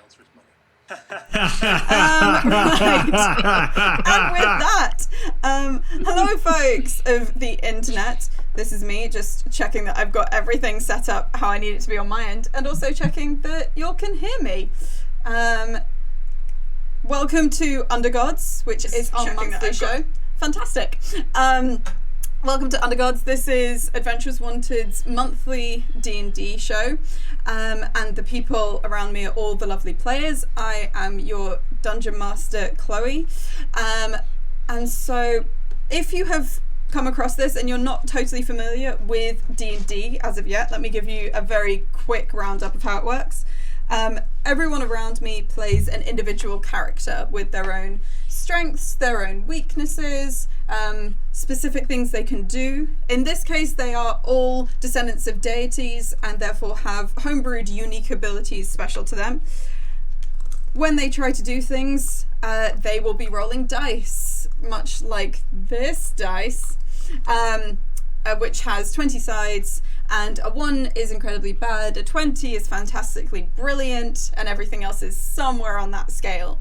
answer is money. Right. And with that, hello folks of the internet. This is me just checking that I've got everything set up how I need it to be on my end, and also checking that you all can hear me. Welcome to Undergods, which is our monthly show. Fantastic. Welcome to Undergods. This is Adventurers Wanted's monthly D&D show, and the people around me are all the lovely players. I am your Dungeon Master, Chloe, and so if you have come across this and you're not totally familiar with D&D as of yet, let me give you a very quick roundup of how it works. Everyone around me plays an individual character with their own strengths, their own weaknesses, specific things they can do. In this case, they are all descendants of deities and therefore have homebrewed unique abilities special to them. When they try to do things, they will be rolling dice, much like this dice, which has 20 sides, and a 1 is incredibly bad, a 20 is fantastically brilliant, and everything else is somewhere on that scale.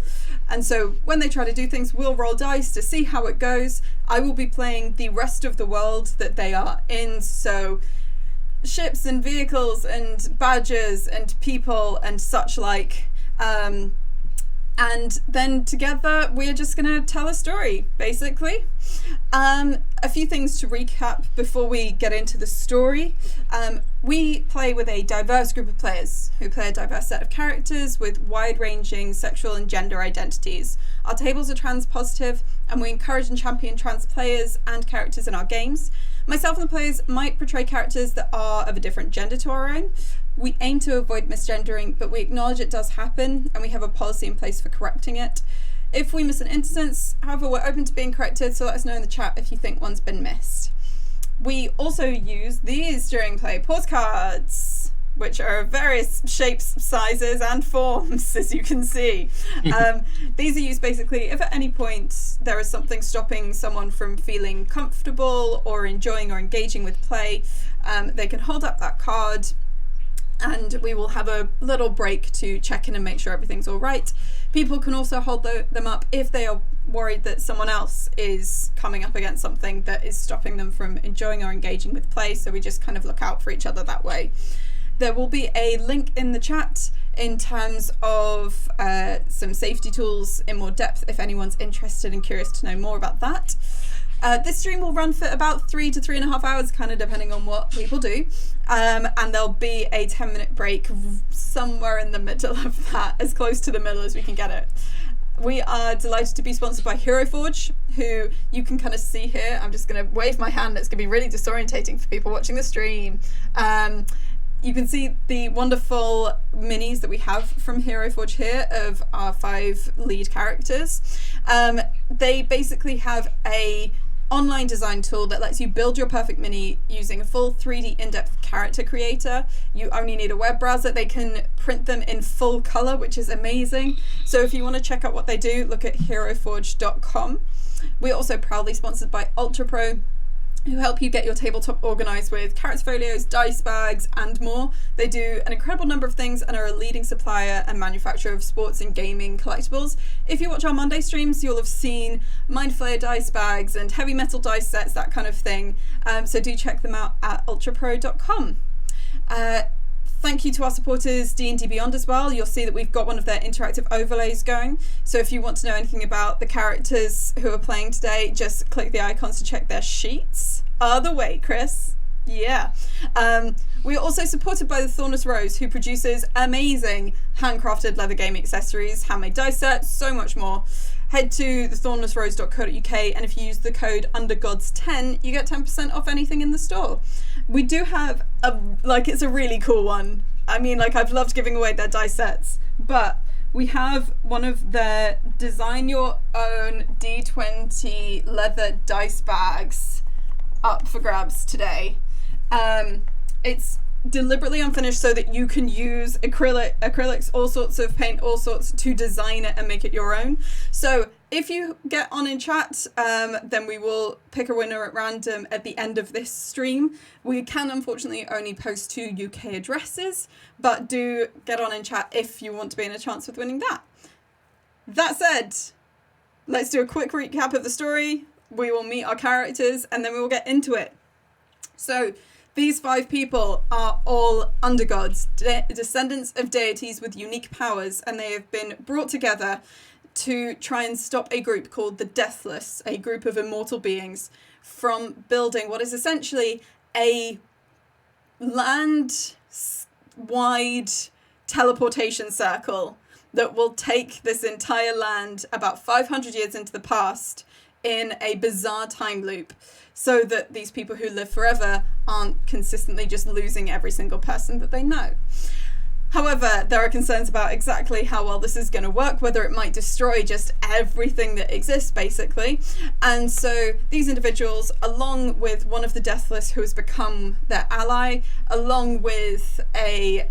And so when they try to do things, we'll roll dice to see how it goes. I will be playing the rest of the world that they are in, so ships and vehicles and badges and people and such like. And then together we're just going to tell a story, basically. A few things to recap before we get into the story. We play with a diverse group of players who play a diverse set of characters with wide-ranging sexual and gender identities. Our tables are trans-positive, and we encourage and champion trans players and characters in our games. Myself and the players might portray characters that are of a different gender to our own. We aim to avoid misgendering, but we acknowledge it does happen, and we have a policy in place for correcting it. If we miss an instance, however, we're open to being corrected, so let us know in the chat if you think one's been missed. We also use these during play postcards, which are of various shapes, sizes, and forms, as you can see. These are used basically if at any point there is something stopping someone from feeling comfortable or enjoying or engaging with play, they can hold up that card, and we will have a little break to check in and make sure everything's all right. People can also hold them up if they are worried that someone else is coming up against something that is stopping them from enjoying or engaging with play, so we just kind of look out for each other that way. There will be a link in the chat in terms of some safety tools in more depth if anyone's interested and curious to know more about that. This stream will run for about 3 to 3.5 hours, kind of depending on what people do. And there'll be a 10-minute break somewhere in the middle of that, as close to the middle as we can get it. We are delighted to be sponsored by Hero Forge, who you can kind of see here. I'm just going to wave my hand. It's going to be really disorientating for people watching the stream. You can see the wonderful minis that we have from Hero Forge here of our 5 lead characters. They basically have a online design tool that lets you build your perfect mini using a full 3D in-depth character creator. You only need a web browser. They can print them in full color, which is amazing. So if you want to check out what they do, look at heroforge.com. We're also proudly sponsored by UltraPro, who help you get your tabletop organized with character folios, dice bags, and more. They do an incredible number of things and are a leading supplier and manufacturer of sports and gaming collectibles. If you watch our Monday streams, you'll have seen Mind Flayer dice bags and heavy metal dice sets, that kind of thing. So do check them out at ultrapro.com. Thank you to our supporters D&D Beyond as well. You'll see that we've got one of their interactive overlays going. So if you want to know anything about the characters who are playing today, just click the icons to check their sheets. Other way, Chris. Yeah. We are also supported by the Thornless Rose, who produces amazing handcrafted leather gaming accessories, handmade dice sets, so much more. Head to thethornlessrose.co.uk, and if you use the code Undergods10, you get 10% off anything in the store. We do have it's a really cool one. I mean, I've loved giving away their dice sets, but we have one of their design your own D20 leather dice bags up for grabs today. It's deliberately unfinished so that you can use acrylics, all sorts of paint, all sorts to design it and make it your own. So if you get on in chat, then we will pick a winner at random at the end of this stream. We can unfortunately only post 2 UK addresses, but do get on in chat if you want to be in a chance with winning that. That said, let's do a quick recap of the story. We will meet our characters and then we will get into it. So, these 5 people are all Undergods, descendants of deities with unique powers, and they have been brought together to try and stop a group called the Deathless, a group of immortal beings, from building what is essentially a land-wide teleportation circle that will take this entire land about 500 years into the past in a bizarre time loop, so that these people who live forever aren't consistently just losing every single person that they know. However, there are concerns about exactly how well this is going to work, whether it might destroy just everything that exists, basically. And so these individuals, along with one of the Deathless who has become their ally, along with a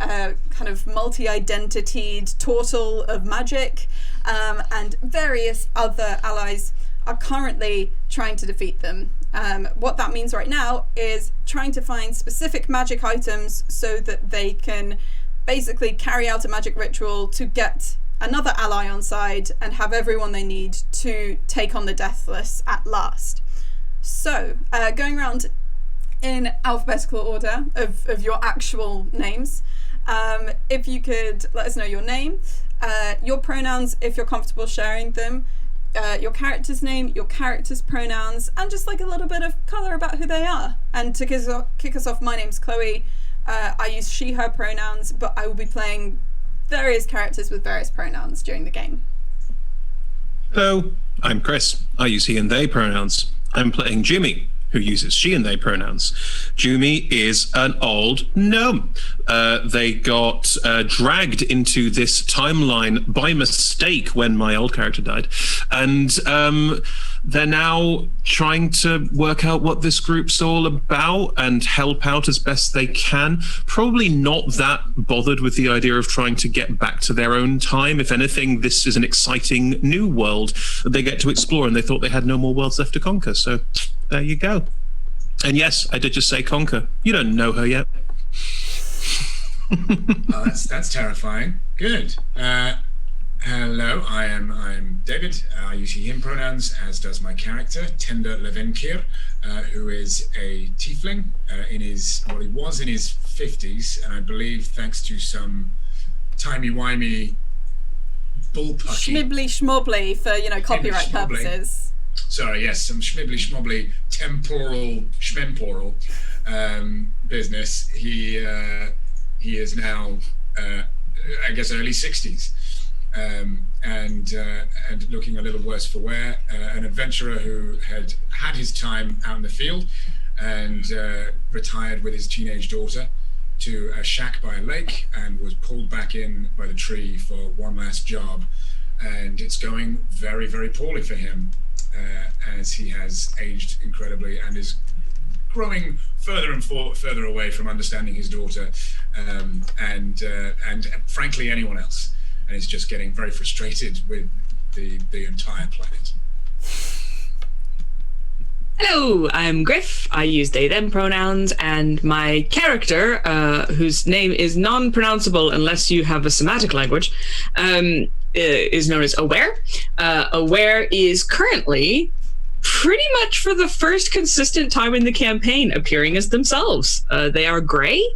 kind of multi-identitied turtle of magic, and various other allies, are currently trying to defeat them. What that means right now is trying to find specific magic items so that they can basically carry out a magic ritual to get another ally on side and have everyone they need to take on the Deathless at last. So, going around in alphabetical order of your actual names, if you could let us know your name, your pronouns if you're comfortable sharing them, your character's name, your character's pronouns, and just like a little bit of colour about who they are. And to kick us off, my name's Chloe. I use she, her pronouns, but I will be playing various characters with various pronouns during the game. Hello, I'm Chris. I use he and they pronouns. I'm playing Jimmy, who uses she and they pronouns. Jimmy is an old gnome. They got dragged into this timeline by mistake when my old character died. And they're now trying to work out what this group's all about and help out as best they can. Probably not that bothered with the idea of trying to get back to their own time. If anything, this is an exciting new world that they get to explore, and they thought they had no more worlds left to conquer. So there you go. And yes, I did just say conquer. You don't know her yet. Oh, that's terrifying. Good. Hello, I'm David. I use he, him pronouns, as does my character, Tender Levenkir, who is a tiefling he was in his 50s, and I believe thanks to some timey-wimey bullpucky... Schmibbly-schmobbly for, copyright purposes. Sorry, yes, some schmibbly-schmobbly temporal schmemporal business. He is now, I guess, early 60s. And looking a little worse for wear, an adventurer who had his time out in the field and retired with his teenage daughter to a shack by a lake and was pulled back in by the tree for one last job. And it's going very, very poorly for him as he has aged incredibly and is growing further and further away from understanding his daughter and frankly anyone else. And is just getting very frustrated with the entire planet. Hello, I'm Griff. I use they, them pronouns, and my character, whose name is non-pronounceable unless you have a somatic language, is known as Aware. Aware is currently, pretty much for the first consistent time in the campaign, appearing as themselves. They are gray.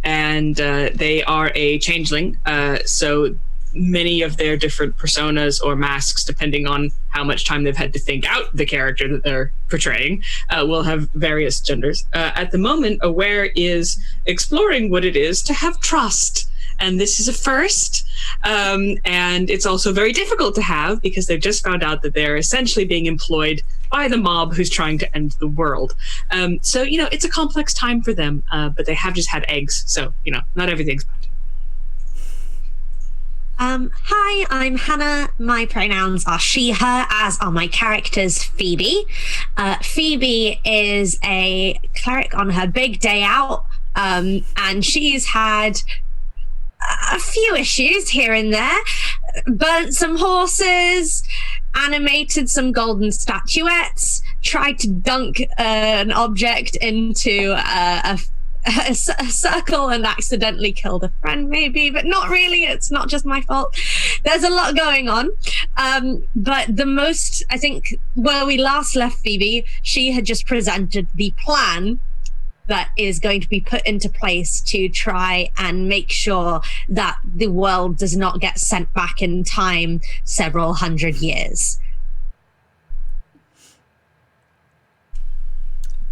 And they are a changeling, so many of their different personas or masks, depending on how much time they've had to think out the character that they're portraying, will have various genders. At the moment, Aware is exploring what it is to have trust, and this is a first, and it's also very difficult to have because they've just found out that they're essentially being employed by the mob who's trying to end the world. So, it's a complex time for them, but they have just had eggs. So, not everything's bad. Hi, I'm Hannah. My pronouns are she, her, as are my characters, Phoebe. Phoebe is a cleric on her big day out, and she's had a few issues here and there. burnt some horses, animated some golden statuettes, tried to dunk an object into a circle and accidentally killed a friend, maybe, but not really. It's not just my fault. There's a lot going on. But the most, I think, where we last left Phoebe, she had just presented the plan that is going to be put into place to try and make sure that the world does not get sent back in time several hundred years.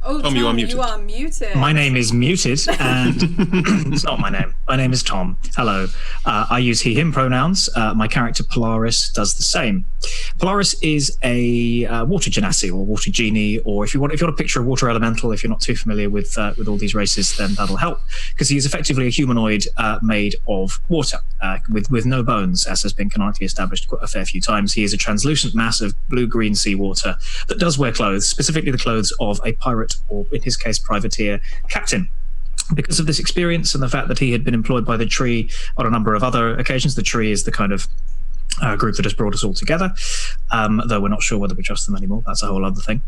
Oh, Tom, you are muted. You are muted. My name is muted, and it's not my name. My name is Tom. Hello. I use he, him pronouns. My character Polaris does the same. Polaris is a water genasi or water genie, or if you want to picture a water elemental, if you're not too familiar with all these races, then that'll help, because he is effectively a humanoid made of water, with no bones, as has been canonically established quite a fair few times. He is a translucent mass of blue-green seawater that does wear clothes, specifically the clothes of a pirate, or in his case, privateer captain. Because of this experience and the fact that he had been employed by the Tree on a number of other occasions, the Tree is the kind of group that has brought us all together, though we're not sure whether we trust them anymore. That's a whole other thing.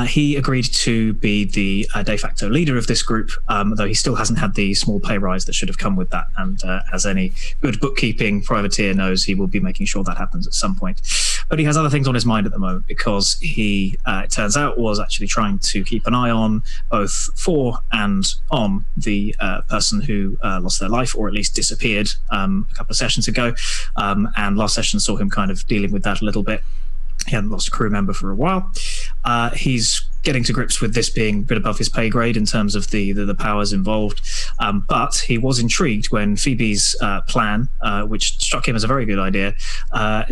He agreed to be the de facto leader of this group, though he still hasn't had the small pay rise that should have come with that. And as any good bookkeeping privateer knows, he will be making sure that happens at some point. But he has other things on his mind at the moment, because he, it turns out, was actually trying to keep an eye on both for and on the person who lost their life, or at least disappeared a couple of sessions ago. And last session saw him kind of dealing with that a little bit. He hadn't lost a crew member for a while. He's getting to grips with this being a bit above his pay grade in terms of the powers involved. But he was intrigued when Phoebe's plan, which struck him as a very good idea,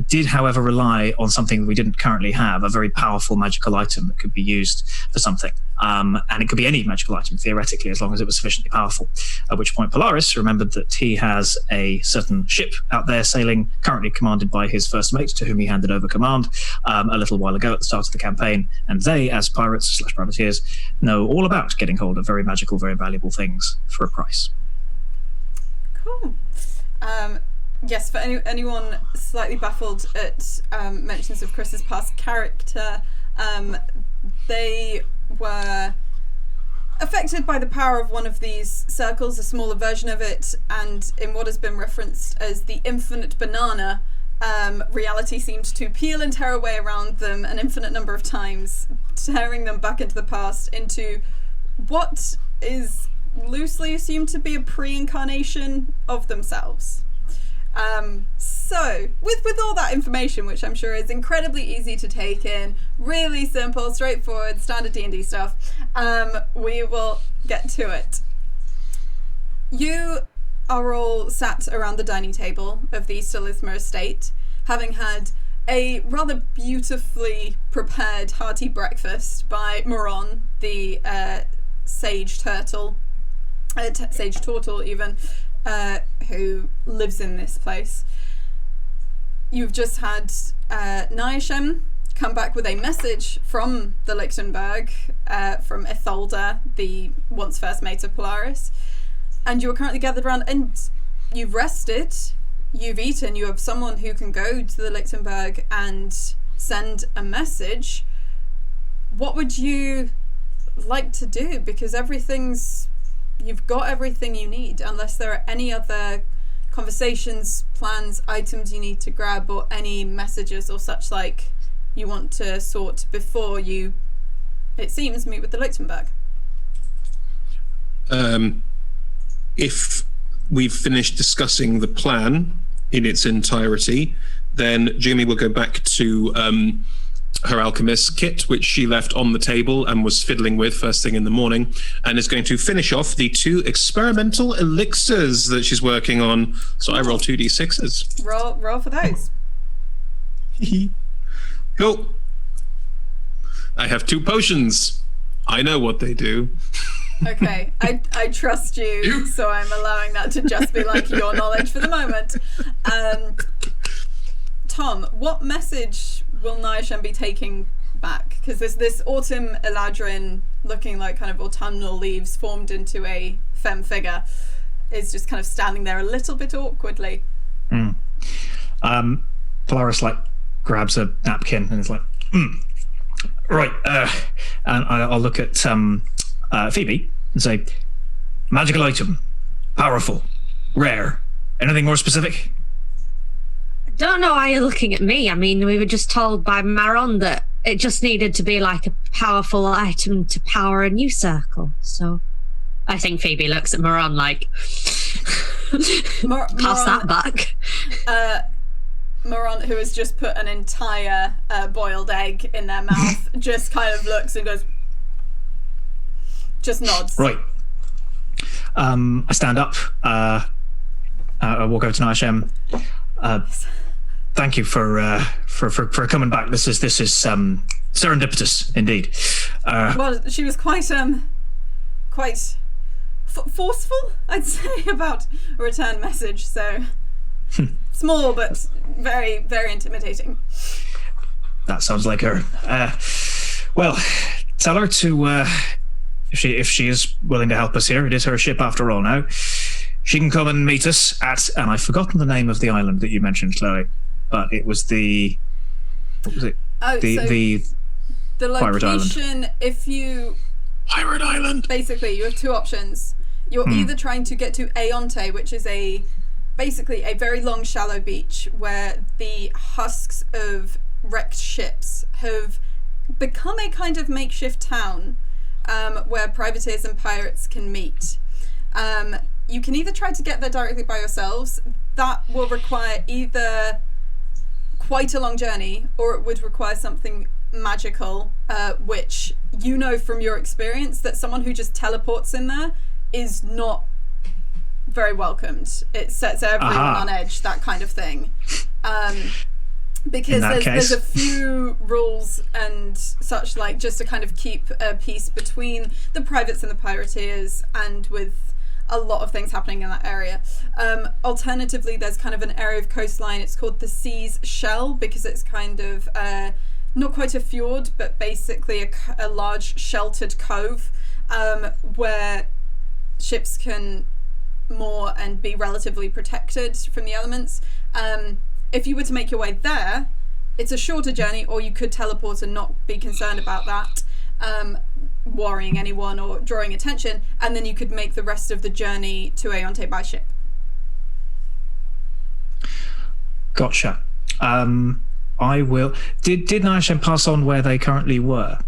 did, however, rely on something we didn't currently have, a very powerful magical item that could be used for something. And it could be any magical item, theoretically, as long as it was sufficiently powerful. At which point Polaris remembered that he has a certain ship out there sailing, currently commanded by his first mate, to whom he handed over command a little while ago at the start of the campaign. And they, as pirates/privateers, know all about getting hold of very magical, very valuable things for a price. Cool. Yes, for anyone slightly baffled at mentions of Chris's past character, they were affected by the power of one of these circles, a smaller version of it, and in what has been referenced as the infinite banana, reality seemed to peel and tear away around them an infinite number of times, tearing them back into the past, into what is loosely assumed to be a pre-incarnation of themselves. So, with all that information, which I'm sure is incredibly easy to take in, really simple, straightforward, standard D&D stuff, we will get to it. You are all sat around the dining table of the Stolithmer estate, having had a rather beautifully prepared hearty breakfast by Moron, the sage turtle, sage turtle even, who lives in this place. You've just had Nyashem come back with a message from the Lichtenberg, from Etholda, the once first mate of Polaris, and you're currently gathered around, and you've rested, you've eaten, you have someone who can go to the Lichtenberg and send a message. What would you like to do? Because you've got everything you need, unless there are any other conversations, plans, items you need to grab, or any messages or such like you want to sort before you, it seems, meet with the Lichtenberg. If we've finished discussing the plan in its entirety, then Jimmy will go back to her alchemist kit, which she left on the table and was fiddling with first thing in the morning, and is going to finish off the 2 experimental elixirs that she's working on. So I roll 2d6s. Roll for those. Cool. I have 2 potions. I know what they do. Okay, I trust you, so I'm allowing that to just be like your knowledge for the moment. Tom, what message will Nyashem be taking back? Because this autumn eladrin, looking like kind of autumnal leaves formed into a femme figure, is just kind of standing there a little bit awkwardly. Polaris grabs a napkin and is like, right. And I'll look at Phoebe and say, magical item, powerful, rare. Anything more specific? Don't know why you're looking at me. I mean, we were just told by Maron that it just needed to be a powerful item to power a new circle. So I think Phoebe looks at Maron pass that back. Maron, who has just put an entire boiled egg in their mouth, just kind of looks and goes, just nods. Right. I stand up. I walk over to Naishem. Thank you for coming back. This is serendipitous indeed. Well, she was quite forceful, I'd say, about a return message. So small, but very, very intimidating. That sounds like her. Well, tell her to if she is willing to help us here. It is her ship after all. Now she can come and meet us at, and I've forgotten the name of the island that you mentioned, Chloe, but it was the what was it? Oh, the location. Pirate Island. If you Pirate Island. basically you have two options. You're either trying to get to Aonte, which is basically a very long, shallow beach where the husks of wrecked ships have become a kind of makeshift town where privateers and pirates can meet. You can either try to get there directly by yourselves. That will require either quite a long journey, or it would require something magical, which you know from your experience that someone who just teleports in there is not very welcomed. It sets everyone on edge, that kind of thing. Because there's a few rules and such, just to kind of keep a peace between the privates and the pirateers, and with a lot of things happening in that area. Alternatively, there's kind of an area of coastline. It's called the Sea's Shell, because it's kind of not quite a fjord, but basically a large sheltered cove where ships can moor and be relatively protected from the elements. If you were to make your way there, it's a shorter journey, or you could teleport and not be concerned about that worrying anyone or drawing attention, and then you could make the rest of the journey to Aonte by ship. Gotcha. I will. Did Naishem pass on where they currently were?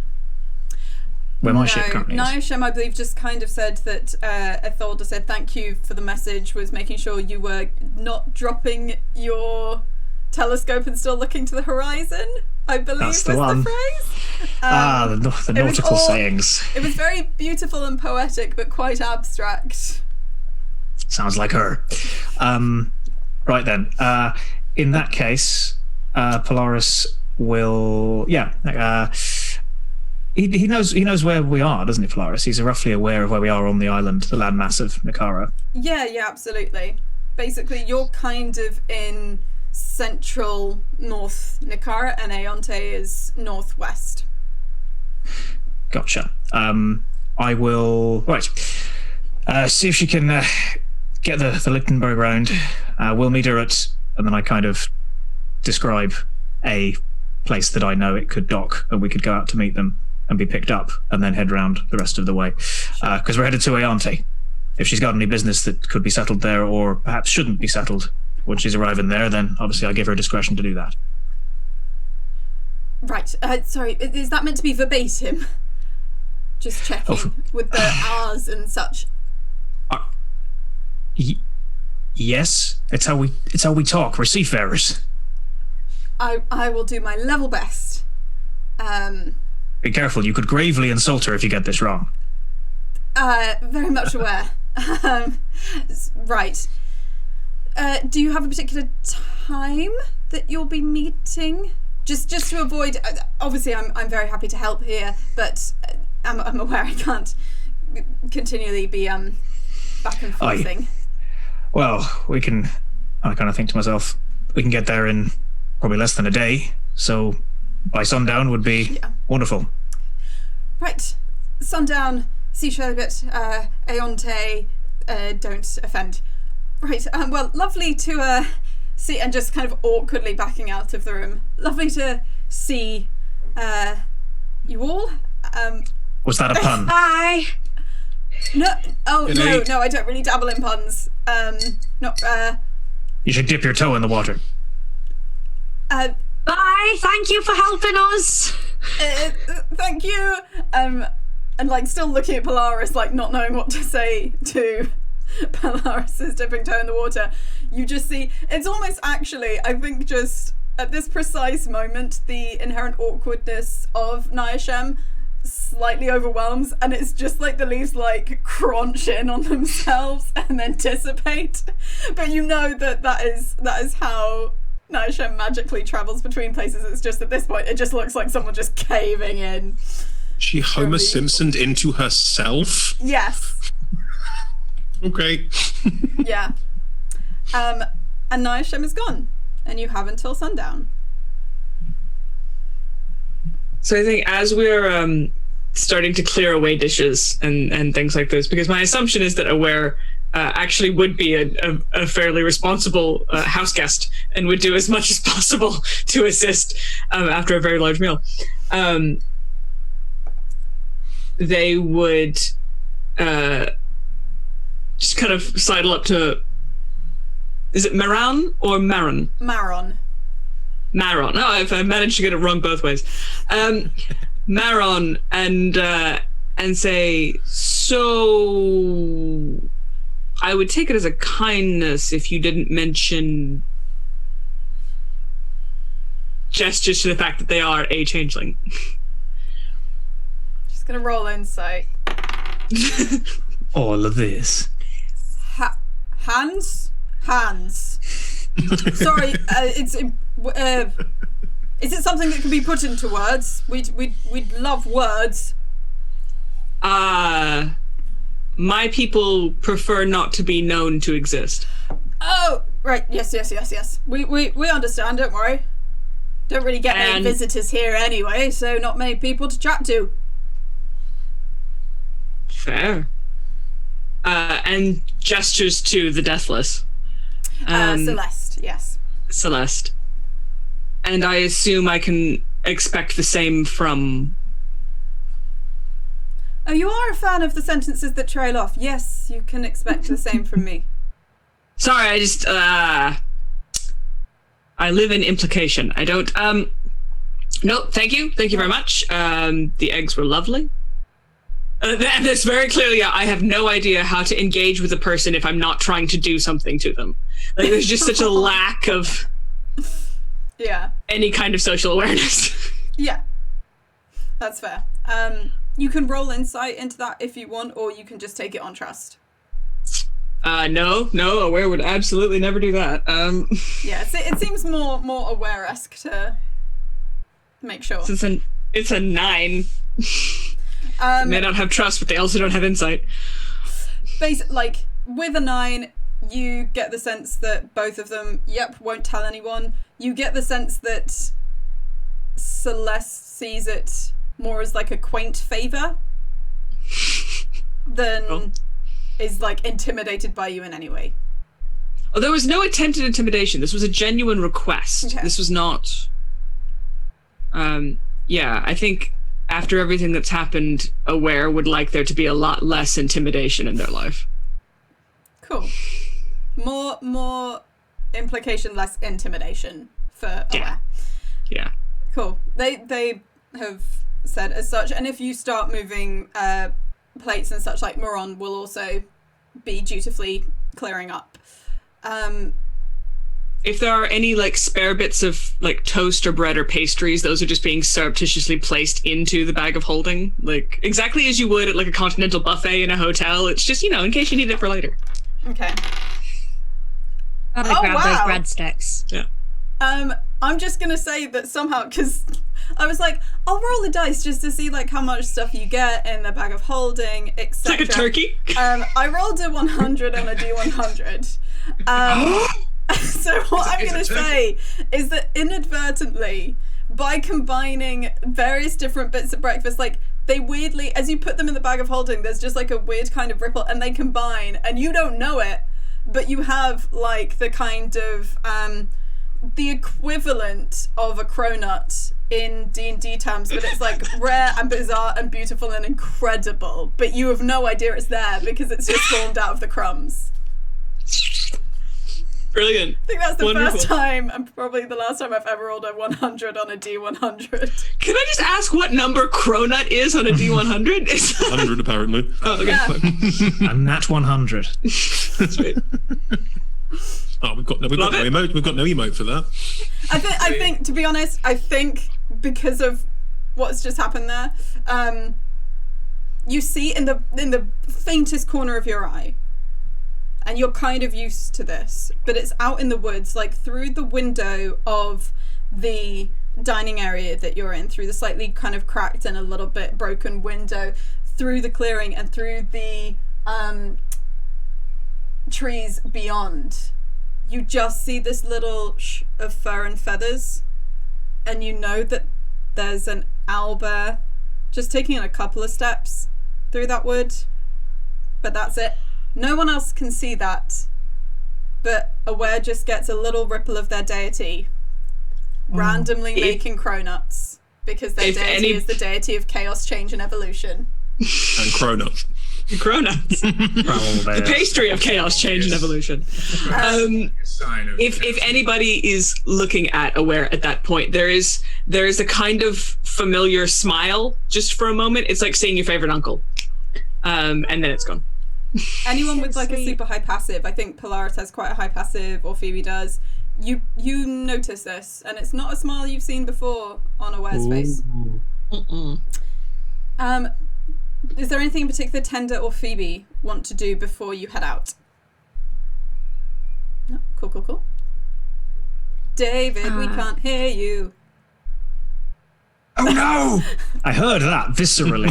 Where my ship currently is? Naishem, I believe, just kind of said that Etholda said thank you for the message, was making sure you were not dropping your telescope and still looking to the horizon, I believe. That's the one. The phrase. The nautical sayings. It was very beautiful and poetic, but quite abstract. Sounds like her. Right then. In that case, Polaris will. He knows where we are, doesn't he, Polaris? He's roughly aware of where we are on the island, the landmass of Nakara. Yeah, absolutely. Basically, you're kind of in central North Nakara, and Aonte is northwest. Gotcha. I will see if she can get the Lichtenberg round. We'll meet her at, and then I kind of describe a place that I know it could dock, and we could go out to meet them and be picked up, and then head round the rest of the way, because we're headed to Aonte. If she's got any business that could be settled there, or perhaps shouldn't be settled when she's arriving there, then obviously I give her discretion to do that. Right. Sorry, is that meant to be verbatim? Just checking with the R's and such. Yes, it's how we talk. We're seafarers. I will do my level best. Be careful. You could gravely insult her if you get this wrong. Very much aware. Right. Do you have a particular time that you'll be meeting? Just to avoid. Obviously, I'm very happy to help here, but I'm aware I can't continually be back and forthing. Well, we can. I kind of think to myself, we can get there in probably less than a day. So by sundown would be wonderful. Right, sundown, sea sherbet, Aonte, don't offend. Right, well, lovely to see See, and just kind of awkwardly backing out of the room. Lovely to see you all. Was that a pun? Bye. No, oh, Good no, night. no, I don't really dabble in puns. You should dip your toe in the water. Bye. Thank you for helping us. Thank you. And like still looking at Polaris, like not knowing what to say to Polaris's dipping toe in the water. You just see, it's almost actually, I think just at this precise moment, the inherent awkwardness of Niashem slightly overwhelms, and it's just like the leaves like crunch in on themselves and then dissipate. But you know that is how Niashem magically travels between places. It's just at this point it just looks like someone just caving in. She Homer Simpsoned into herself? Yes. Okay. Yeah. And Niashem is gone, and you have until sundown. So I think as we're starting to clear away dishes and things like this, because my assumption is that Aware actually would be a fairly responsible house guest and would do as much as possible to assist after a very large meal. They would just kind of sidle up to, is it Maran or Maron? Maron. Maron. Oh, if I managed to get it wrong both ways. Maron and say, so I would take it as a kindness if you didn't mention gestures to the fact that they are a changeling. Just gonna roll insight. All of this. Hands. Sorry, is it something that can be put into words? We'd love words. My people prefer not to be known to exist. Oh, right. Yes. We understand. Don't worry. Don't really get many And- visitors here anyway, so not many people to chat to. Fair. And gestures to the deathless. Celeste. Yes. Celeste. And I assume I can expect the same from... Oh, you are a fan of the sentences that trail off. Yes, you can expect the same from me. Sorry, I just, I live in implication. I don't, no, thank you. Thank you very much. The eggs were lovely. And it's very clearly, I have no idea how to engage with a person if I'm not trying to do something to them. Like, there's just such a lack of Yeah. any kind of social awareness. Yeah. That's fair. You can roll insight into that if you want, or you can just take it on trust. No, Aware would absolutely never do that. Yeah, it seems more Aware-esque to make sure. It's a 9. They may not have trust, but they also don't have insight. Like, with a 9, you get the sense that both of them, won't tell anyone. You get the sense that Celeste sees it more as like a quaint favor than is like intimidated by you in any way. Oh, there was no attempted intimidation. This was a genuine request. Okay. This was not... yeah, I think after everything that's happened, Aware would like there to be a lot less intimidation in their life. Cool. More implication, less intimidation for Aware. Yeah. Cool. They have said as such, and if you start moving plates and such, like Moron will also be dutifully clearing up. If there are any like spare bits of like toast or bread or pastries, those are just being surreptitiously placed into the bag of holding, like exactly as you would at like a continental buffet in a hotel. It's just, in case you need it for later. Okay. I'm Oh, gonna grab wow. those breadsticks. Yeah. I'm just gonna say that somehow, because I was like, I'll roll the dice just to see like how much stuff you get in the bag of holding, etc. It's like a turkey. I rolled a 100 on a D100. So what I'm It's a going to turkey. say is that inadvertently, by combining various different bits of breakfast, like they weirdly, as you put them in the bag of holding, there's just like a weird kind of ripple, and they combine, and you don't know it, but you have like the kind of the equivalent of a cronut in D&D terms, but it's like rare and bizarre and beautiful and incredible, but you have no idea it's there because it's just formed out of the crumbs. Brilliant. I think that's the Wonderful. first time and probably the last time I've ever rolled a 100 on a D100. Can I just ask what number cronut is on a D100? 100 apparently. Oh, okay. Yeah. And that 100. Sweet. Oh, we've got no Love it. emote. We've got no emote for that. I think, to be honest, I think because of what's just happened there, you see in the faintest corner of your eye, and you're kind of used to this, but it's out in the woods, like through the window of the dining area that you're in, through the slightly kind of cracked and a little bit broken window, through the clearing and through the trees beyond. You just see this little of fur and feathers, and you know that there's an owlbear just taking a couple of steps through that wood, but that's it. No one else can see that, but Aware just gets a little ripple of their deity randomly making cronuts, because their deity is the deity of chaos, change, and evolution. And cronut. Cronuts. The pastry of chaos, change, and evolution. If anybody is looking at Aware at that point, there is a kind of familiar smile just for a moment. It's like seeing your favorite uncle, and then it's gone. Anyone with like a super high passive, I think Polaris has quite a high passive, or Phoebe does. You notice this, and it's not a smile you've seen before on Aware's face. Is there anything in particular Tender or Phoebe want to do before you head out? No? Cool. David, we can't hear you. Oh no! I heard that viscerally.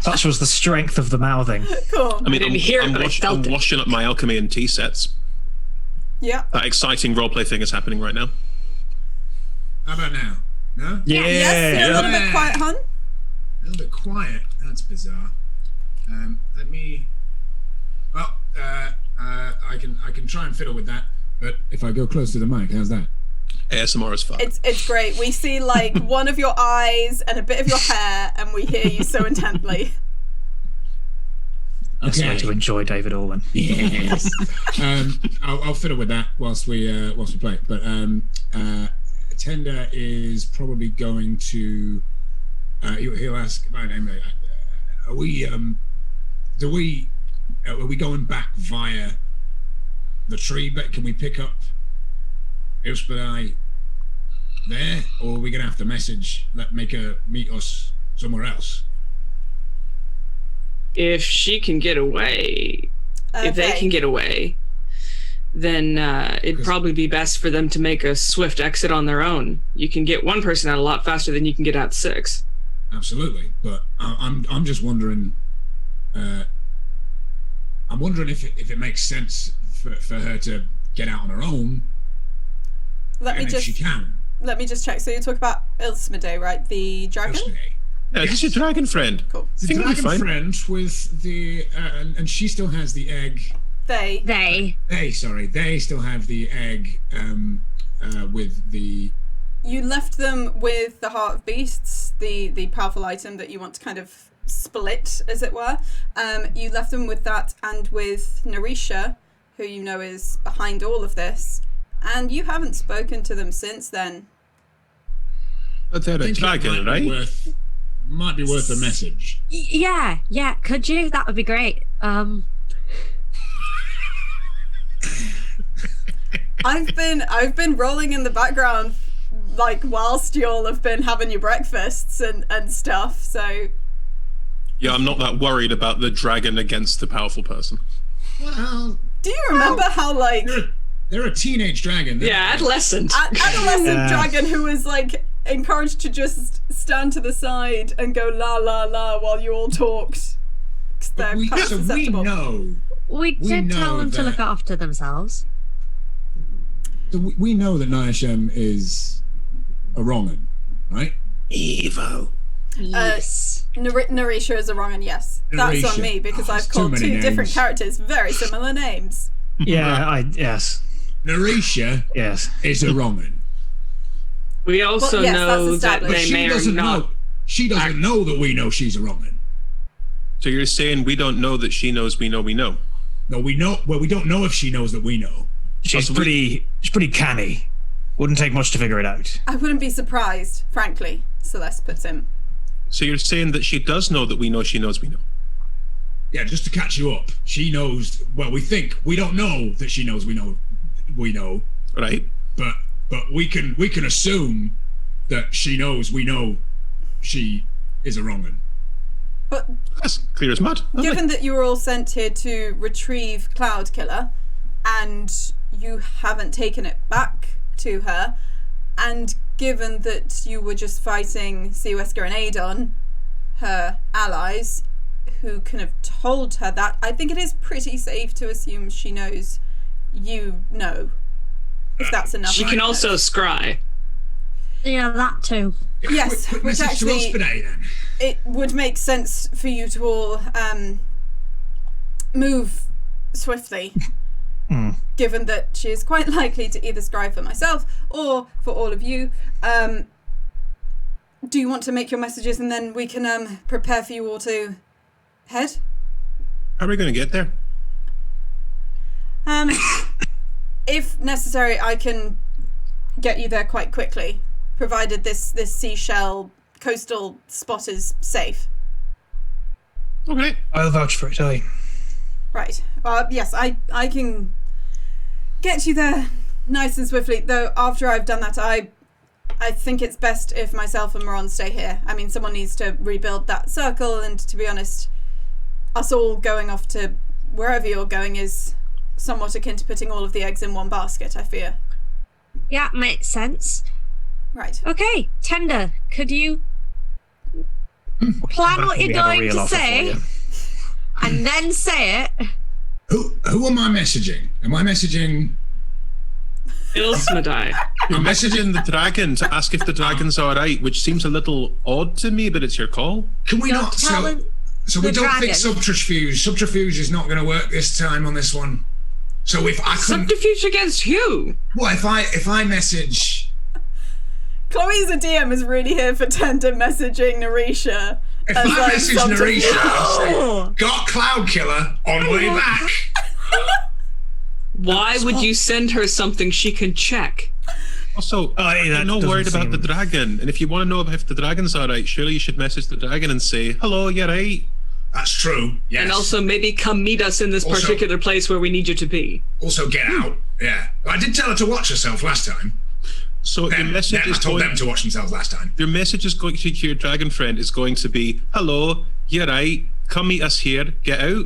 Such was the strength of the mouthing. Cool. I mean, didn't hear it, but I felt it. I'm washing up my alchemy and tea sets. Yeah. That exciting roleplay thing is happening right now. How about now? No? Yeah. Yes, you're a little bit quiet, hun. A little bit quiet. That's bizarre. Let me. Well, I can try and fiddle with that, but if I go close to the mic, how's that? ASMR is fun. It's great. We see like one of your eyes and a bit of your hair, and we hear you so intently. That's a way to enjoy David Alwyn. Yes. I'll fiddle with that whilst we play. But Tender is probably going to. He'll ask. Are we going back via the tree? But can we pick up Ilspedai there, or are we gonna have to make her meet us somewhere else? If she can get away, if they can get away, then it'd probably be best for them to make a swift exit on their own. You can get one person out a lot faster than you can get out 6. Absolutely, but I'm just wondering. I'm wondering if it makes sense for her to get out on her own. If she can. Let me just check. So you talk about Ilsmede, right? The dragon? Ilsmede. Yeah, this is your dragon friend. Cool. The dragon friend with the and she still has the egg. They still have the egg with the. You left them with the Heart of Beasts, the powerful item that you want to kind of split, as it were. You left them with that and with Narisha, who you know is behind all of this, and you haven't spoken to them since then. But they're a dragon, right? Might be worth a message. Yeah. Could you? That would be great. I've been rolling in the background, like whilst y'all have been having your breakfasts and stuff. So Yeah, I'm not that worried about the dragon against the powerful person. Well, do you remember how like they're a teenage dragon? Adolescent. Adolescent dragon who was like encouraged to just stand to the side and go la la la while you all talked. They're kind of susceptible. We did tell them to look after themselves. So we know that Niashem is a wrong-un, right? Evil. Yes. Narisha is a wrong one, yes. That's on me because I've called two different characters very similar names. Yeah, yes. Narisha Yes. is a wrong un. We also Well, yes, know that's that But established. they may or not. She doesn't know that we know she's a wrong un. So you're saying we don't know that she knows we know we know. No, we know. Well, we don't know if she knows that we know. She's pretty canny. Wouldn't take much to figure it out. I wouldn't be surprised, frankly. Celeste puts in. So you're saying that she does know that we know she knows we know. Yeah, just to catch you up, she knows. Well, we think we don't know that she knows we know, Right? but we can assume that she knows we know she is a wrong un. But That's clear as mud. Lovely. given that you were all sent here to retrieve Cloud Killer, and you haven't taken it back to her, and given that you were just fighting Seawesker and Adon, her allies, who can have told her that, I think it is pretty safe to assume she knows you know. If that's enough. She can also scry. Yeah, that too. Yes, Quick which message to actually- Ospedale, then. It would make sense for you to all move swiftly, given that she is quite likely to either scry for myself or for all of you. Do you want to make your messages and then we can prepare for you all to head? How are we going to get there? If necessary, I can get you there quite quickly, provided this seashell coastal spot is safe. Okay. I'll vouch for it, aye. Right. Yes, I can get you there nice and swiftly, though after I've done that, I think it's best if myself and Moron stay here. I mean, someone needs to rebuild that circle, and to be honest, us all going off to wherever you're going is somewhat akin to putting all of the eggs in one basket, I fear. Yeah, makes sense. Right. Okay, Tender, could you plan what you're We have a going real to offer for say you. and then say it? Who am I messaging? Am I messaging? Ilsmadai. You're messaging the dragon to ask if the dragon's all right, which seems a little odd to me, but it's your call. Can we Don't not? tell him So we the don't dragon. think subterfuge is not going to work this time on this one. So if I couldn't, Subterfuge against who? what if I message? Chloe's a DM is really here for Tender messaging Narisha. If as, I like, message subterfuge. Narisha, and say, got Cloud Killer on way back. Why would you send her something she can check? Also, Aye, that I'm not doesn't worried about the seem- dragon. And if you want to know if the dragon's all right, surely you should message the dragon and say, hello, you're right. That's true. Yes. And also maybe come meet us in this Also- particular place where we need you to be. Also get out. Yeah. I did tell her to watch herself last time. So your message I is told going, them to watch themselves last time. your message is going to your dragon friend is going to be, hello, you're right. Come meet us here. Get out.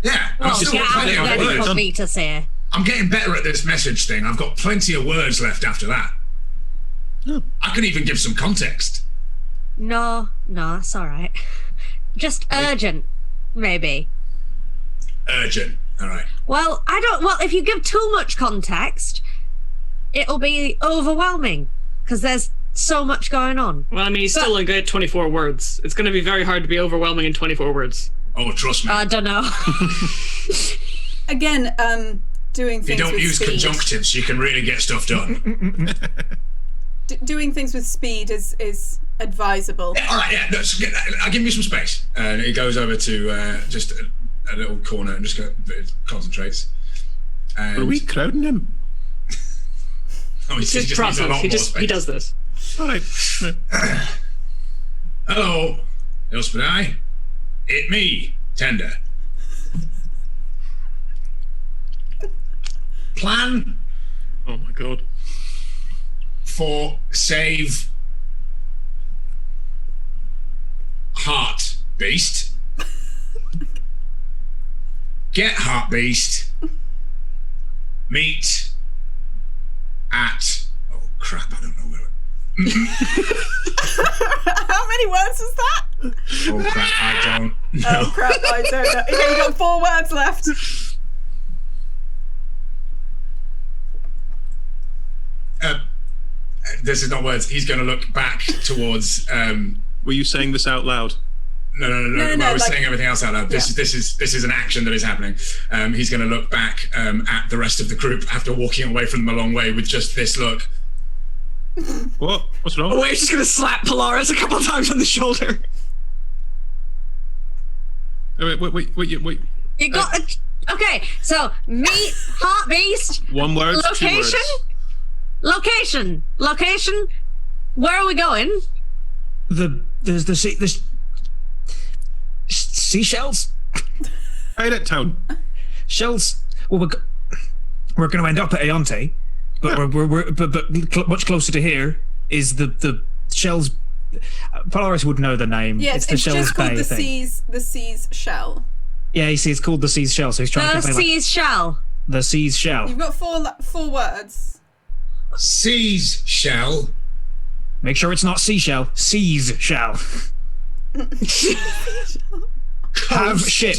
Yeah. Well, I'm still get got out plenty of of there words. for me to say. I'm getting better at this message thing. I've got plenty of words left after that. Oh. I can even give some context. No, that's all right. Just urgent, maybe. Urgent. All right. Well, if you give too much context, it'll be overwhelming because there's so much going on. Well, I mean, he's still a good 24 words. It's going to be very hard to be overwhelming in 24 words. Oh, trust me. I don't know. Again, doing you things don't with use speed. conjunctives, you can really get stuff done. Doing things with speed is advisable. All right, yeah. I'll give you some space. And he goes over to just a little corner and just concentrates. And, Are we crowding him? Oh, It's his needs a process. lot He more just he space. does this. All right. Hello, Ilspadai. It me, Tender. Plan Oh my god. for save Heart Beast. Get Heart Beast. Meet at. Oh crap! I don't know where. How many words is that? Oh crap! I don't know. Oh crap, I don't know. Okay, you got 4 words left. This is not words. He's going to look back towards. Were you saying this out loud? No, I was saying everything else out loud. This is an action that is happening. He's going to look back at the rest of the group after walking away from them a long way with just this look. What? What's wrong? Oh, we're just going to slap Polaris a couple of times on the shoulder. Wait. You got okay. So meet Heart Beast. One word. Location. 2 words. Location. Where are we going? There's the seashells. Right at town. Shells. Well, we're going to end up at Aonte, but but much closer to here is the shells. Polaris would know the name. Yeah, it's the it's Shells just called Bay thing. the Seas Shell. Yeah, it's called the Seas Shell. So he's trying The to say Seas Shell. the Seas Shell. You've got four words. Seas shell. Make sure it's not seashell. Seas Shell. Have ship.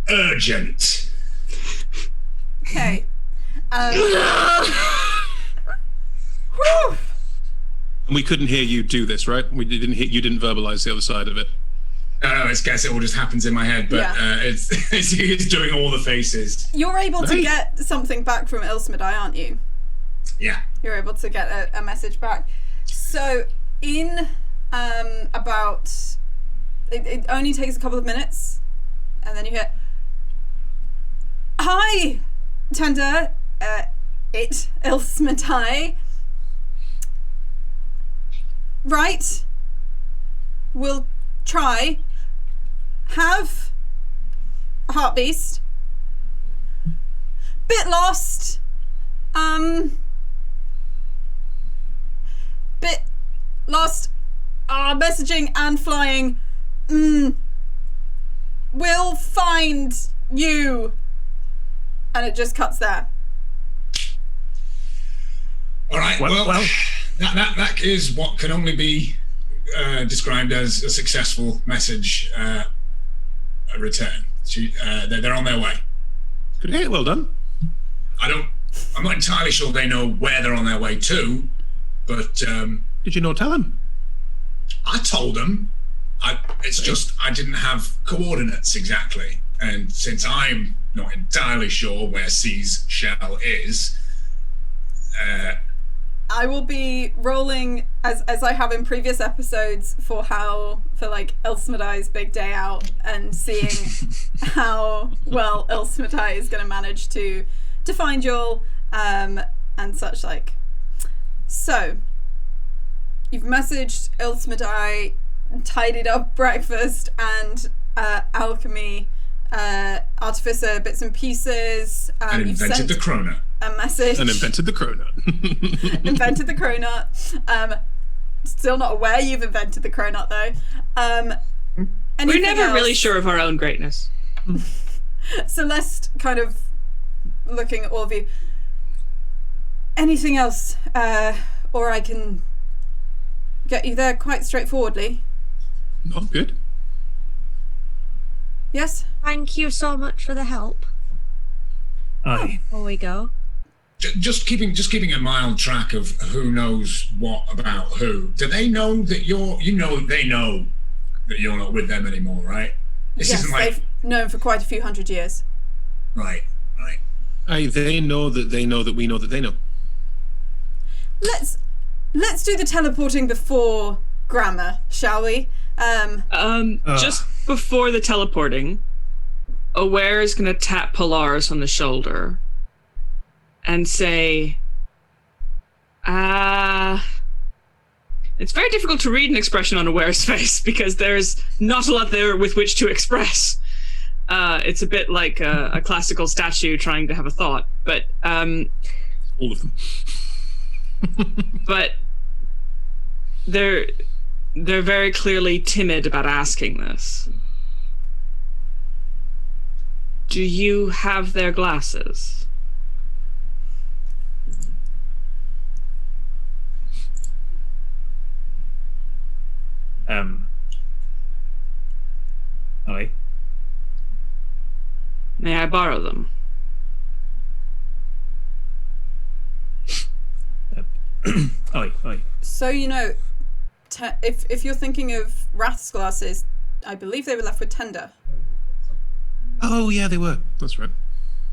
Urgent. Okay. And we couldn't hear you do this, right? You didn't verbalize the other side of it. No, I guess it all just happens in my head, but it's doing all the faces. You're able to Nice. get something back from Ilsmedai, aren't you? Yeah. You're able to get a message back. So in about it only takes a couple of minutes, and then you hear, "Hi, Tender, Ilsmedai. Right, we'll try. Have a heart beast. Bit lost. Bit lost. Messaging and flying. We'll find you." And it just cuts there. All right. Well, that is what can only be described as a successful message return. They're on their way. Good. Hey, well done. I'm not entirely sure they know where they're on their way to, but Did you not tell him? I told them. It's just I didn't have coordinates exactly, and since I'm not entirely sure where Seas Shell is, I will be rolling as I have in previous episodes for Ilsmedai's big day out and seeing how well Ilsmedai is going to manage to find y'all and such like. So you've messaged Ilsmedai, tidied up breakfast and alchemy, artificer bits and pieces. and You've invented sent the cronut. a message. And invented the cronut. Invented the cronut. Still not aware you've invented the cronut though. We're never really sure of our own greatness. Celeste kind of looking at all of you. Anything else? Or I can get you there quite straightforwardly. Not good. Yes? Thank you so much for the help. Aye. Before we go. Just keeping a mild track of who knows what about who. Do they know that they know that you're not with them anymore, right? This Yes, isn't like they've known for quite a few hundred years. right. Aye, they know that they know that we know that they know. Let's do the teleporting before grammar, shall we? Just before the teleporting, Aware is going to tap Polaris on the shoulder and say, it's very difficult to read an expression on Aware's face because there's not a lot there with which to express. It's a bit like a classical statue trying to have a thought, but All of them. but they're very clearly timid about asking this. Do you have their glasses? Aye. May I borrow them? Aye. So you know, if you're thinking of Wrath's glasses, I believe they were left with Tender, Oh yeah, they were. That's right.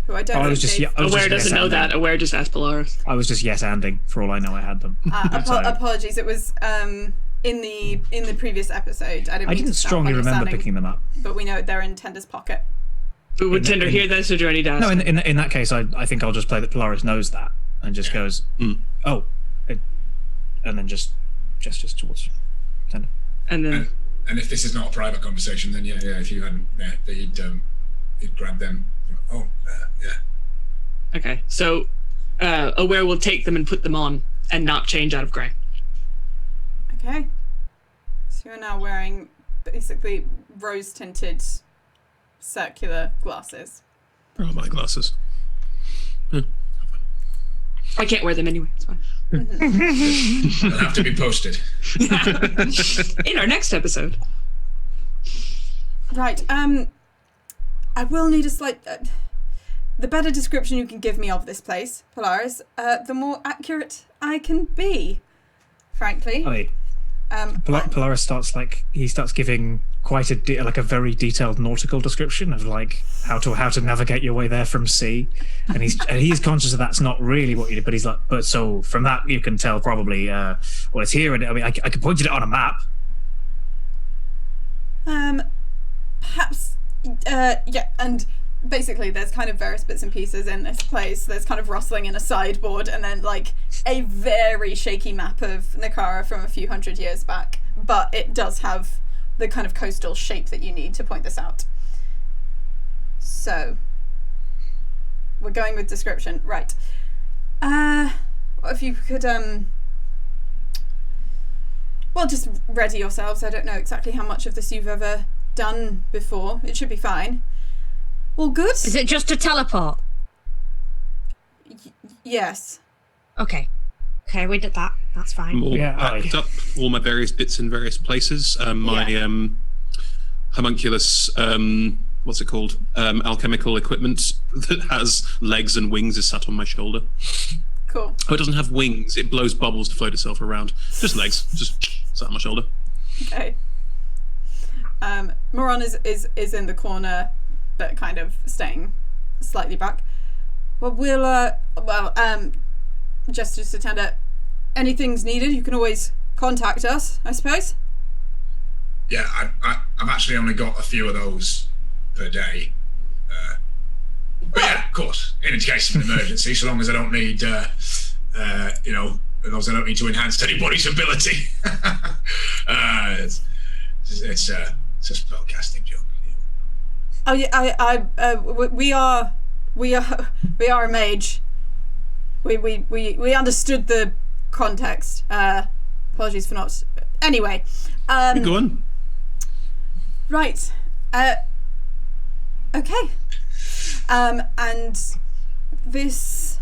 who I don't I know. was just gave- I was Aware just doesn't know yes-anding. that. Aware just asked Polaris. I was just yes-anding. For all I know, I had them. So- Apologies. It was in the previous episode. I I didn't strongly remember picking them up. but we know they're in Tender's pocket. But would Tinder hear this, or do I need to ask? No, in that case, I think I'll just play that Polaris knows that and just goes, oh, and then just gestures towards Tender. And then And if this is not a private conversation, then yeah, if you hadn't, you'd grab them. Yeah. okay, so Aware will take them and put them on and not change out of grey. Okay. So you're now wearing basically rose-tinted circular glasses. Oh, my glasses. I can't wear them anyway. It's fine. They'll have to be posted. In our next episode. Right. I will need a slight. The better description you can give me of this place, Polaris, the more accurate I can be. Frankly. Hey, Polaris starts giving quite a very detailed nautical description of like how to navigate your way there from sea, and he's conscious that that's not really what you did, but he's like, but so from that you can tell probably well it's here, and I mean I can point it out on a map. Perhaps. Yeah, and basically there's kind of various bits and pieces in this place. There's kind of rustling in a sideboard, and then like a very shaky map of Nakara from a few hundred years back, but it does have the kind of coastal shape that you need to point this out. So we're going with description, right? If you could well, just ready yourselves. I don't know exactly how much of this you've ever done before. It should be fine. Well, good. Is it just a teleport? Yes. Okay, we did that. That's fine. I'm all Yeah, packed up, all my various bits in various places. My homunculus, what's it called? Alchemical equipment that has legs and wings is sat on my shoulder. Cool. Oh, it doesn't have wings. It blows bubbles to float itself around. Just legs, just sat on my shoulder. Okay. Moran is in the corner, but kind of staying slightly back. Well, just to Tender, anything's needed, you can always contact us, I suppose. Yeah, I've actually only got a few of those per day. But yeah, of course, in case of an emergency, so long as I don't need, as long as I don't need to enhance anybody's ability. It's a spellcasting job. Oh yeah, we are a mage. We understood the context. Apologies for not. Anyway, Go on. right. Okay. And this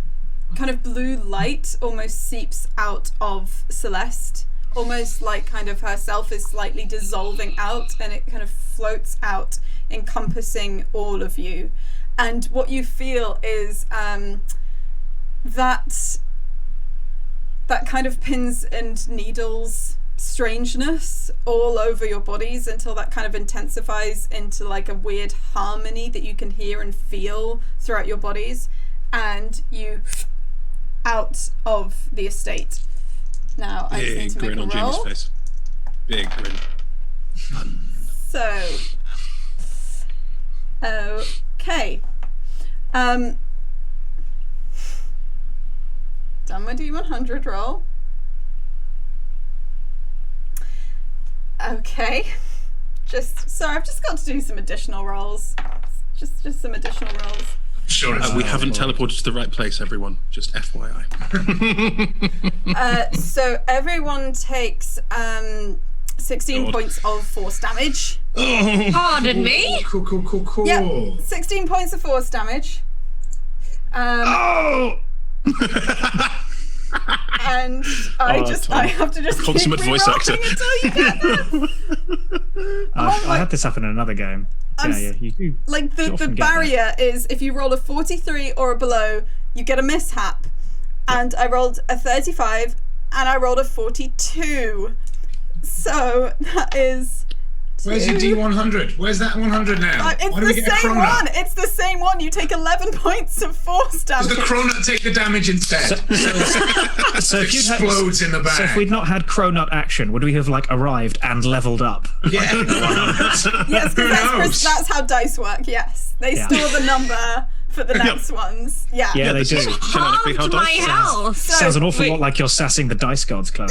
kind of blue light almost seeps out of Celeste, almost like kind of herself is slightly dissolving out, and it kind of floats out, encompassing all of you. And what you feel is that kind of pins and needles strangeness all over your bodies until that kind of intensifies into like a weird harmony that you can hear and feel throughout your bodies, and you out of the estate. Now I just need Big to make grin a on Jamie's roll. face. Big grin. So, okay. Done my D100 roll. Okay. Sorry, I've just got to do some additional rolls. Just some additional rolls. Sure, it's We haven't teleported to the right place, everyone. Just FYI. So everyone takes 16 God. points of force damage. Pardon me? Cool. Yeah, 16 points of force damage. Oh! And I Tom. have to just Consummate keep voice re-rolling actor. until you get there. I had this happen in another game. I'm Yeah, you do. Like You the often get barrier is if you roll a 43 or below, you get a mishap. And I rolled a 35 and I rolled a 42. So that is. Where's your D100? Where's that 100 now? It's Why do we the get a same cronut? one. It's the same one. You take 11 points of force Does damage. the cronut take the damage instead? So if you'd Explodes in the bag. So if we'd not had Cronut action, would we have like arrived and leveled up? Yeah. Yes, Who knows? that's how dice work. Yes, they Yeah. store the number for the next ones. Yeah. Yeah, they this do. is canonically how Halved my dice work. health. Sounds an awful wait. lot like you're sassing the dice gods, Chloe.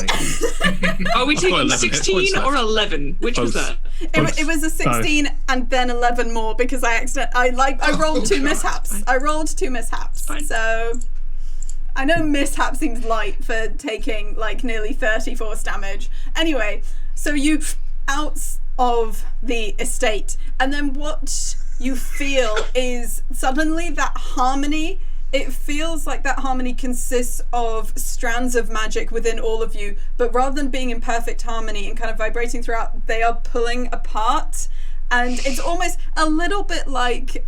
Are we got taking 11 hit 16 points or left. 11? Which was Both. that? It was a 16 and then 11 more because I rolled two God. mishaps. I rolled two mishaps. Fine. So I know mishap seems light for taking like nearly 30 force damage. Anyway, so you out of the estate, and then what you feel is suddenly that harmony. It feels like that harmony consists of strands of magic within all of you, but rather than being in perfect harmony and kind of vibrating throughout, they are pulling apart. And it's almost a little bit like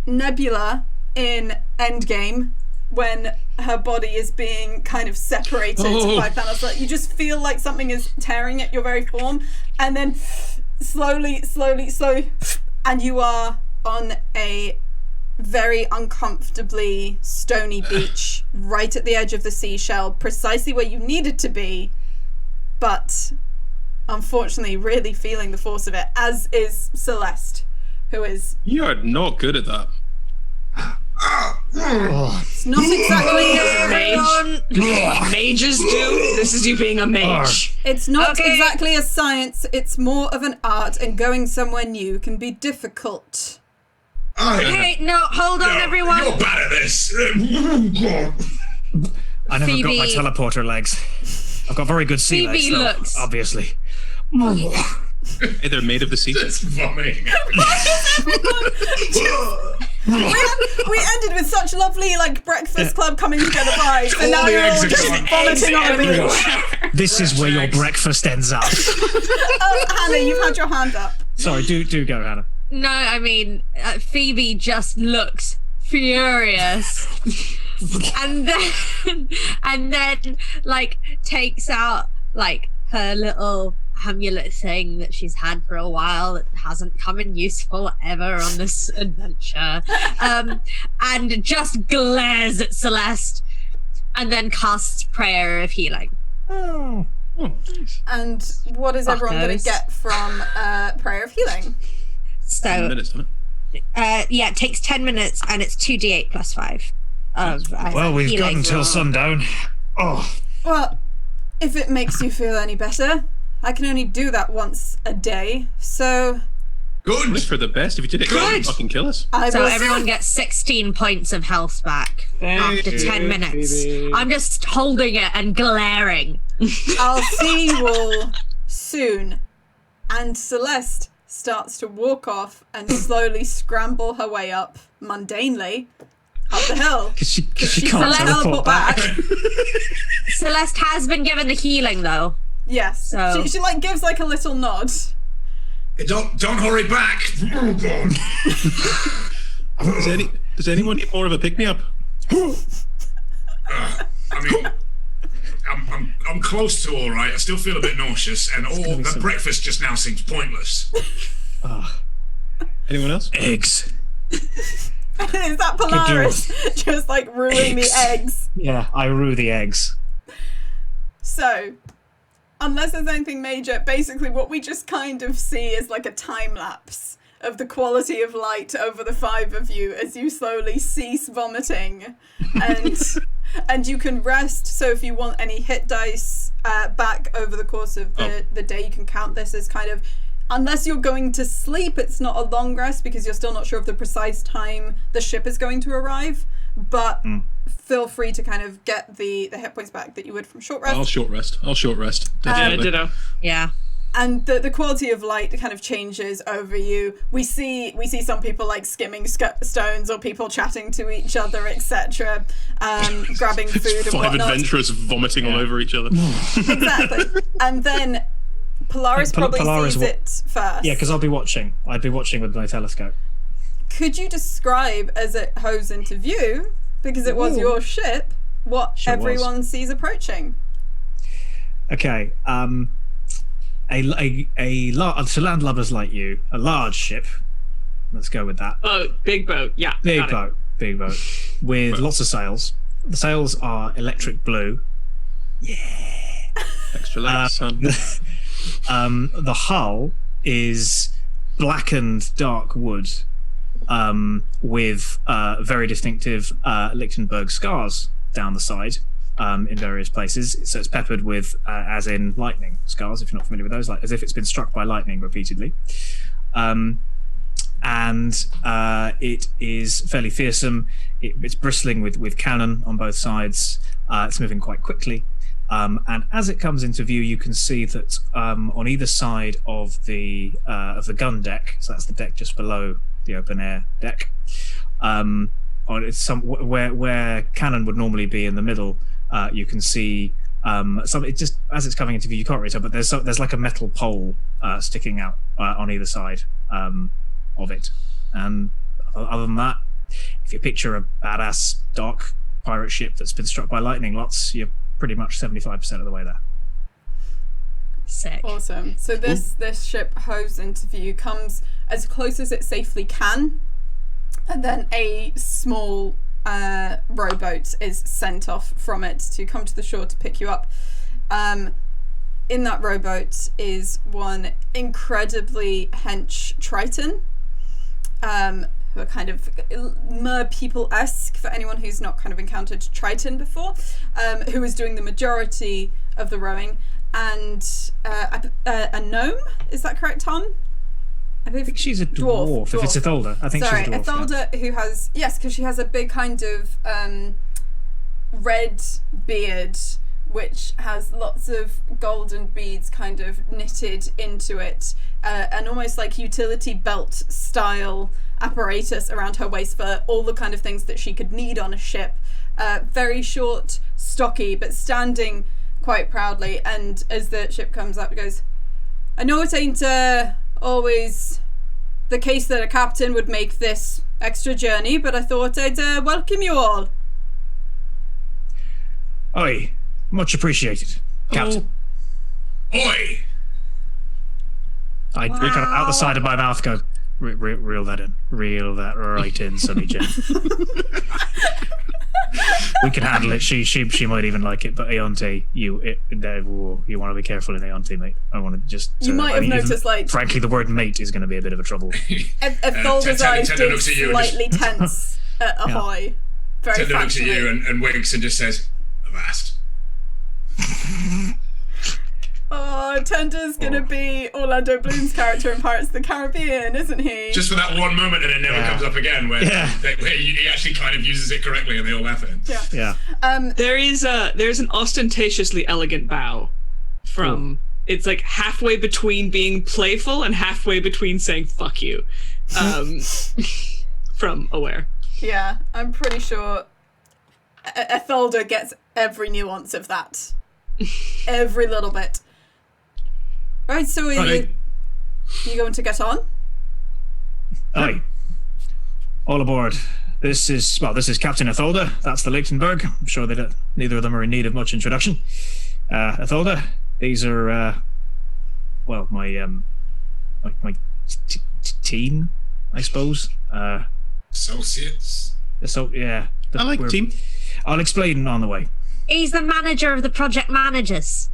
Nebula in Endgame when her body is being kind of separated by Thanos. Like, you just feel like something is tearing at your very form, and then slowly, and you are on a very uncomfortably stony beach right at the edge of the seashell, precisely where you needed to be, but unfortunately really feeling the force of it, as is Celeste, who is You are not good at that. it's not exactly Mages do. This is you being a mage. it's not Okay. exactly a science, it's more of an art, and going somewhere new can be difficult. Okay, no, hold on, everyone. You're bad at this. I never got my Phoebe. teleporter legs. I've got very good sea Phoebe legs, though, looks- obviously. Hey, they're made of the sea. It's vomiting. We ended with such lovely like breakfast club coming together vibes, and now the you're all eggs are just gone. vomiting on the Everywhere. beach. This is where your breakfast ends up. Oh, Hannah, you've had your hand up. Sorry, do go, Hannah. No, I mean, Phoebe just looks furious. and then, like, takes out, like, her little amulet thing that she's had for a while that hasn't come in useful ever on this adventure. And just glares at Celeste and then casts Prayer of Healing. Oh. And what is everyone going Fuckers. to get from Prayer of Healing? So, Minutes on it. yeah, it takes 10 minutes and it's 2d8 plus 5. Of, Well, we've got healing. until sundown. Oh. Well, if it makes you feel any better, I can only do that once a day, so Only Good. for the best. If you did it, Good. fucking kill us. I So will. everyone gets 16 points of health back after 10 minutes. Phoebe. I'm just holding it and glaring. I'll see you all soon. And Celeste starts to walk off and slowly scramble her way up, mundanely, up the hill. Because she She can't can't teleport back. Celeste has been given the healing though. Yes. So- She like gives like a little nod. Don't hurry back. Oh God. Does anyone need more of a pick me up? I mean, I'm close to all right. I still feel a bit nauseous, and all the breakfast just now seems pointless. Anyone else? Eggs. Is that Polaris just like ruining the eggs? Yeah, I rue the eggs. So, unless there's anything major, basically what we just kind of see is like a time lapse of the quality of light over the five of you as you slowly cease vomiting, and you can rest. So if you want any hit dice back over the course of the day, you can count this as kind of, unless you're going to sleep, it's not a long rest because you're still not sure of the precise time the ship is going to arrive, but feel free to kind of get the hit points back that you would from short rest. I'll short rest. Yeah, Definitely. ditto. Yeah. And the quality of light kind of changes over you. We see some people like skimming stones, or people chatting to each other, etc. Grabbing food and Five whatnot. adventurers vomiting all over each other. Exactly. And then Polaris probably Polaris sees it first. Yeah, because I'd be watching with my telescope. Could you describe, as it hove into view, because it was your ship, what Sure was. everyone sees approaching? Okay. To land lovers like you, a large ship. Let's go with that. Oh, big boat. Yeah. Big boat with lots of sails. The sails are electric blue. Extra legs, son. The hull is blackened dark wood with very distinctive Lichtenberg scars down the side in various places. So it's peppered with, as in lightning scars, if you're not familiar with those, like as if it's been struck by lightning repeatedly. And it is fairly fearsome. It's bristling with cannon on both sides. It's moving quite quickly. And as it comes into view, you can see that on either side of the gun deck, so that's the deck just below the open air deck, on it's where cannon would normally be in the middle. You can see it just as it's coming into view. You can't really tell, but there's like a metal pole sticking out on either side of it. And other than that, if you picture a badass dark pirate ship that's been struck by lightning, you're pretty much 75% of the way there. Sick. Awesome. So this ship hoves into view, comes as close as it safely can, and then a small rowboat is sent off from it to come to the shore to pick you up. In that rowboat is one incredibly hench Triton, who are kind of mer people-esque for anyone who's not kind of encountered Triton before, who is doing the majority of the rowing, and a gnome. Is that correct, Tom? I think she's a dwarf. If it's Etholda, I think she's a dwarf. Etholda, who has, yes, because she has a big kind of red beard, which has lots of golden beads kind of knitted into it, and almost like utility belt style apparatus around her waist for all the kind of things that she could need on a ship. Very short, stocky, but standing quite proudly. And as the ship comes up, it goes, I know it ain't always the case that a captain would make this extra journey, but I thought I'd welcome you all. Oi, much appreciated, Captain. Oi! I kind of out the side of my mouth go, reel that in. Reel that right in, Sonny Jen. We can handle it. She might even like it, but Aeonte, you want to be careful in Aeonte, mate. I want to just... You might have noticed, like... Frankly, the word mate is going to be a bit of a trouble. Etholda's eyes did slightly tense at Ahoy. Very Tender looks at you and winks and just says, Avast. Oh, Tender's gonna be Orlando Bloom's character in Pirates of the Caribbean, isn't he? Just for that one moment, and it never comes up again, where he actually kind of uses it correctly, and they all laugh at him. Yeah. There's an ostentatiously elegant bow from. It's like halfway between being playful and halfway between saying "fuck you," from Aware. Yeah, I'm pretty sure Etholda gets every nuance of that, every little bit. Right, so are you going to get on? Aye. All aboard. This is Captain Etholda. That's the Lichtenberg. I'm sure that neither of them are in need of much introduction. Etholda, these are my team, I suppose. Associates. So yeah. I like team. I'll explain on the way. He's the manager of the project managers.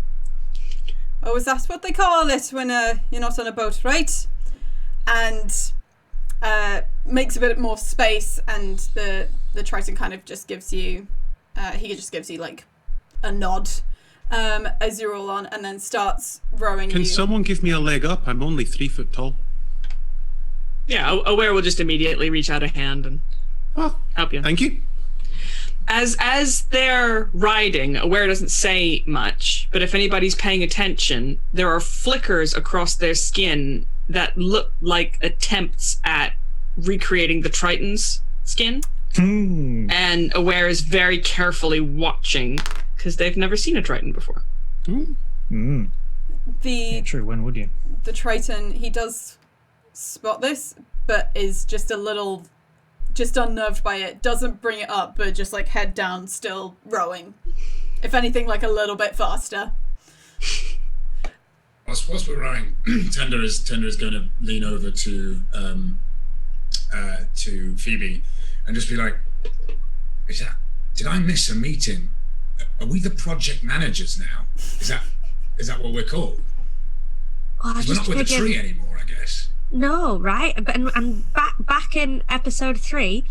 Oh, is that what they call it when you're not on a boat, right? And makes a bit more space, and the Triton kind of just gives you, like a nod as you're all on, and then starts rowing. Can someone give me a leg up? I'm only 3 foot tall. Yeah, Aware will just immediately reach out a hand and help you. Thank you. As they're riding, Aware doesn't say much, but if anybody's paying attention, there are flickers across their skin that look like attempts at recreating the Triton's skin. And Aware is very carefully watching because they've never seen a Triton before. True, when would you? The Triton, he does spot this, but is just a little... just unnerved by it, doesn't bring it up, but just like head down, still rowing. If anything, like a little bit faster. whilst we're rowing, Tender is going to lean over to Phoebe and just be like, did I miss a meeting? Are we the project managers now? Is that what we're called? Well, We're not with the tree anymore, I guess. No, right? But and back in episode 3,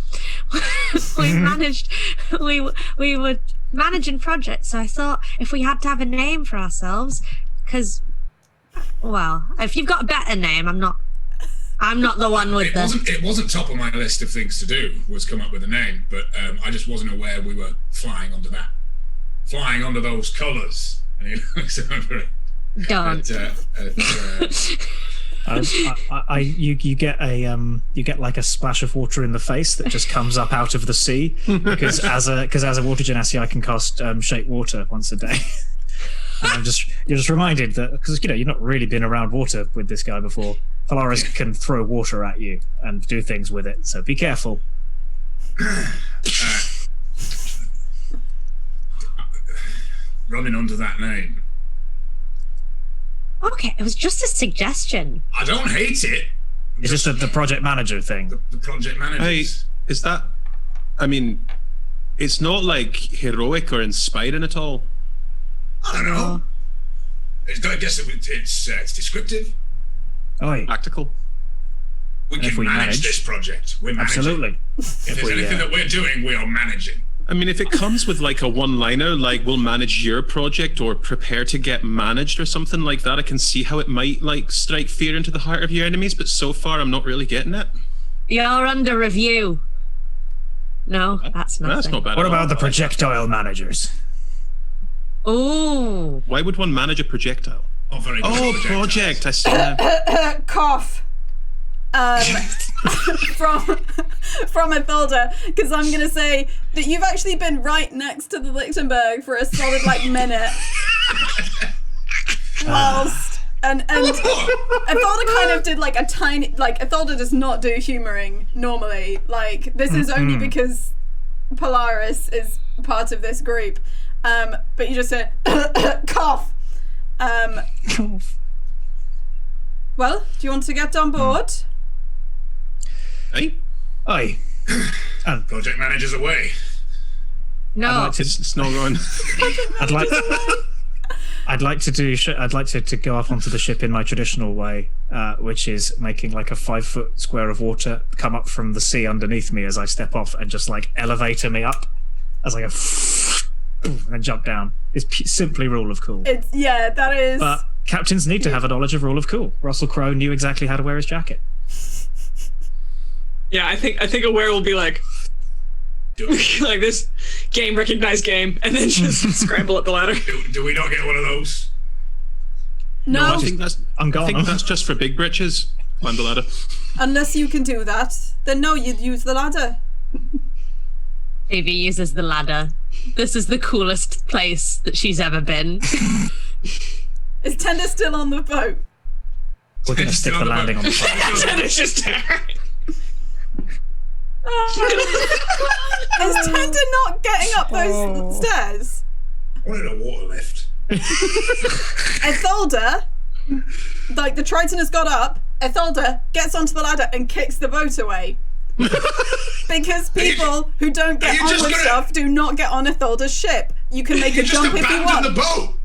we were managing projects. So I thought if we had to have a name for ourselves, because, well, if you've got a better name, I'm not the one with It wasn't top of my list of things to do, was come up with a name, but I just wasn't aware we were flying under those colours. And he looks over Don't. You get like a splash of water in the face that just comes up out of the sea because as a water genasi I can cast shape water once a day. And you're just reminded that because you've not really been around water with this guy before. Polaris can throw water at you and do things with it, so be careful. Running under that name. Okay, it was just a suggestion. I don't hate it. It's just the project manager thing. The project managers. Hey, is that? I mean, it's not like heroic or inspiring at all. I don't know. I guess it's descriptive. Oi. Practical. We can manage this project. We're managing. Absolutely. If there's anything that we're doing, we are managing. I mean, if it comes with like a one-liner, like we'll manage your project or prepare to get managed or something like that, I can see how it might like strike fear into the heart of your enemies. But so far, I'm not really getting it. You're under review. No, that's nothing. That's not bad. What at all. about the projectile managers? Ooh. Why would one manage a projectile? Oh, very good Project. I see that. Cough. From Ithilda, because I'm going to say that you've actually been right next to the Lichtenberg for a solid minute. Whilst and Ithilda kind of did a tiny Ithilda does not do humoring normally. This is only because Polaris is part of this group. But you just said cough. Well, do you want to get on board? Hey, Aye. Project managers away. No. it's not going. I'd like to go up onto the ship in my traditional way, which is making like a 5-foot square of water come up from the sea underneath me as I step off and just elevator me up as I go and then jump down. It's simply rule of cool. That is. But captains need to have a knowledge of rule of cool. Russell Crowe knew exactly how to wear his jacket. Yeah, I think Aware will be like this game, recognized game, and then just scramble up the ladder. Do we not get one of those? No, I think that's just for big britches. Climb the ladder. Unless you can do that, then no, you'd use the ladder. Phoebe uses the ladder. This is the coolest place that she's ever been. Is Tender still on the boat? We're going to stick the landing on the boat. And it's just Is Tender not getting up those stairs? I wanted a water lift. Ithilda, the Triton has got up. Ithilda gets onto the ladder and kicks the boat away. Because people who don't get on with stuff do not get on Ithilda's ship. You can make a jump if you want. The boat.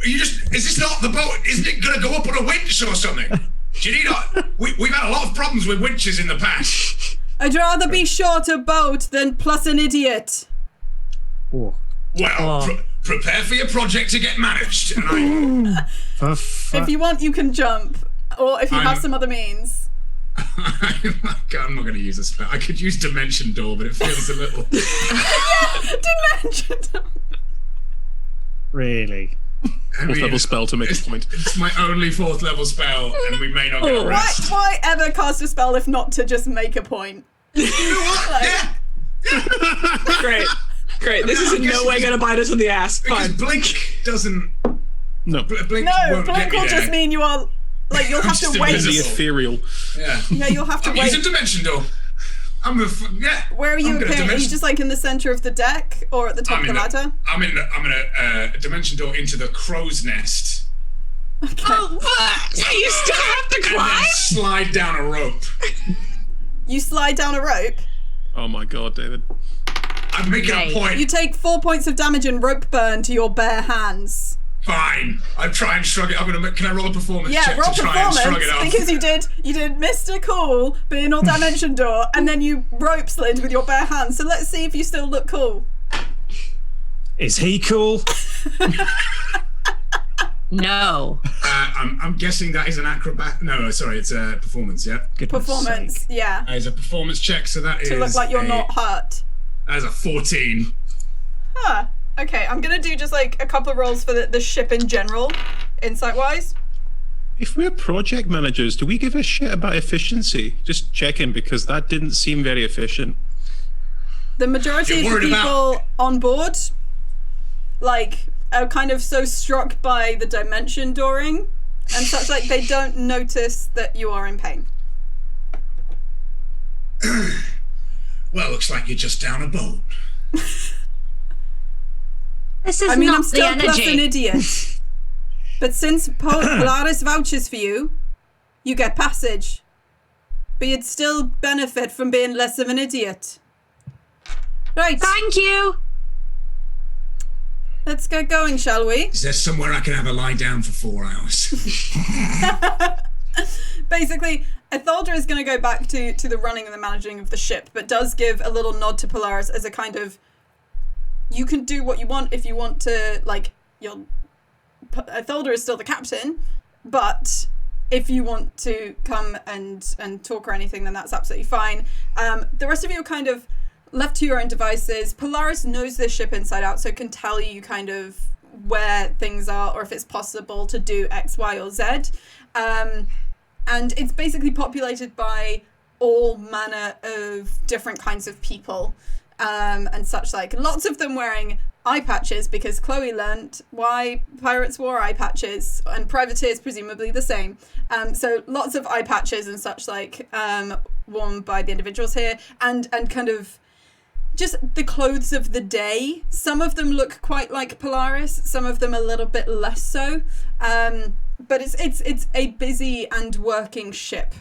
Is this not the boat? Isn't it going to go up on a winch or something? Do you need we've had a lot of problems with winches in the past. I'd rather be short a boat than plus an idiot. Oh. Well, prepare for your project to get managed. And if you want, you can jump. Or if you have some other means. I'm not going to use a spell. I could use Dimension Door, but it feels a little... Yeah, Dimension Door. Really? Fourth level spell to make a point. It's my only 4th level spell, and we may not get a rest. Why ever cast a spell if not to just make a point? You know what? Great. This is in no way going to bite us in the ass. Because Fine. Blink doesn't... No. Blink will just mean you are... you'll have to wait. The ethereal. Yeah, you'll have to wait. Use a Dimension Door. Where are you appearing? Are you just in the center of the deck or at the top of the ladder? I'm in a Dimension Door into the crow's nest Oh, but you still have to And climb? then slide down a rope. You slide down a rope. Oh my god, David. I'm making a point. You take 4 points of damage and rope burn to your bare hands. Fine. I try and shrug it. Can I roll a performance Yeah, check roll to try and shrug performance it off? because you did Mr. Cool being all dimension door, and then you rope slid with your bare hands. So let's see if you still look cool. Is he cool? No. I'm guessing that is an acrobat. No, sorry, it's a performance. Yeah, Goodness Performance, sake. yeah, it's a performance check. So that is to look like you're not hurt. That is a 14. Huh. Okay, I'm gonna do just like a couple of rolls for the ship in general, insight-wise. If we're project managers, do we give a shit about efficiency? Just checking, because that didn't seem very efficient. The majority You're of the worried people about- on board, like, are kind of so struck by the dimension dooring and such, like, they don't notice that you are in pain. Well, looks like you're just down a boat. This is I mean, not I'm the still plus an energy. idiot. But since Polaris vouches for you, you get passage. But you'd still benefit from being less of an idiot. Right, Thank you. let's get going, shall we? Is there somewhere I can have a lie down for 4 hours? Basically, Ethelder is going to go back to the running and the managing of the ship, but does give a little nod to Polaris as a kind of, you can do what you want if you want to, like, Ethelder is still the captain, but if you want to come and talk or anything, then that's absolutely fine. The rest of you are kind of left to your own devices. Polaris knows this ship inside out, so can tell you kind of where things are or if it's possible to do X, Y, or Z. And it's basically populated by all manner of different kinds of people and such like. Lots of them wearing eye patches because Chloe learnt why pirates wore eye patches, and privateers presumably the same. So lots of eye patches and such like worn by the individuals here, and kind of just the clothes of the day. Some of them look quite like Polaris, some of them a little bit less so. But it's a busy and working ship,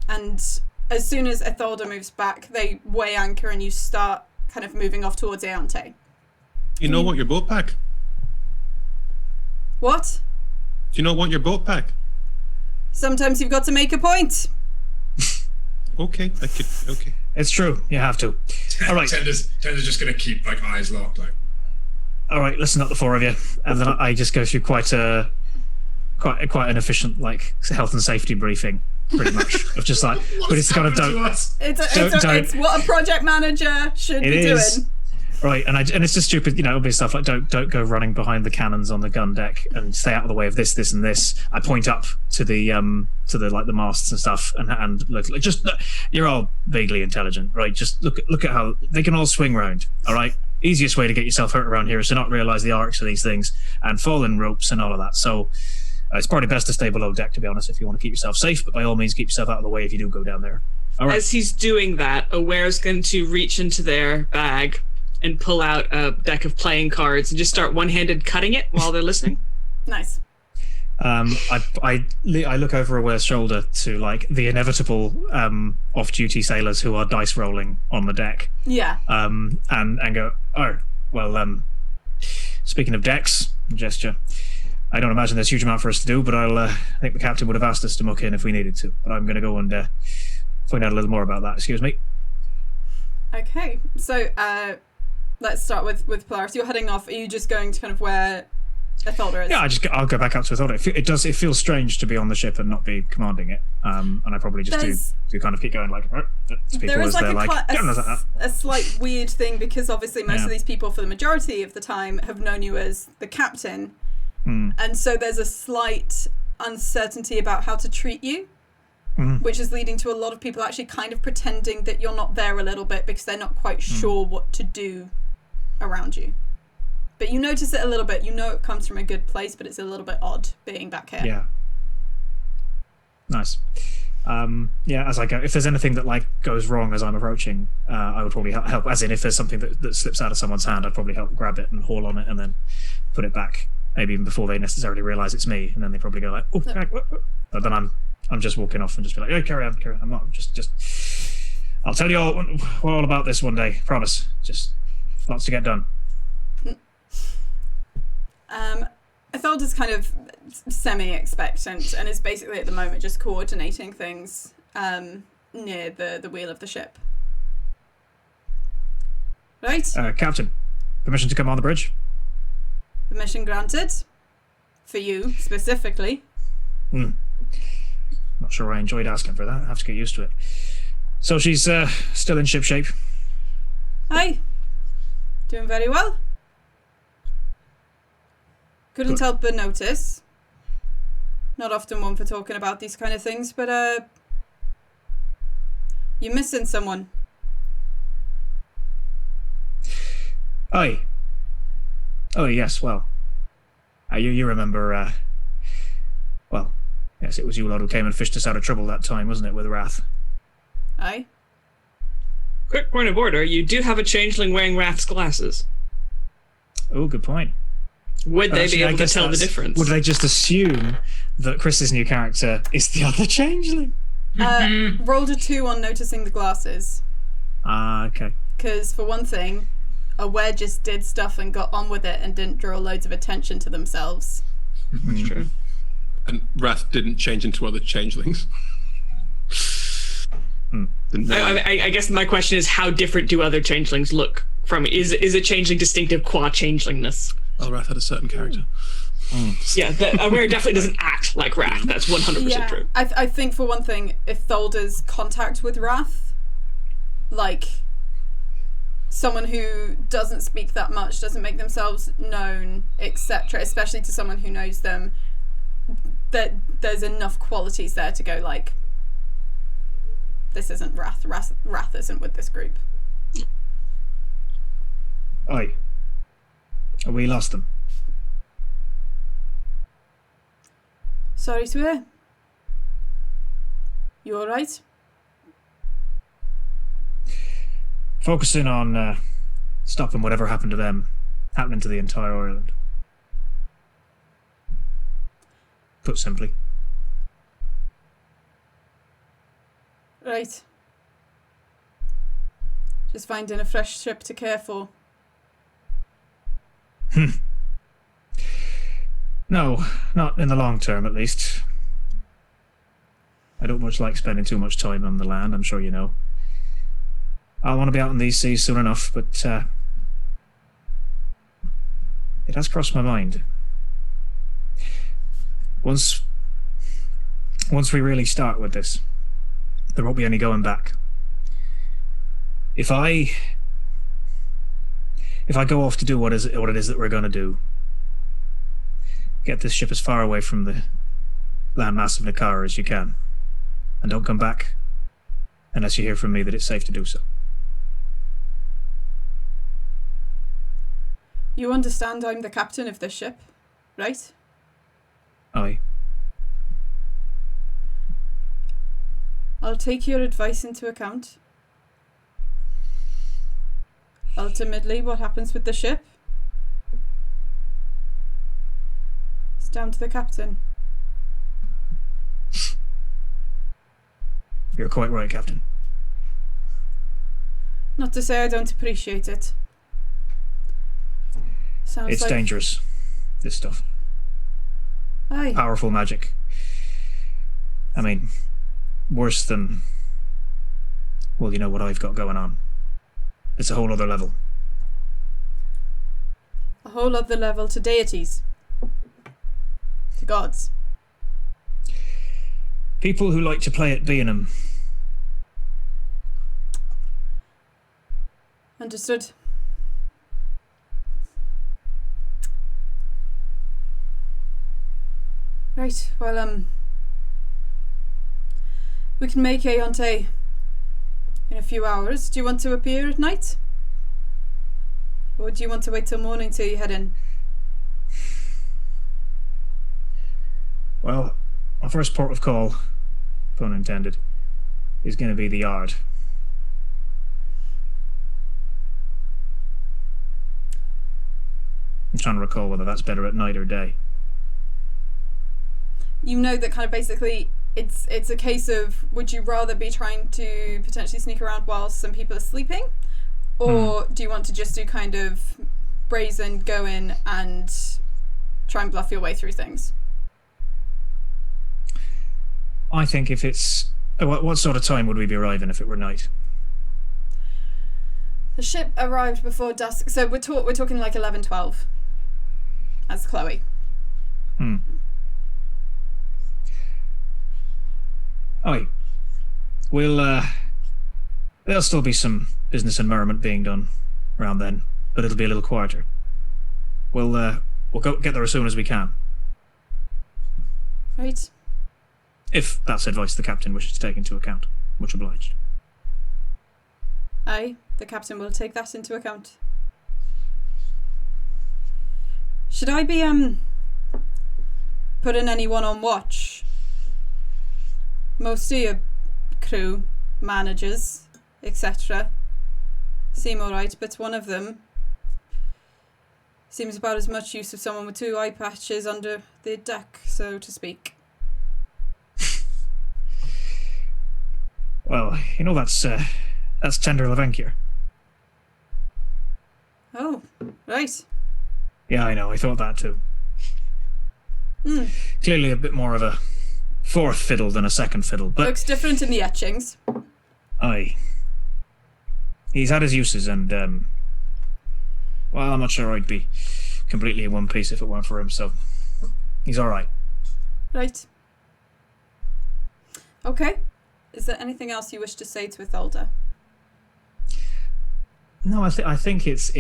and as soon as Ethelder moves back, they weigh anchor and you start kind of moving off towards Eante. You know what your boat pack? What? Do you not want your boat pack? Sometimes you've got to make a point. Okay, okay. It's true. You have to. All right. Tender's just going to keep like eyes locked. Like, All right. Listen up, the four of you, and then I just go through quite an efficient like health and safety briefing, pretty much of just like, but it's kind of don't. It's what a project manager should be doing. Right, and it's just stupid, obvious stuff like don't go running behind the cannons on the gun deck and stay out of the way of this, and this. I point up to the like the masts and stuff, and look, like, just you're all vaguely intelligent, right? Just look at how they can all swing round. All right, easiest way to get yourself hurt around here is to not realize the arcs of these things and fall in ropes and all of that. So it's probably best to stay below deck, to be honest, if you want to keep yourself safe. But by all means, keep yourself out of the way if you do go down there. All right. As he's doing that, Aware's going to reach into their bag and pull out a deck of playing cards and just start one-handed cutting it while they're listening. Nice. I look over Aware's shoulder to like the inevitable off-duty sailors who are dice rolling on the deck. Yeah. And go, oh well. Speaking of decks, gesture. I don't imagine there's a huge amount for us to do, but I think the captain would have asked us to muck in if we needed to. But I'm going to go and find out a little more about that. Excuse me. Okay. So let's start with Polaris. You're heading off. Are you just going to kind of where Ethelder is? Yeah, I'll go back up to Ethelder. It feels strange to be on the ship and not be commanding it. And I probably just do kind of keep going like people there is as like they're a slight weird thing because obviously most of these people for the majority of the time have known you as the captain. And so there's a slight uncertainty about how to treat you, which is leading to a lot of people actually kind of pretending that you're not there a little bit because they're not quite sure what to do around you. But you notice it a little bit. You know it comes from a good place, but it's a little bit odd being back here. Yeah. Nice. As I go, if there's anything that like goes wrong as I'm approaching, I would probably help. As in, if there's something that slips out of someone's hand, I'd probably help grab it and haul on it and then put it back maybe even before they necessarily realise it's me, and then they probably go like, "Oh," but then I'm just walking off and just be like, "Hey, carry on. I'm not just. I'll tell you all about this one day. Promise. Just lots to get done." Ithelda's kind of semi-expectant and is basically at the moment just coordinating things near the wheel of the ship. Right? Captain, permission to come on the bridge? Permission granted. For you, specifically. Not sure I enjoyed asking for that. I have to get used to it. So she's still in ship shape? Aye. Doing very well. Couldn't help but notice. Not often one for talking about these kind of things, but you're missing someone. Aye. Oh, yes, well. You remember, well, yes, it was you lot who came and fished us out of trouble that time, wasn't it, with Wrath? Aye. Quick point of order, you do have a changeling wearing Wrath's glasses. Oh, good point. Would they be able to tell the difference? Would they just assume that Chris's new character is the other changeling? Rolled a 2 on noticing the glasses. Ah, okay. Because, for one thing, Aware just did stuff and got on with it and didn't draw loads of attention to themselves. That's true. And Wrath didn't change into other changelings. I guess my question is, how different do other changelings look from? Is a changeling distinctive qua changelingness? Well, Wrath had a certain character. Yeah, Aware definitely doesn't act like Wrath. That's 100% true. I think, for one thing, Ithelda's contact with Wrath, like, someone who doesn't speak that much, doesn't make themselves known, etc., especially to someone who knows them, that there's enough qualities there to go, like, this isn't Wrath. Wrath isn't with this group. Aye. We lost them. Sorry to hear. You alright? Focusing on stopping whatever happened to them happening to the entire island. Put simply. Right. Just finding a fresh ship to care for. No, not in the long term, at least. I don't much like spending too much time on the land, I'm sure you know. I want to be out on these seas soon enough, but it has crossed my mind. Once we really start with this, there won't be any going back. If I go off to do what it is that we're going to do, get this ship as far away from the landmass of Nakara as you can, and don't come back unless you hear from me that it's safe to do so. You understand I'm the captain of this ship, right? Aye. I'll take your advice into account. Ultimately, what happens with the ship? It's down to the captain. You're quite right, Captain. Not to say I don't appreciate it. Sounds It's like... dangerous, this stuff. Aye. Powerful magic. I mean, worse than, well, you know what I've got going on. It's a whole other level. A whole other level to deities. To gods. People who like to play at being them. Understood. Right, well, we can make Aeonte in a few hours. Do you want to appear at night? Or do you want to wait till morning till you head in? Well, our first port of call, pun intended, is going to be the yard. trying to recall whether that's better at night or day. You know that kind of basically it's a case of, would you rather be trying to potentially sneak around while some people are sleeping, or do you want to just do kind of brazen, go in and try and bluff your way through things? I think if it's... What sort of time would we be arriving if it were night? The ship arrived before dusk, so we're talking like 11, 12. As Chloe. Oh, there'll still be some business and merriment being done around then, but it'll be a little quieter. We'll go get there as soon as we can. Right. If that's advice the captain wishes to take into account. Much obliged. Aye, the captain will take that into account. Should I be putting anyone on watch? Most of your crew, managers, etc. seem alright, but one of them seems about as much use of someone with 2 eye patches under the deck, so to speak. Well, you know that's Tender Levenkier. Oh, right. Yeah, I know, I thought that too. Clearly a bit more of a 4th fiddle than a 2nd fiddle, but... Looks different in the etchings. Aye. He's had his uses and, well, I'm not sure I'd be completely in one piece if it weren't for him, so he's alright. Right. Okay. Is there anything else you wish to say to Ithalda? No, I think it's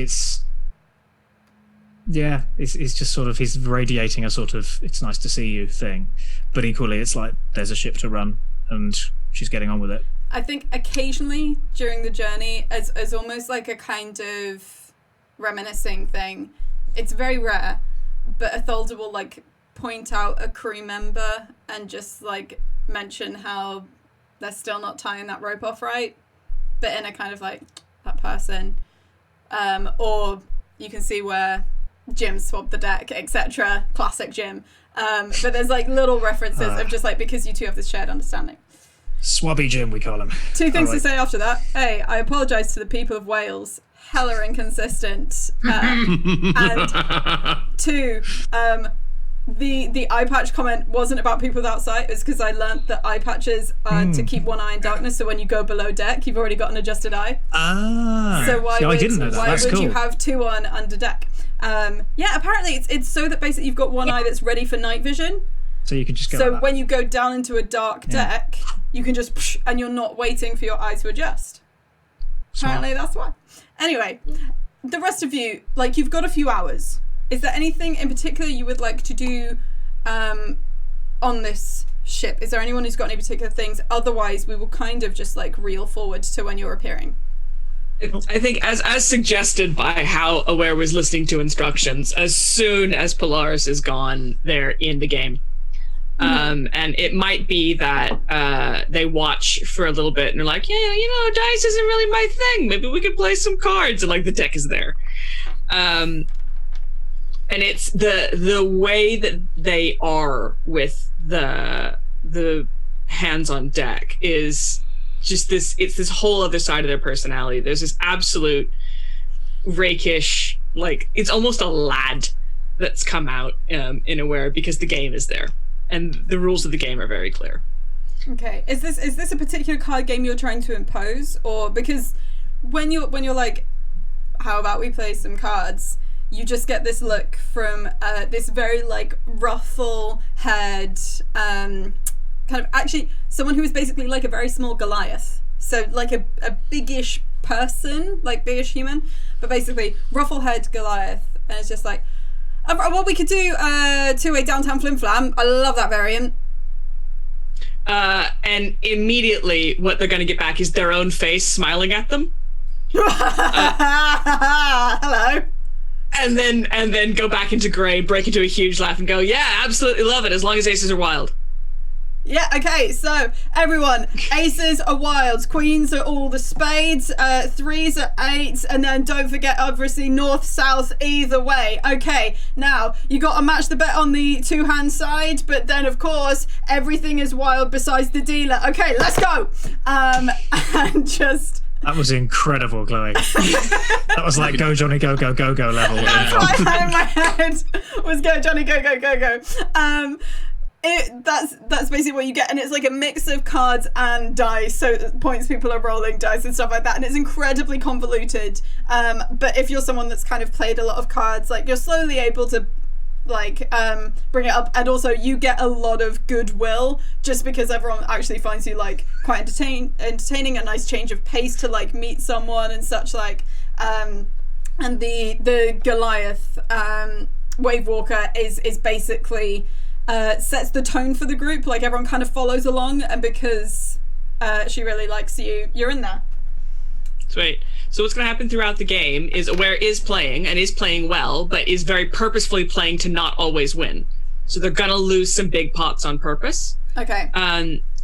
just sort of, he's radiating a sort of "it's nice to see you" thing, but equally it's like there's a ship to run and she's getting on with it. I think occasionally during the journey, as almost like a kind of reminiscing thing, it's very rare, but Ithalda will like point out a crew member and just like mention how they're still not tying that rope off right, but in a kind of like, that person, or you can see where Jim swabbed the deck, etc. Classic Jim. But there's like little references of just like, because you two have this shared understanding. Swabby Jim, we call him. 2 things to say after that. A, I apologise to the people of Wales. Hella inconsistent. And 2, the eye patch comment wasn't about people without sight. It's because I learnt that eye patches are to keep one eye in darkness, so when you go below deck, you've already got an adjusted eye. So why I didn't know that. Why That's would cool. you have 2 on under deck? Yeah, apparently it's so that basically you've got one eye that's ready for night vision. So you can just go So like that. when you go down into a dark deck, you can just and you're not waiting for your eye to adjust. Apparently that's why. Anyway, the rest of you, like, you've got a few hours. Is there anything in particular you would like to do on this ship? Is there anyone who's got any particular things? Otherwise, we will kind of just like reel forward to when you're appearing. I think as suggested by how Aware was listening to instructions, as soon as Polaris is gone, they're in the game. And it might be that they watch for a little bit and they're like, yeah, dice isn't really my thing. Maybe we could play some cards, and like the deck is there. And it's the way that they are with the hands on deck is just this. It's this whole other side of their personality. There's this absolute rakish, like it's almost a lad that's come out in Aware because the game is there. And the rules of the game are very clear. Okay, is this a particular card game you're trying to impose, or because when you're like, how about we play some cards? You just get this look from this very like ruffle-haired, kind of actually someone who is basically like a very small Goliath. So like a biggish person, like biggish human, but basically ruffle-haired Goliath, and it's just like. Well, we could do 2-way downtown flim flam. I love that variant. And immediately, what they're going to get back is their own face smiling at them. Hello. And then go back into gray, break into a huge laugh, and go, "Yeah, absolutely love it. As long as aces are wild." Yeah, okay, so everyone, aces are wilds, queens are all the spades, threes are eights, and then don't forget, obviously, north, south, either way. Okay, now, you got to match the bet on the two-hand side, but then, of course, everything is wild besides the dealer. Okay, let's go! And just... That was incredible, Chloe. That was like go Johnny go go go go level. That's what I had in my head, was go Johnny go go go go. That's basically what you get, and it's like a mix of cards and dice, so points people are rolling dice and stuff like that, and it's incredibly convoluted, but if you're someone that's kind of played a lot of cards, like, you're slowly able to like bring it up, and also you get a lot of goodwill just because everyone actually finds you like quite entertaining, a nice change of pace to like meet someone and such, like and the Goliath Wave Walker is basically sets the tone for the group, like everyone kind of follows along, and because she really likes you, you're in there. Sweet. So what's going to happen throughout the game is Aware is playing, and is playing well, but is very purposefully playing to not always win. So they're going to lose some big pots on purpose. Okay.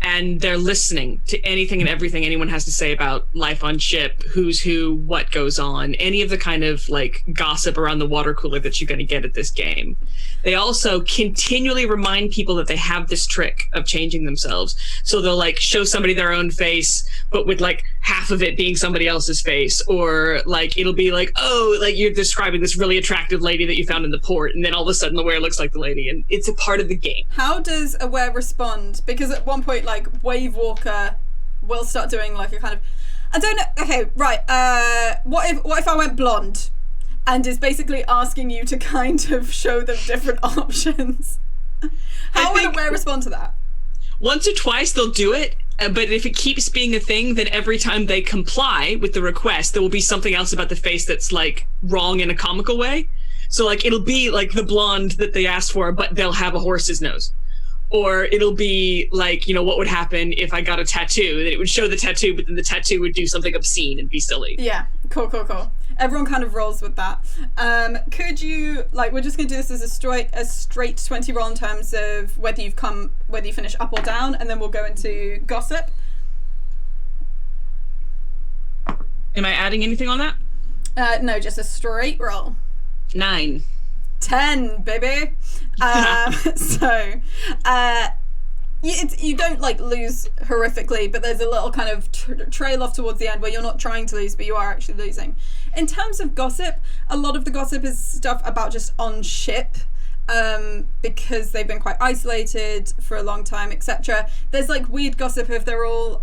And they're listening to anything and everything anyone has to say about life on ship, who's who, what goes on, any of the kind of like gossip around the water cooler that you're going to get at this game. They also continually remind people that they have this trick of changing themselves. So they'll like show somebody their own face, but with like half of it being somebody else's face, or like it'll be like, oh, like you're describing this really attractive lady that you found in the port, and then all of a sudden Aware looks like the lady, and it's a part of the game. How does Aware respond? Because at one point, like, Wave Walker will start doing like a kind of, I don't know, okay, right, what if I went blonde, and is basically asking you to kind of show them different options? How would Aware respond to that? Once or twice they'll do it, but if it keeps being a thing, then every time they comply with the request, there will be something else about the face that's like wrong in a comical way. So like it'll be like the blonde that they asked for, but they'll have a horse's nose. Or it'll be like, you know, what would happen if I got a tattoo? That it would show the tattoo, but then the tattoo would do something obscene and be silly. Yeah, cool. Everyone kind of rolls with that. Could you, like, we're just going to do this as a straight 20 roll in terms of whether you finish up or down, and then we'll go into gossip. Am I adding anything on that? No, just a straight roll. 9. 10, baby. You don't like lose horrifically, but there's a little kind of trail off towards the end where you're not trying to lose, but you are actually losing. In terms of gossip, a lot of the gossip is stuff about just on ship, because they've been quite isolated for a long time, etc. There's like weird gossip if they're all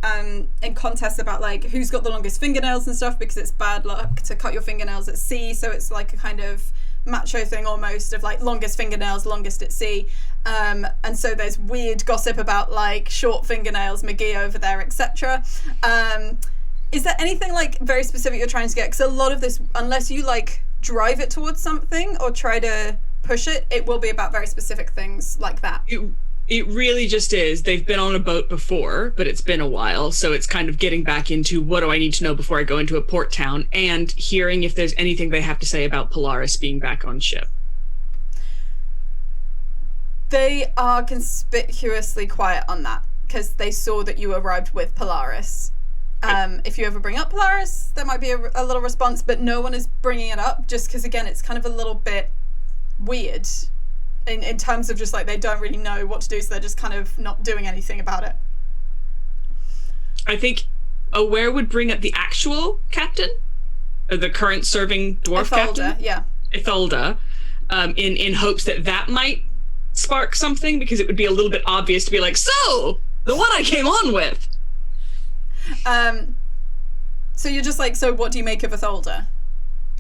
in contests about like who's got the longest fingernails and stuff, because it's bad luck to cut your fingernails at sea, so it's like a kind of macho thing almost of like longest fingernails, longest at sea, and so there's weird gossip about like short fingernails, McGee over there, etc. Is there anything like very specific you're trying to get? Because a lot of this, unless you like drive it towards something or try to push it, it will be about very specific things like that. It really just is. They've been on a boat before, but it's been a while, so it's kind of getting back into what do I need to know before I go into a port town, and hearing if there's anything they have to say about Polaris being back on ship. They are conspicuously quiet on that, because they saw that you arrived with Polaris. If you ever bring up Polaris, there might be a little response, but no one is bringing it up, just because, again, it's kind of a little bit weird. In terms of just like they don't really know what to do, so they're just kind of not doing anything about it. I think Aware would bring up the actual captain, or the current serving dwarf captain. Yeah. Itholda, in hopes that might spark something, because it would be a little bit obvious to be like, so the one I came on with. So you're just like, so what do you make of Itholda?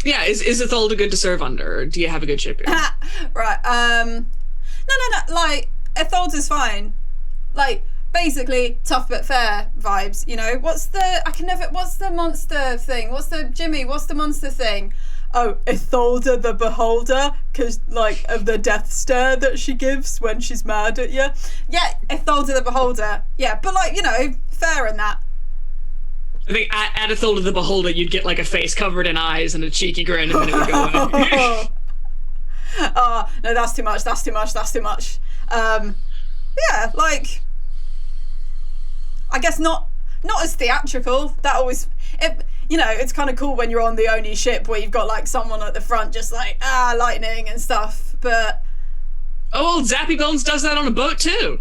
Yeah, is Itholda good to serve under, or do you have a good ship here? Right, no, like, Itholda's fine. Like, basically, tough but fair vibes, you know? What's the monster thing? What's the monster thing? Oh, Itholda the Beholder, because, like, of the death stare that she gives when she's mad at you. Yeah, Itholda the Beholder. Yeah, but, like, you know, fair in that. I think at Itholda the Beholder, you'd get like a face covered in eyes and a cheeky grin, and then it would go away. Oh, no, that's too much. Yeah, like, I guess not as theatrical. That always, it's kind of cool when you're on the Oni ship where you've got like someone at the front just like lightning and stuff. But old Zappy Bones does that on a boat too.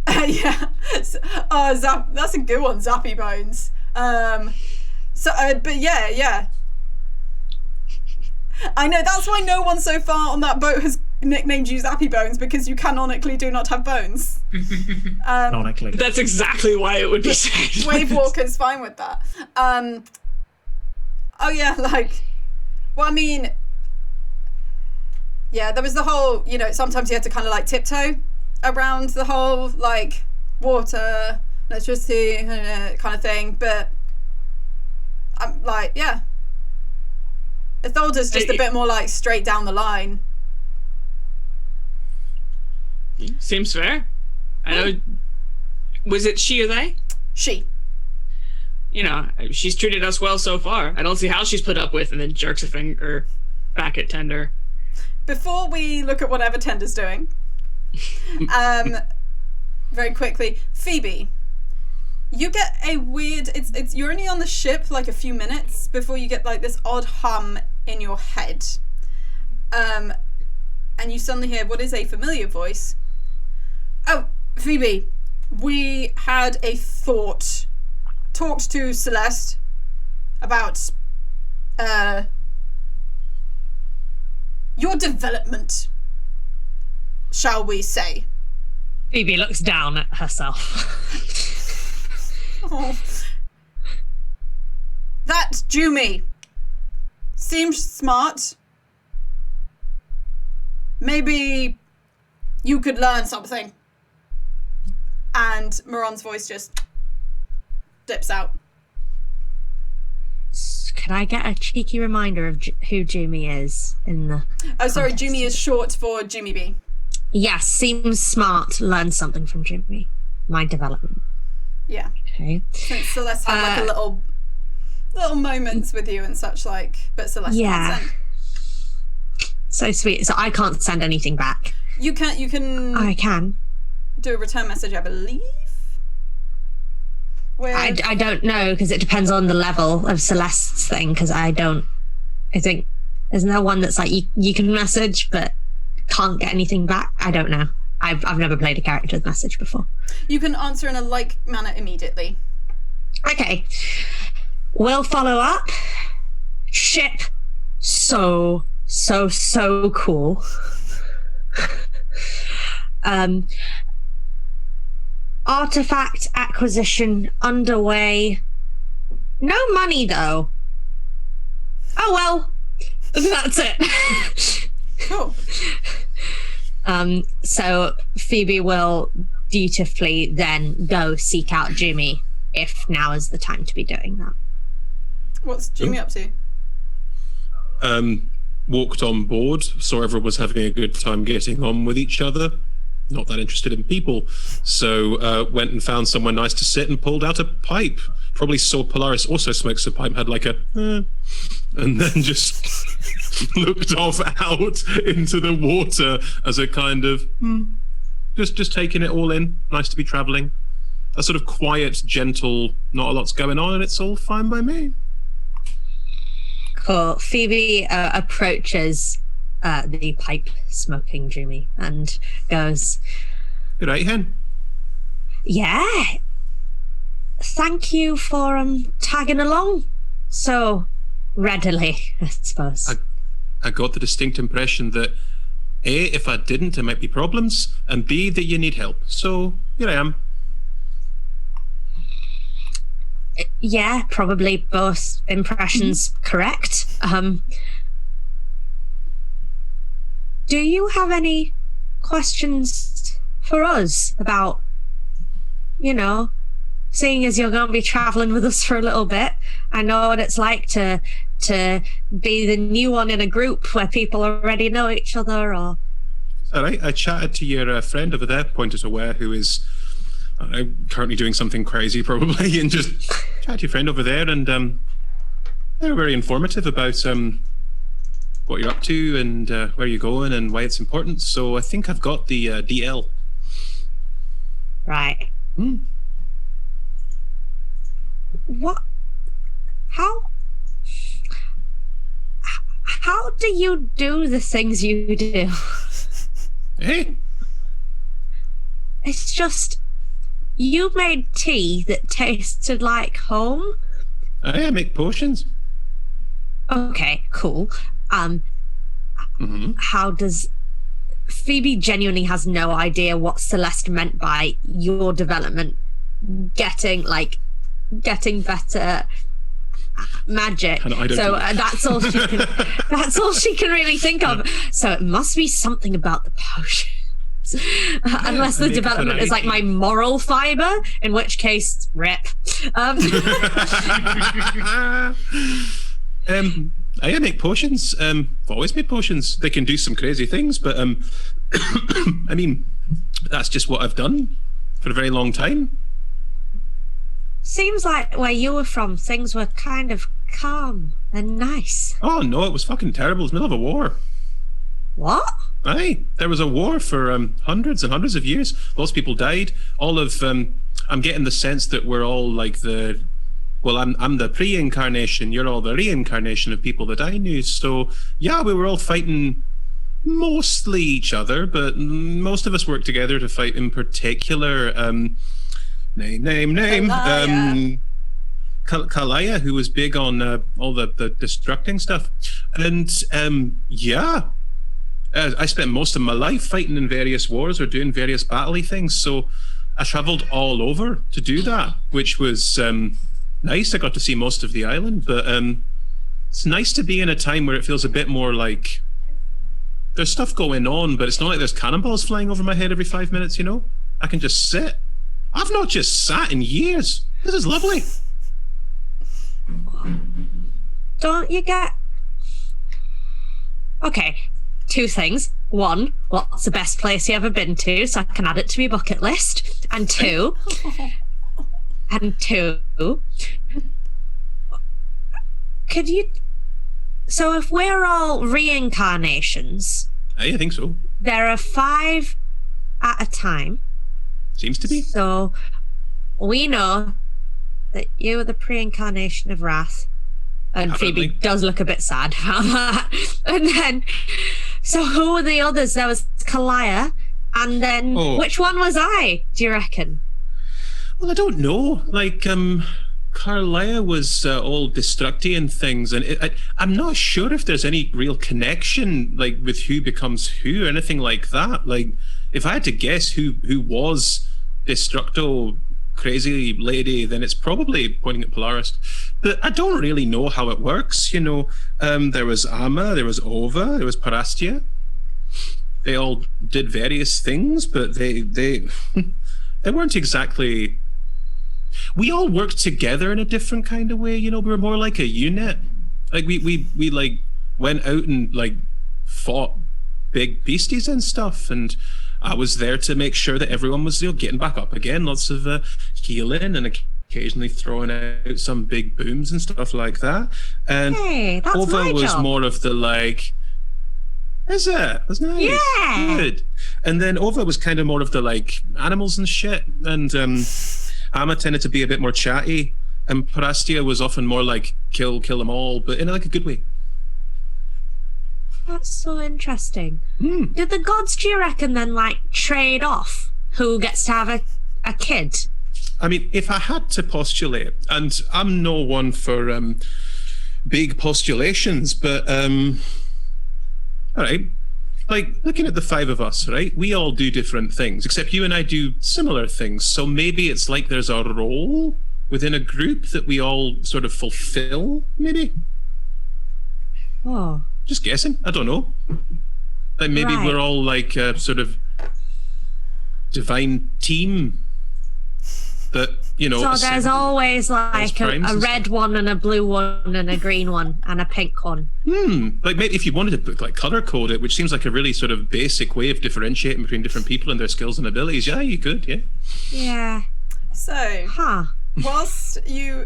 yeah, that's a good one, Zappy Bones. But yeah. I know, that's why no one so far on that boat has nicknamed you Zappy Bones, because you canonically do not have bones. Canonically. That's exactly why it would be said. Wave Walker's fine with that. There was the whole, sometimes you had to kind of like tiptoe around the whole like water, electricity kind of thing, but I'm like, yeah. Itholder's just a bit more like straight down the line. Seems fair. I know. Was it she or they? She. She's treated us well so far. I don't see how she's put up with, and then jerks a finger back at Tender. Before we look at whatever Tender's doing, very quickly, Phoebe, you get a weird. It's you're only on the ship like a few minutes before you get like this odd hum in your head, and you suddenly hear what is a familiar voice. Oh, Phoebe, we had a thought. Talked to Celeste about your development, shall we say. Phoebe looks down at herself. Oh. That Jumi seems smart. Maybe you could learn something. And Moron's voice just dips out. Can I get a cheeky reminder of who Jumi is in the... Oh, sorry, Jumi is short for Jumi B. Yes, seems smart. Learn something from Jumi. My development. Yeah. Okay. Since Celeste had like a little moments with you and such like, but Celeste can't send. So sweet. So I can't send anything back. You can I can. Do a return message, I believe. I don't know, because it depends on the level of Celeste's thing, because I think there's no one that's like you can message but can't get anything back. I don't know. I've never played a character with message before. You can answer in a like manner immediately. Okay. We'll follow up. Ship. So cool. Artifact acquisition underway. No money though. Oh well. That's it. Cool. So Phoebe will dutifully then go seek out Jimmy if now is the time to be doing that. What's Jimmy up to? Walked on board, saw everyone was having a good time getting on with each other. Not that interested in people. So went and found somewhere nice to sit and pulled out a pipe. Probably saw Polaris also smokes a pipe, had like a and then just looked off out into the water as a kind of just taking it all in. Nice to be traveling. A sort of quiet, gentle, not a lot's going on, and it's all fine by me. Cool. Phoebe approaches the pipe smoking Jimmy and goes, "Good night, hen." Yeah. Thank you for tagging along so readily, I suppose. I got the distinct impression that A, if I didn't, there might be problems, and B, that you need help. So here I am. Yeah, probably both impressions correct. Do you have any questions for us about, seeing as you're going to be traveling with us for a little bit? I know what it's like to be the new one in a group where people already know each other. Or all right, I chatted to your friend over there, pointed to where, who is currently doing something crazy probably, and just chatted to your friend over there, and they were very informative about what you're up to and where you're going and why it's important. So I think I've got the DL. Right. What? How do you do the things you do? Hey, It's just, you made tea that tasted like home. I make potions. Okay, cool. How does Phoebe genuinely has no idea what Celeste meant by your development getting better magic. So that's all she can. That's all she can really think of. So it must be something about the potions. Unless the development is like my moral fiber, in which case, rip. I make potions. I've always made potions. They can do some crazy things, but I mean, that's just what I've done for a very long time. Seems like where you were from, things were kind of calm and nice. Oh no, it was fucking terrible. It was the middle of a war. What? Aye, there was a war for hundreds and hundreds of years. Lots of people died. All of I'm getting the sense that we're all like I'm the pre-incarnation. You're all the reincarnation of people that I knew. So yeah, we were all fighting mostly each other, but most of us worked together to fight in particular. Name. Kalaya, who was big on all the destructing stuff, and I spent most of my life fighting in various wars or doing various battle-y things. So I traveled all over to do that, which was nice. I got to see most of the island, but it's nice to be in a time where it feels a bit more like there's stuff going on, but it's not like there's cannonballs flying over my head every 5 minutes, you know? I can just sit. I've not just sat in years. This is lovely. Don't you get... Okay, 2 things. 1, what's the best place you ever been to, so I can add it to my bucket list. And 2, could you... So if we're all reincarnations... I think so. There are 5 at a time. Seems to be. So we know that you are the pre-incarnation of Wrath. And Apparently. Phoebe does look a bit sad about that. And then, so who were the others? There was Kalaya, and then which one was I, do you reckon? Well, I don't know. Like, Carlia was all destructy things, and I'm not sure if there's any real connection, like, with who becomes who or anything like that. Like, if I had to guess who was Destructo crazy lady, then it's probably pointing at Polaris. But I don't really know how it works, you know. There was Amma, there was Ova, there was Parastia. They all did various things, but they they weren't exactly... We all worked together in a different kind of way, you know. We were more like a unit. Like we like went out and like fought big beasties and stuff, and I was there to make sure that everyone was, you know, getting back up again. Lots of healing and occasionally throwing out some big booms and stuff like that. And Hey, that's Ova my was job. more of the like, is it? That's nice. Yeah. Good. And then Ova was kind of more of the like animals and shit. And Amma tended to be a bit more chatty. And Parastia was often more like kill them all, but in like a good way. That's so interesting. Did the gods, do you reckon, then like trade off who gets to have a kid? I mean, if I had to postulate, and I'm no one for big postulations, but all right, like looking at the 5 of us, right? We all do different things, except you and I do similar things. So maybe it's like there's a role within a group that we all sort of fulfill, maybe? Oh. Just guessing. I don't know. Like maybe Right. we're all like a sort of divine team that, you know... So there's always like a primes and red one and a blue one and a green one and a pink one. Like maybe if you wanted to put, like color code it, which seems like a really sort of basic way of differentiating between different people and their skills and abilities. Yeah, you could, yeah. Yeah. So, Huh. whilst you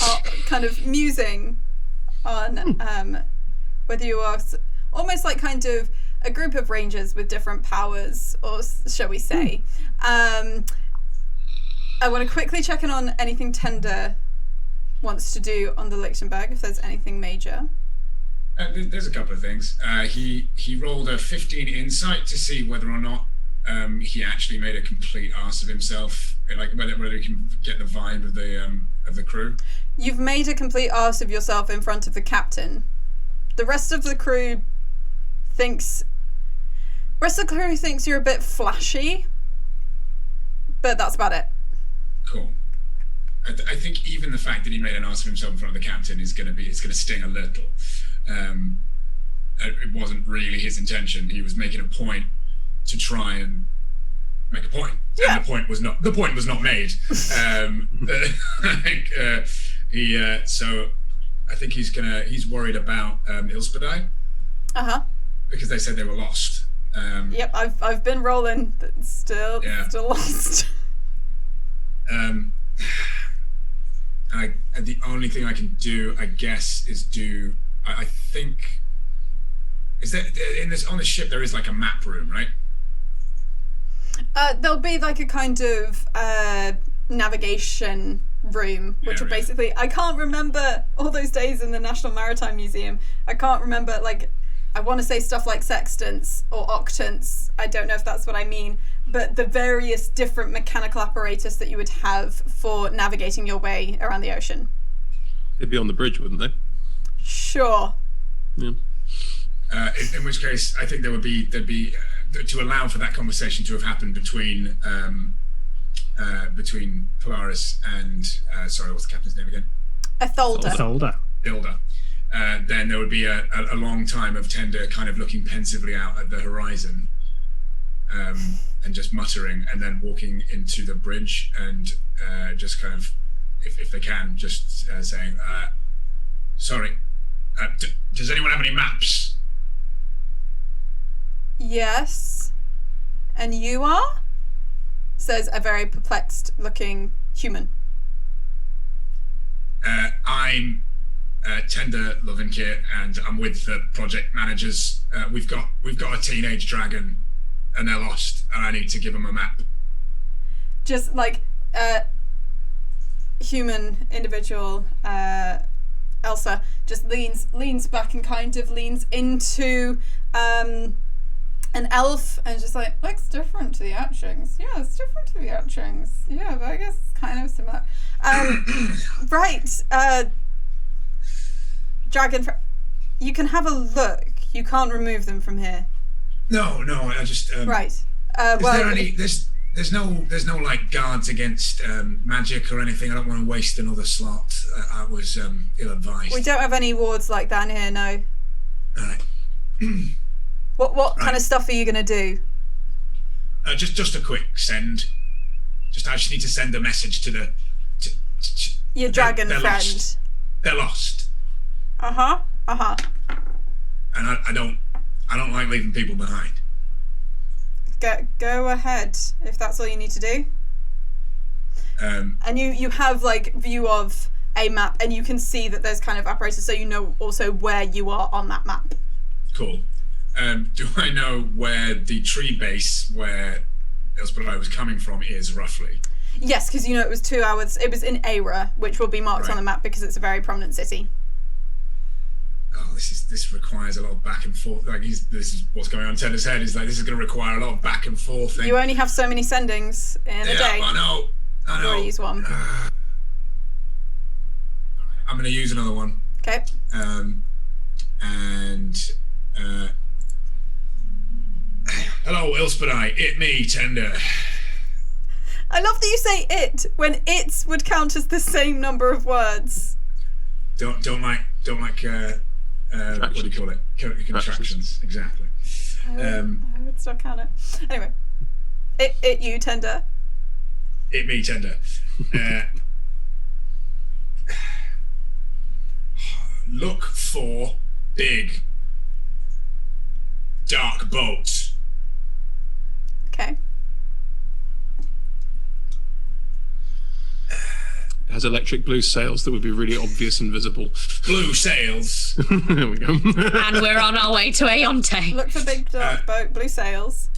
are kind of musing on whether you are almost like kind of a group of rangers with different powers, or shall we say, I want to quickly check in on anything tender wants to do on the Lichtenberg, if there's anything major. There's a couple of things. He rolled a 15 insight to see whether or not he actually made a complete arse of himself, like whether he can get the vibe of the crew. You've made a complete arse of yourself in front of the captain. The rest of the crew thinks you're a bit flashy, but that's about it. Cool. I think even the fact that he made an ass of himself in front of the captain it's going to sting a little. It wasn't really his intention. He was making a point to try and make a point, and the point was not made. So I think he's worried about Ilspedai. Because they said they were lost. Yep, I've been rolling, but still lost. The only thing I can do, I guess, is do. I think is that on the ship there is like a map room, right? There'll be like a kind of navigation room, which are basically, I can't remember all those days in the National Maritime Museum. I can't remember, like, I want to say stuff like sextants or octants. I don't know if that's what I mean, but the various different mechanical apparatus that you would have for navigating your way around the ocean. They'd be on the bridge, wouldn't they? Sure. Yeah. In which case, I think there'd be to allow for that conversation to have happened between Polaris and sorry, what's the captain's name again? Etholda. Ilda. Then there would be a long time of Tender kind of looking pensively out at the horizon, and just muttering, and then walking into the bridge and just kind of, if they can, just saying, sorry, does anyone have any maps? Yes. And you are? Says a very perplexed looking human. I'm Tender Lovinkir, and I'm with the project managers. We've got a teenage dragon, and they're lost, and I need to give them a map. Just like human individual Elsa just leans back and kind of leans into an elf and just like, looks different to the etchings. Yeah, it's different to the etchings. Yeah, but I guess it's kind of similar. Right. Dragon, you can have a look. You can't remove them from here. No, I just right. Is there any? There's no like guards against magic or anything. I don't want to waste another slot. I was ill-advised. We don't have any wards like that in here, no. All right. What kind of stuff are you gonna do? Just a quick send. I just need to send a message to your dragon they're friend. Lost. They're lost. And I don't like leaving people behind. Go ahead if that's all you need to do. And you have like view of a map, and you can see that there's kind of apparatus, so you know also where you are on that map. Cool. Do I know where the tree base where Elspedai was coming from is roughly? Yes, because you know it was 2 hours. It was in Aira, which will be marked on the map because it's a very prominent city. Oh, this requires a lot of back and forth. Like this is what's going on in Tender's head. Is like this is going to require a lot of back and forth. You only have so many sendings in a day. I know. You've already used one. I'm going to use another one. Okay. Hello, Ilspedai. It me, Tender. I love that you say it when it's would count as the same number of words. Don't like what do you call it? Contractions. Exactly. I would still count it. Anyway, it you, Tender. It me, Tender. Look for big dark boats. Okay. It has electric blue sails that would be really obvious and visible. Blue sails. There we go. And we're on our way to Aonte. Look for big dark boat, blue sails.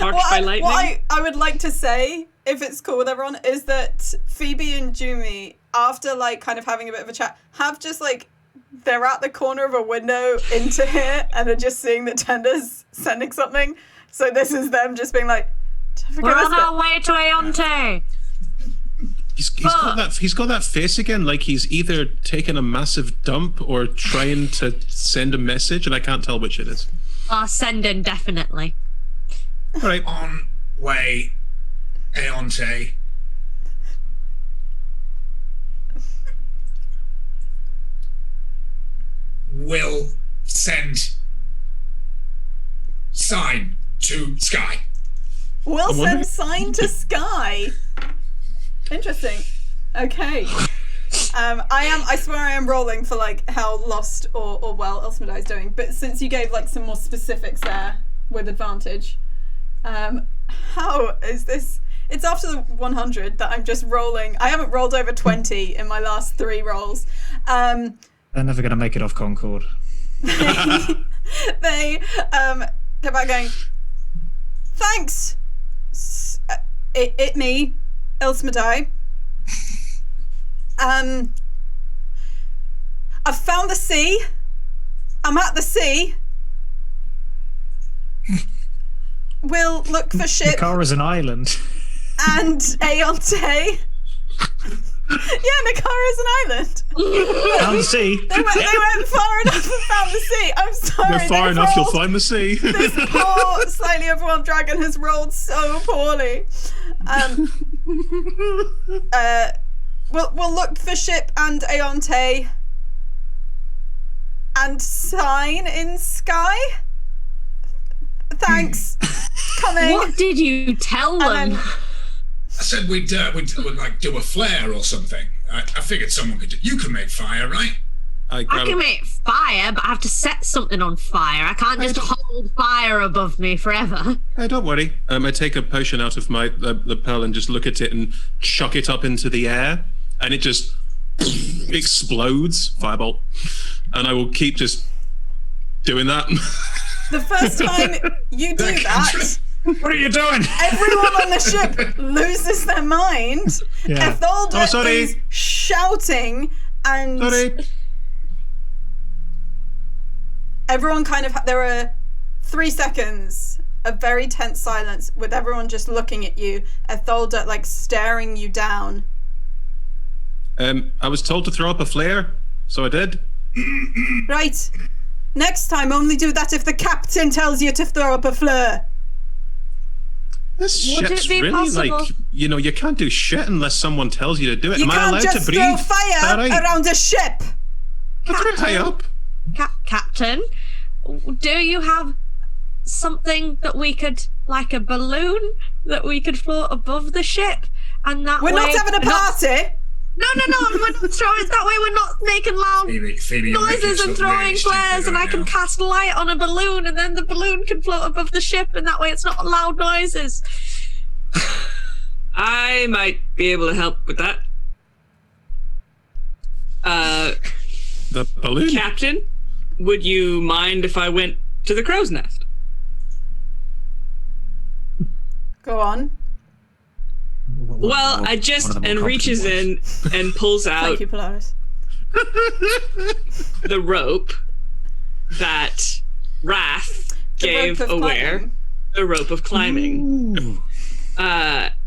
Marked by lightning. What I would like to say if it's cool with everyone, is that Phoebe and Jumi, after like kind of having a bit of a chat, have just like they're at the corner of a window into here and they're just seeing that Tender's sending something. So this is them just being like, we're on our way to Aonte. He's got that face again, like he's either taking a massive dump or trying to send a message, and I can't tell which it is. Sending, definitely. All right. On way, Aonte. Will send sign to Sky. Will send sign to Sky. Interesting. Okay. I swear I am rolling for like how lost or well Elsmedai is doing, but since you gave like some more specifics there with advantage, how is this? It's after the 100 that I'm just rolling. I haven't rolled over 20 in my last 3 rolls. They're never going to make it off Concord. They come back going, thanks, it me, Elsmedai. I've found the sea. I'm at the sea. We'll look for ship. Nakara's an island. And Aonte. Yeah, Nakara's an island. Found the sea. They went far enough and found the sea. I'm sorry. Go far enough, you'll find the sea. This poor, slightly overwhelmed dragon has rolled so poorly. We'll look for ship and Aonte and sign in Sky. Thanks. Coming. What did you tell them? Then, I said we'd like do a flare or something. I figured someone could. You can make fire, right? I can make fire, but I have to set something on fire. I can't just hold fire above me forever. Hey, don't worry. I take a potion out of my lapel and just look at it and chuck it up into the air, and it just explodes, firebolt. And I will keep just doing that. the first time you do that, What are you doing? everyone on the ship loses their mind. Yeah. Ethelda is shouting and Sorry. everyone kind of there are 3 seconds of very tense silence with everyone just looking at you, Ethelda like staring you down. I was told to throw up a flare, so I did. Right, next time only do that if the captain tells you to throw up a flare. This Would ship's it be really possible- like, you can't do shit unless someone tells you to do it. You Am I can't allowed just to breathe? throw Is fire that right? around a ship. That's right, high up. Captain, do you have something that we could, like a balloon that we could float above the ship? And that We're way, not having a party. No, we're not throwing. That way, we're not making loud Phoebe, you're making noises us and look throwing really stupid flares, and right I can now. cast light on a balloon, and then the balloon can float above the ship, and that way, it's not loud noises. I might be able to help with that. The balloon. Captain, would you mind if I went to the crow's nest? Go on. Well, I just One of the more reaches in competent and pulls out Thank you, Polaris. the rope that Wrath The gave rope of Aware. climbing. The rope of climbing.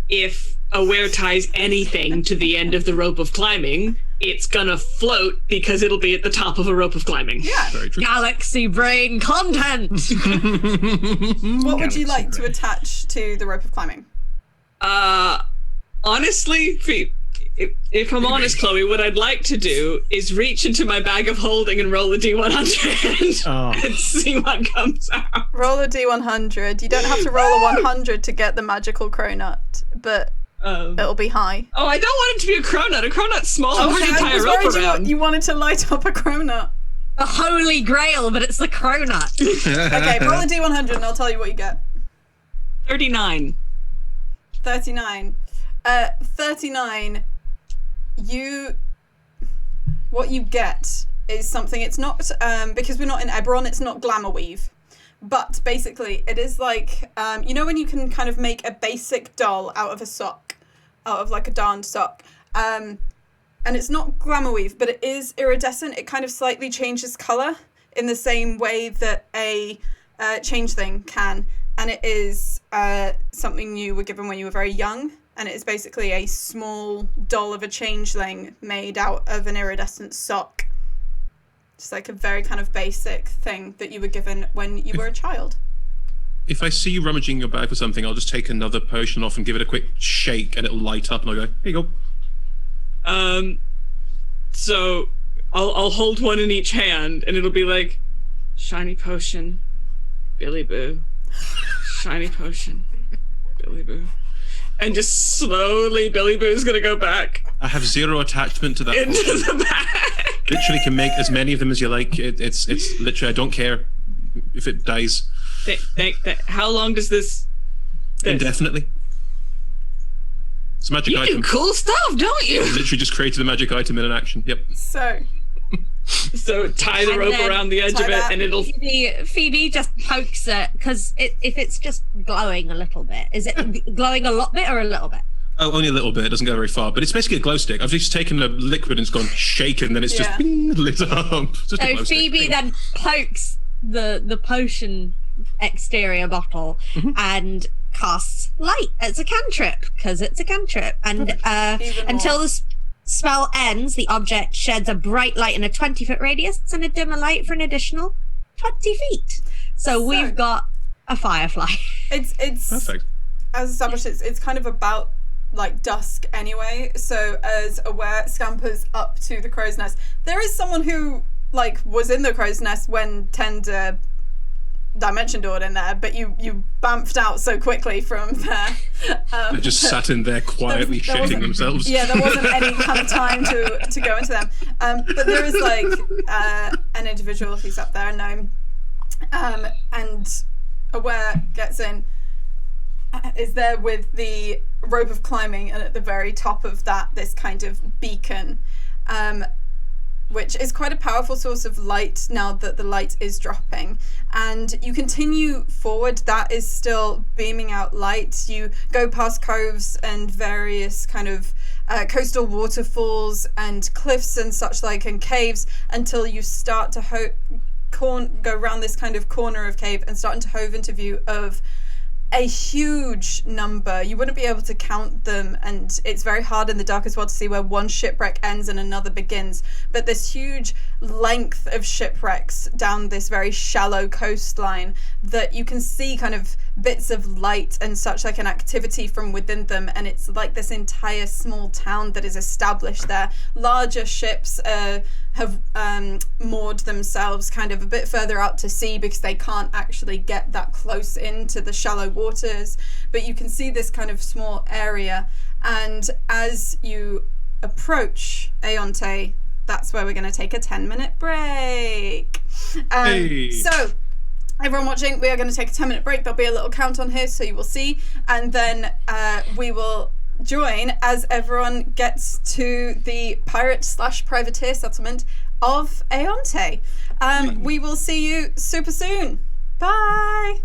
If Aware ties anything to the end of the rope of climbing, it's gonna float because it'll be at the top of a rope of climbing. Yeah. Very true. Galaxy brain content. What would you Galaxy like to brain. attach to the rope of climbing? Honestly, if I'm honest, Chloe, what I'd like to do is reach into my bag of holding and roll a D100 Oh. and see what comes out. Roll a D100. You don't have to roll a 100 to get the magical cronut, but it'll be high. Oh, I don't want it to be a cronut. A cronut's small. I'm hard to I tie a was rope worried around. you wanted to light up a cronut. The holy grail, but it's the cronut. Okay, roll a D100 and I'll tell you what you get. 39. 39. 39, what you get is something, it's not, because we're not in Eberron, it's not glamour weave. But basically, it is like, you know when you can kind of make a basic doll out of a sock? out of like a darned sock. And it's not glamour weave, but it is iridescent. It kind of slightly changes color in the same way that a changeling can. And it is something you were given when you were very young. And it is basically a small doll of a changeling made out of an iridescent sock. Just like a very kind of basic thing that you were given when you were a child. If I see you rummaging your bag for something, I'll just take another potion off and give it a quick shake, and it'll light up, and I'll go, here you go. So I'll hold one in each hand, and it'll be like, shiny potion, Billy Boo. Shiny potion, Billy Boo. And just slowly Billy Boo's gonna go back. I have zero attachment to that into potion. the bag. Literally can make as many of them as you like. It's literally, I don't care if it dies. How long does this? Indefinitely. It's a magic You item. do cool stuff, don't you? Literally just created a magic item in an action. Yep. So tie the And rope then around the edge of it, and it'll. Phoebe just pokes it because if it's just glowing a little bit, is it glowing a lot bit or a little bit? Oh, only a little bit. It doesn't go very far, but it's basically a glow stick. I've just taken a liquid and it's gone shaken, then it's just bing, lit up. Just a So glow Phoebe stick. then pokes the potion exterior bottle and casts light. It's a cantrip because it's a cantrip, and until the spell ends, the object sheds a bright light in a 20-foot radius and a dimmer light for an additional 20 feet. So we've got a firefly. It's Perfect. As established, it's kind of about like dusk anyway. So as Aware scampers up to the crow's nest, there is someone who like was in the crow's nest when Tender dimension doored in there, but you bamfed out so quickly from there. They just sat in there quietly there shitting wasn't- themselves. Yeah, there wasn't any kind of time to go into them. But there is like an individual who's up there, gnome, and Aware gets in, is there with the rope of climbing, and at the very top of that, this kind of beacon, which is quite a powerful source of light now that the light is dropping. And you continue forward, that is still beaming out light. You go past coves and various kind of coastal waterfalls and cliffs and such like, and caves, until you start to go around this kind of corner of cave and start to hove into view of a huge number. You wouldn't be able to count them, and it's very hard in the dark as well to see where one shipwreck ends and another begins, but this huge length of shipwrecks down this very shallow coastline that you can see kind of bits of light and such like an activity from within them, and it's like this entire small town that is established there. Larger ships have moored themselves kind of a bit further out to sea because they can't actually get that close into the shallow waters, but you can see this kind of small area. And as you approach Aonte, that's where we're going to take a 10-minute break. Hey. So everyone watching, we are going to take a 10-minute break. There'll be a little count on here so you will see, and then we will join as everyone gets to the pirate/privateer settlement of Aonte. We will see you super soon. Bye.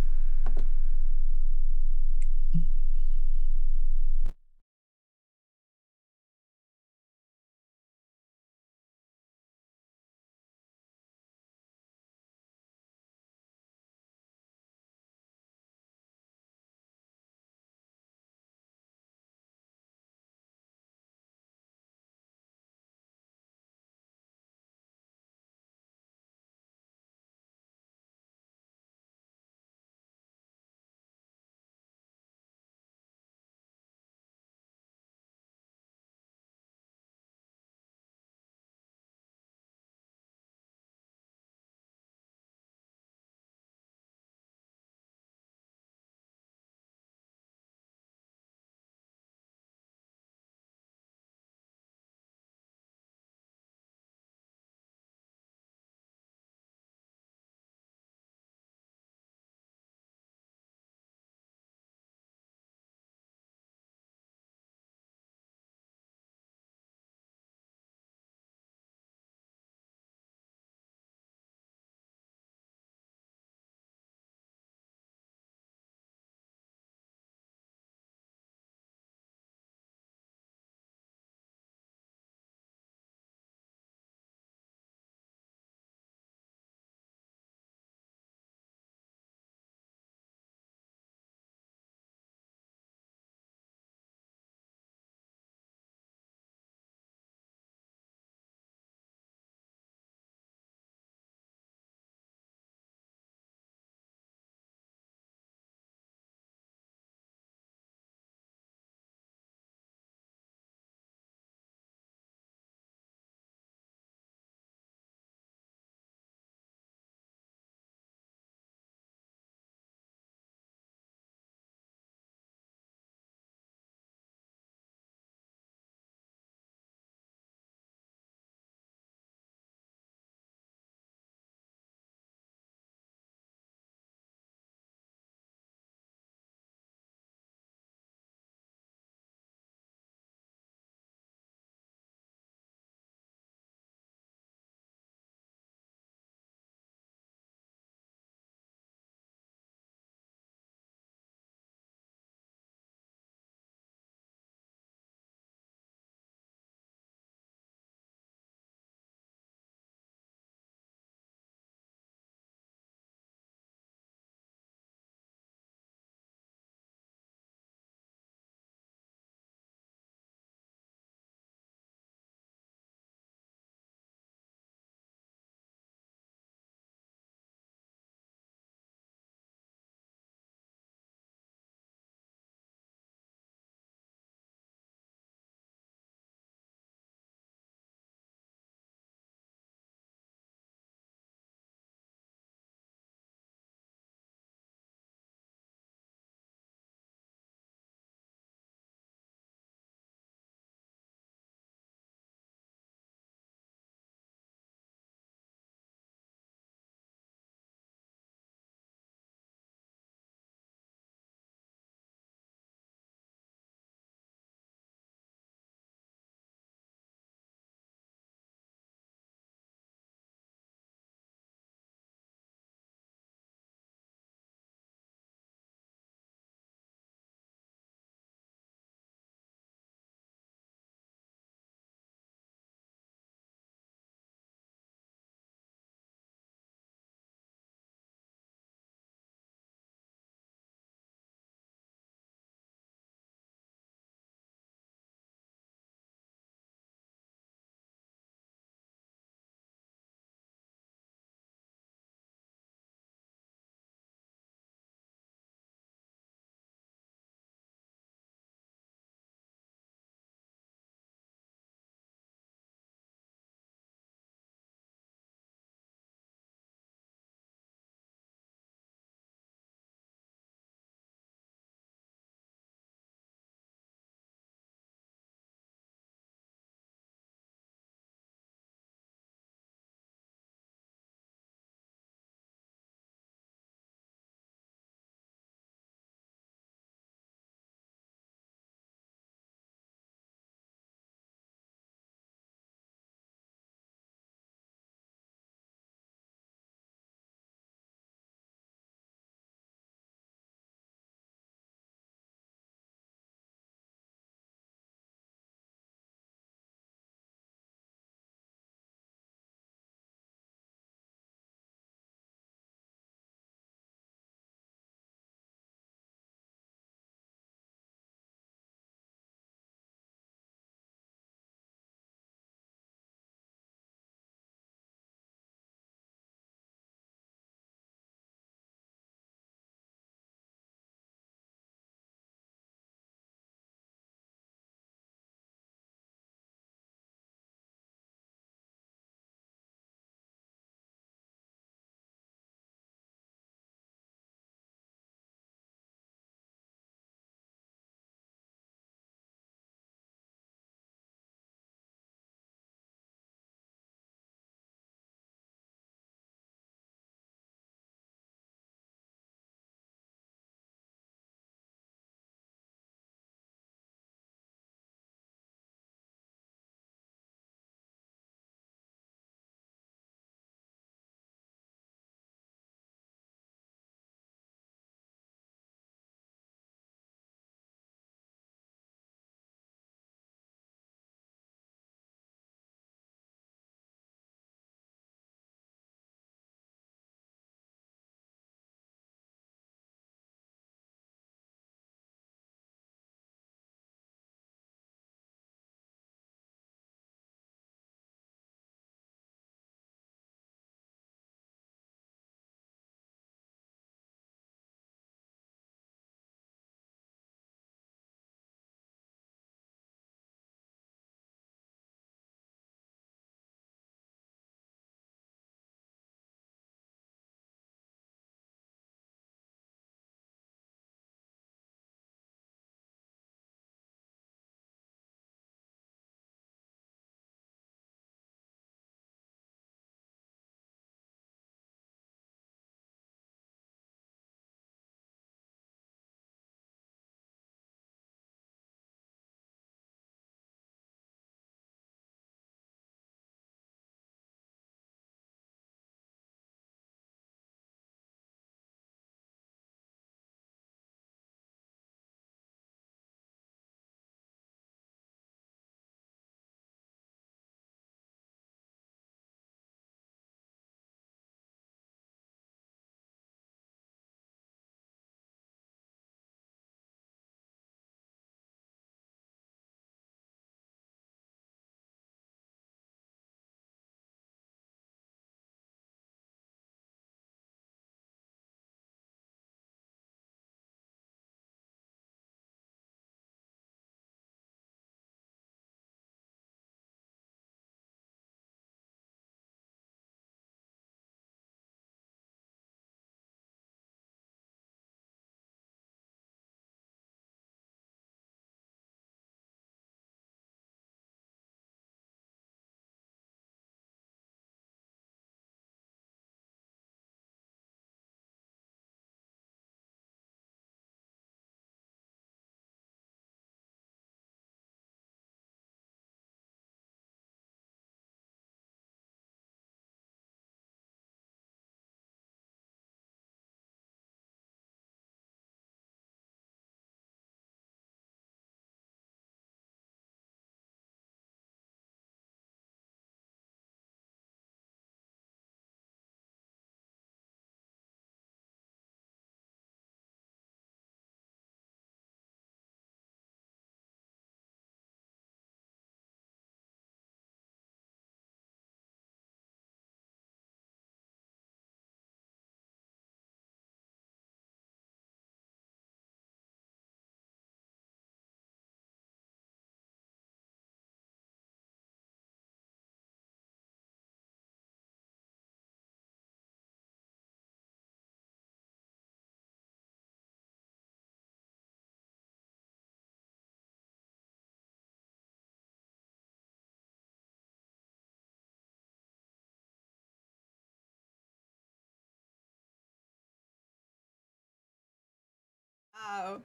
Wow.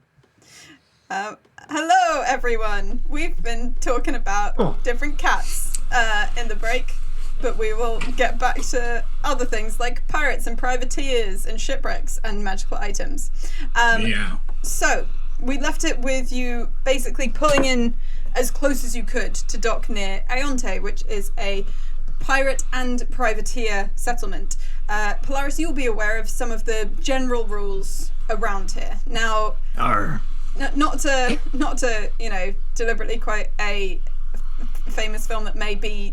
Hello, everyone. We've been talking about different cats in the break, but we will get back to other things like pirates and privateers and shipwrecks and magical items. So, we left it with you basically pulling in as close as you could to dock near Aonte, which is a pirate and privateer settlement. Polaris, you'll be aware of some of the general rules around here. Now, not to deliberately quote a famous film that may be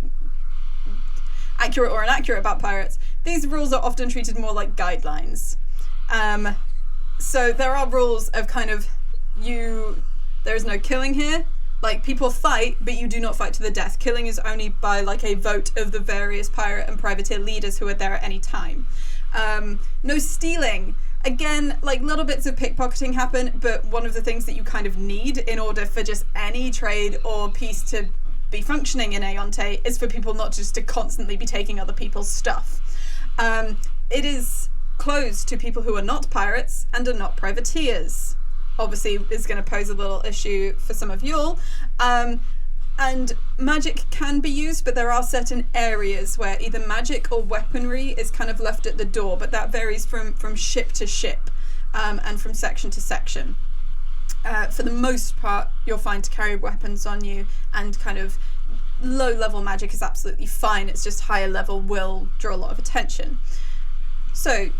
accurate or inaccurate about pirates, these rules are often treated more like guidelines. So there are rules of kind of there is no killing here. Like, people fight, but you do not fight to the death. Killing is only by, like, a vote of the various pirate and privateer leaders who are there at any time. No stealing. Again, like, little bits of pickpocketing happen, but one of the things that you kind of need in order for just any trade or peace to be functioning in Aonte is for people not just to constantly be taking other people's stuff. It is closed to people who are not pirates and are not privateers. Obviously is going to pose a little issue for some of y'all. And magic can be used, but there are certain areas where either magic or weaponry is kind of left at the door, but that varies from ship to ship and from section to section. For the most part, you're fine to carry weapons on you, and kind of low-level magic is absolutely fine. It's just higher level will draw a lot of attention. So,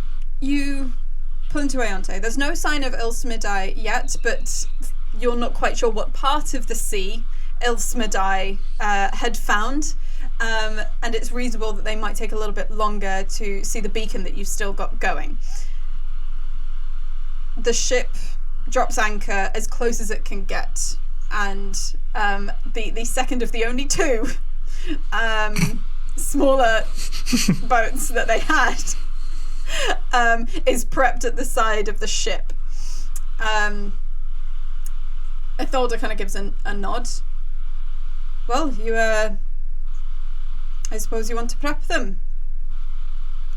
you pull into Aonte. There's no sign of Ilsmidai yet, but you're not quite sure what part of the sea Ilsmidai had found, and it's reasonable that they might take a little bit longer to see the beacon that you've still got going. The ship drops anchor as close as it can get, and the second of the only two smaller boats that they had is prepped at the side of the ship. Etholda kind of gives a nod. Well, I suppose you want to prep them.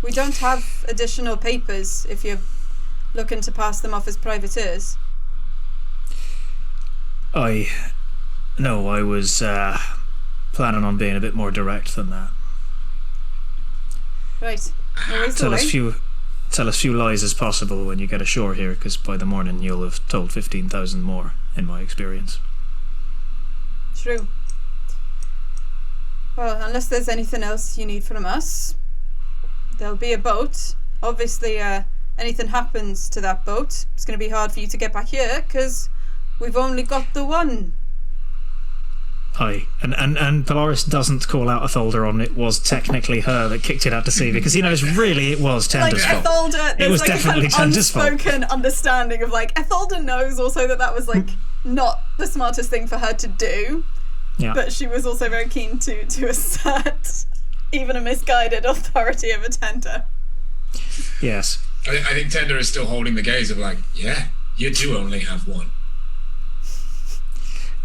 We don't have additional papers if you're looking to pass them off as privateers. I was planning on being a bit more direct than that. Right. Tell as few lies as possible when you get ashore here, because by the morning you'll have told 15,000 more, in my experience. True. Well, unless there's anything else you need from us, there'll be a boat. Obviously, anything happens to that boat, it's going to be hard for you to get back here, because we've only got the one. Aye, and Polaris doesn't call out Etholda on it was technically her that kicked it out to sea, because he knows really it was Tender's fault. Etholda, it was like definitely a kind of Tender's fault. unspoken understanding of like Etholda knows also that was like not the smartest thing for her to do, but she was also very keen to assert even a misguided authority over Tender. Yes. I think Tender is still holding the gaze of like, yeah, you do only have one.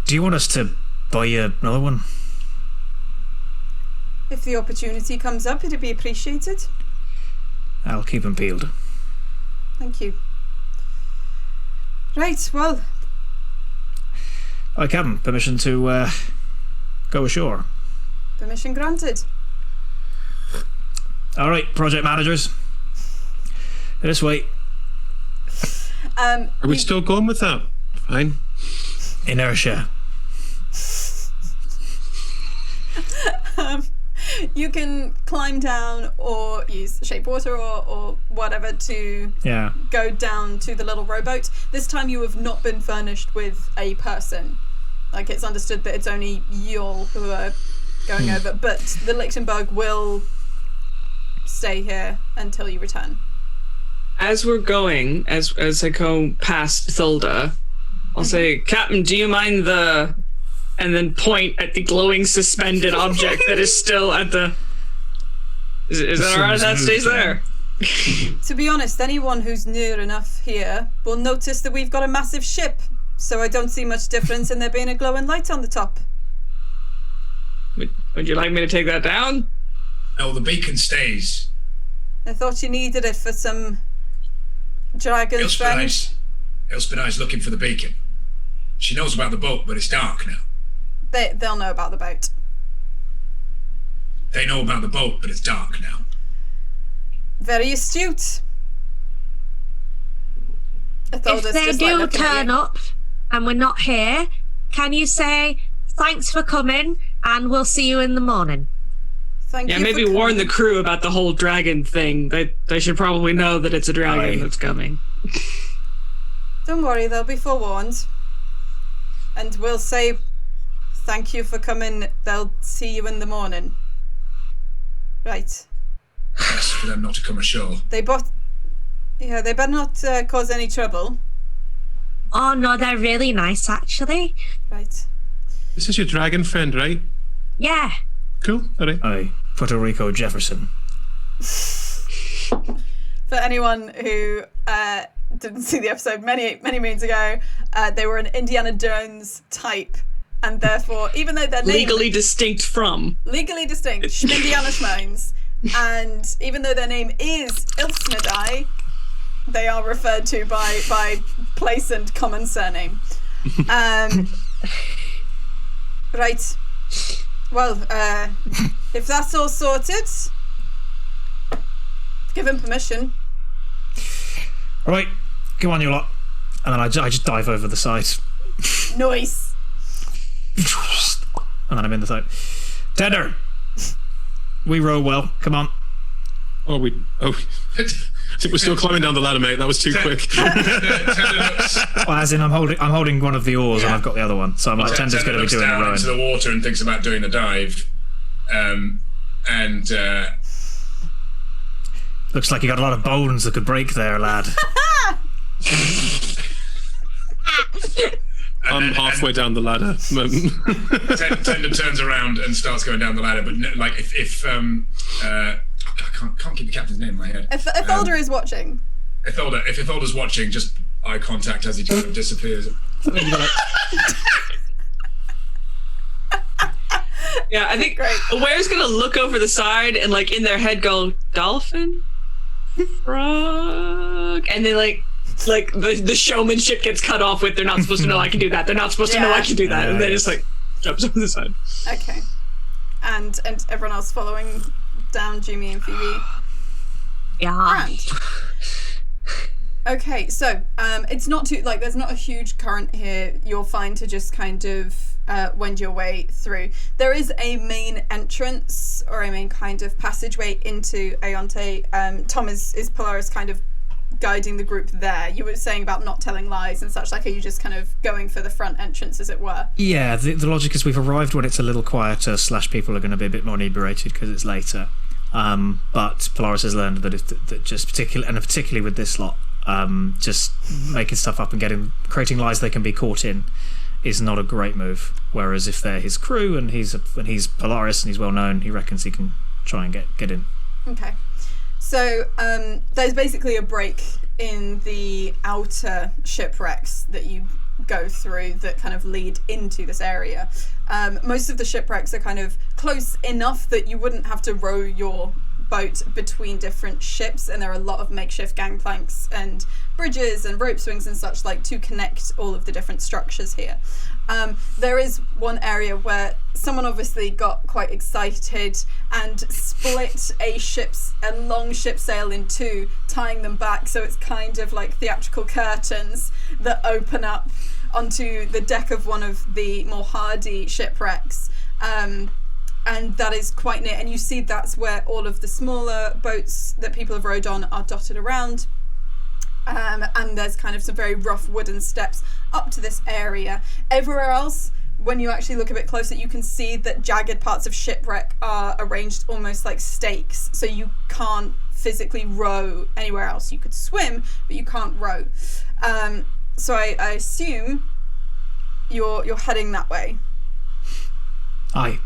Do you want us to buy you another one? If the opportunity comes up, it'd be appreciated. I'll keep them peeled. Thank you. Right, well. Hi, Captain. Permission to go ashore. Permission granted. All right, project managers. This way. Are we still going with that? Fine. Inertia. You can climb down or use shape water or whatever to go down to the little rowboat. This time you have not been furnished with a person. Like, it's understood that it's only y'all who are going over, but the Lichtenberg will stay here until you return. As we're going, as I go past Thulda, I'll say, Captain, do you mind and then point at the glowing suspended object that is still at the... Is that alright? That stays there? To be honest, anyone who's near enough here will notice that we've got a massive ship, so I don't see much difference in there being a glowing light on the top. Would you like me to take that down? No, the beacon stays. I thought you needed it for some dragon friend. Elspedi's looking for the beacon. She knows about the boat, but it's dark now. They'll know about the boat. They know about the boat, but it's dark now. Very astute. If they do turn up and we're not here, can you say thanks for coming and we'll see you in the morning? Thank you. Maybe warn the crew about the whole dragon thing. They should probably know that it's a dragon that's coming. Don't worry, they'll be forewarned. And we'll say thank you for coming. They'll see you in the morning. Right. Best for them not to come ashore. They better not cause any trouble. Oh no, they're really nice actually. Right. This is your dragon friend, right? Yeah. Cool. All right. Aye. Puerto Rico Jefferson. For anyone who didn't see the episode many moons ago, they were an Indiana Jones type, and therefore, even though they're legally distinct, Schmindiana Schmones, and even though their name is Ilsmidai, they are referred to by place and common surname. Right. Well, if that's all sorted, give him permission. All right, come on, you lot. And then I just dive over the side. Nice. And then I'm in the side. Tender, we row well. Come on. I think we're still climbing down the ladder, mate. That was too quick. Well, as in, I'm holding one of the oars and I've got the other one. So I'm like, Tender's going to be doing the down rowing. into the water and thinks about doing the dive. Looks like you got a lot of bones that could break there, lad. I'm halfway down the ladder. Tender turns around and starts going down the ladder, but like if I can't keep the captain's name in my head. If Itholder is watching. If Itholder's watching, just eye contact as he kind of disappears. Yeah, I think Aware's gonna look over the side and like in their head go, dolphin? Frog? And then like the showmanship gets cut off with they're not supposed to know I can do that. They're not supposed to know I can do that. And then just like jumps over the side. Okay. And everyone else following down Jimmy and Phoebe. Yeah. And okay, so it's not too there's not a huge current here. You're fine to just kind of wend your way through. There is a main entrance or a main kind of passageway into Aonte. Tom is Polaris kind of guiding the group there. You were saying about not telling lies and such. Like, are you just kind of going for the front entrance, as it were? Yeah, the logic is we've arrived when it's a little quieter. / people are going to be a bit more inebriated because it's later. But Polaris has learned that just particularly with this lot, just making stuff up and creating lies they can be caught in is not a great move. Whereas if they're his crew and he's Polaris and he's well known, he reckons he can try and get in. Okay. So there's basically a break in the outer shipwrecks that you go through that kind of lead into this area. Most of the shipwrecks are kind of close enough that you wouldn't have to row your boat between different ships, and there are a lot of makeshift gangplanks and bridges and rope swings and such like to connect all of the different structures here. There is one area where someone obviously got quite excited and split a long ship sail in two, tying them back so it's kind of like theatrical curtains that open up onto the deck of one of the more hardy shipwrecks. And that is quite near, and you see that's where all of the smaller boats that people have rowed on are dotted around. And there's kind of some very rough wooden steps up to this area. Everywhere else, when you actually look a bit closer, you can see that jagged parts of shipwreck are arranged almost like stakes, so you can't physically row anywhere else. You could swim, but you can't row. So I assume you're heading that way. Aye.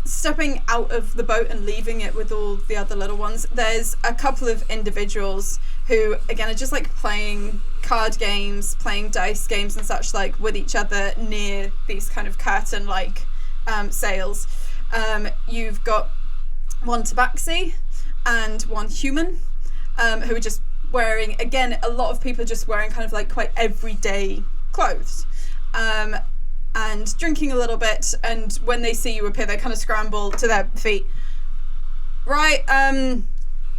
Stepping out of the boat and leaving it with all the other little ones, there's a couple of individuals who, again, are just like playing card games, playing dice games and such like with each other near these kind of curtain-like sails. You've got one tabaxi and one human who are just wearing, again, a lot of people are just wearing kind of like quite everyday clothes. And drinking a little bit, and when they see you appear, they kind of scramble to their feet. Right,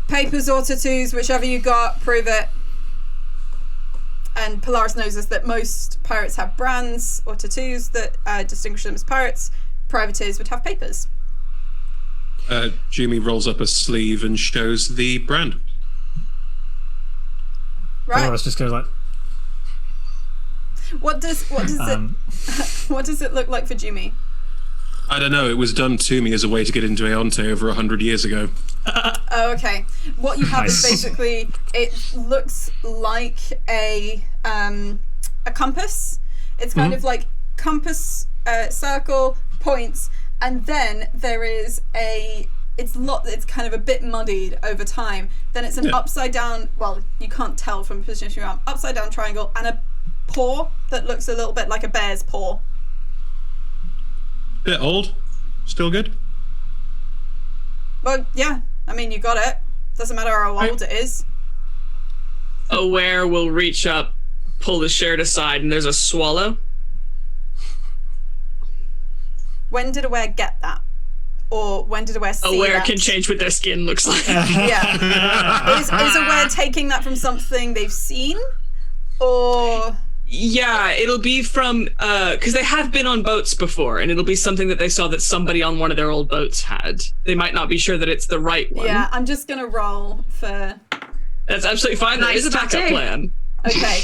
papers or tattoos, whichever you got, prove it. And Polaris knows us that most pirates have brands or tattoos that distinguish them as pirates. Privateers would have papers. Jimmy rolls up a sleeve and shows the brand. Right. Polaris just goes like, What does it look like for Jimmy? I don't know. It was done to me as a way to get into Aonte over 100 years ago. Oh, okay. What you have Nice. is basically, it looks like a compass. It's kind of like compass, circle, points, and then there is it's kind of a bit muddied over time. Then it's an upside down, well, you can't tell from the position of your arm, upside down triangle, and a paw that looks a little bit like a bear's paw. Bit old. Still good. Well, yeah. I mean, you got it. Doesn't matter how old it is. Aware will reach up, pull the shirt aside, and there's a swallow. When did Aware get that? Or when did Aware see Aware that? can change what their skin looks like. Yeah. Is Aware taking that from something they've seen? Or... Yeah, it'll be from, because they have been on boats before, and it'll be something that they saw that somebody on one of their old boats had. They might not be sure that it's the right one. Yeah, I'm just going to roll for... That's absolutely fine. There Nice is a backup tattoo. plan. Okay.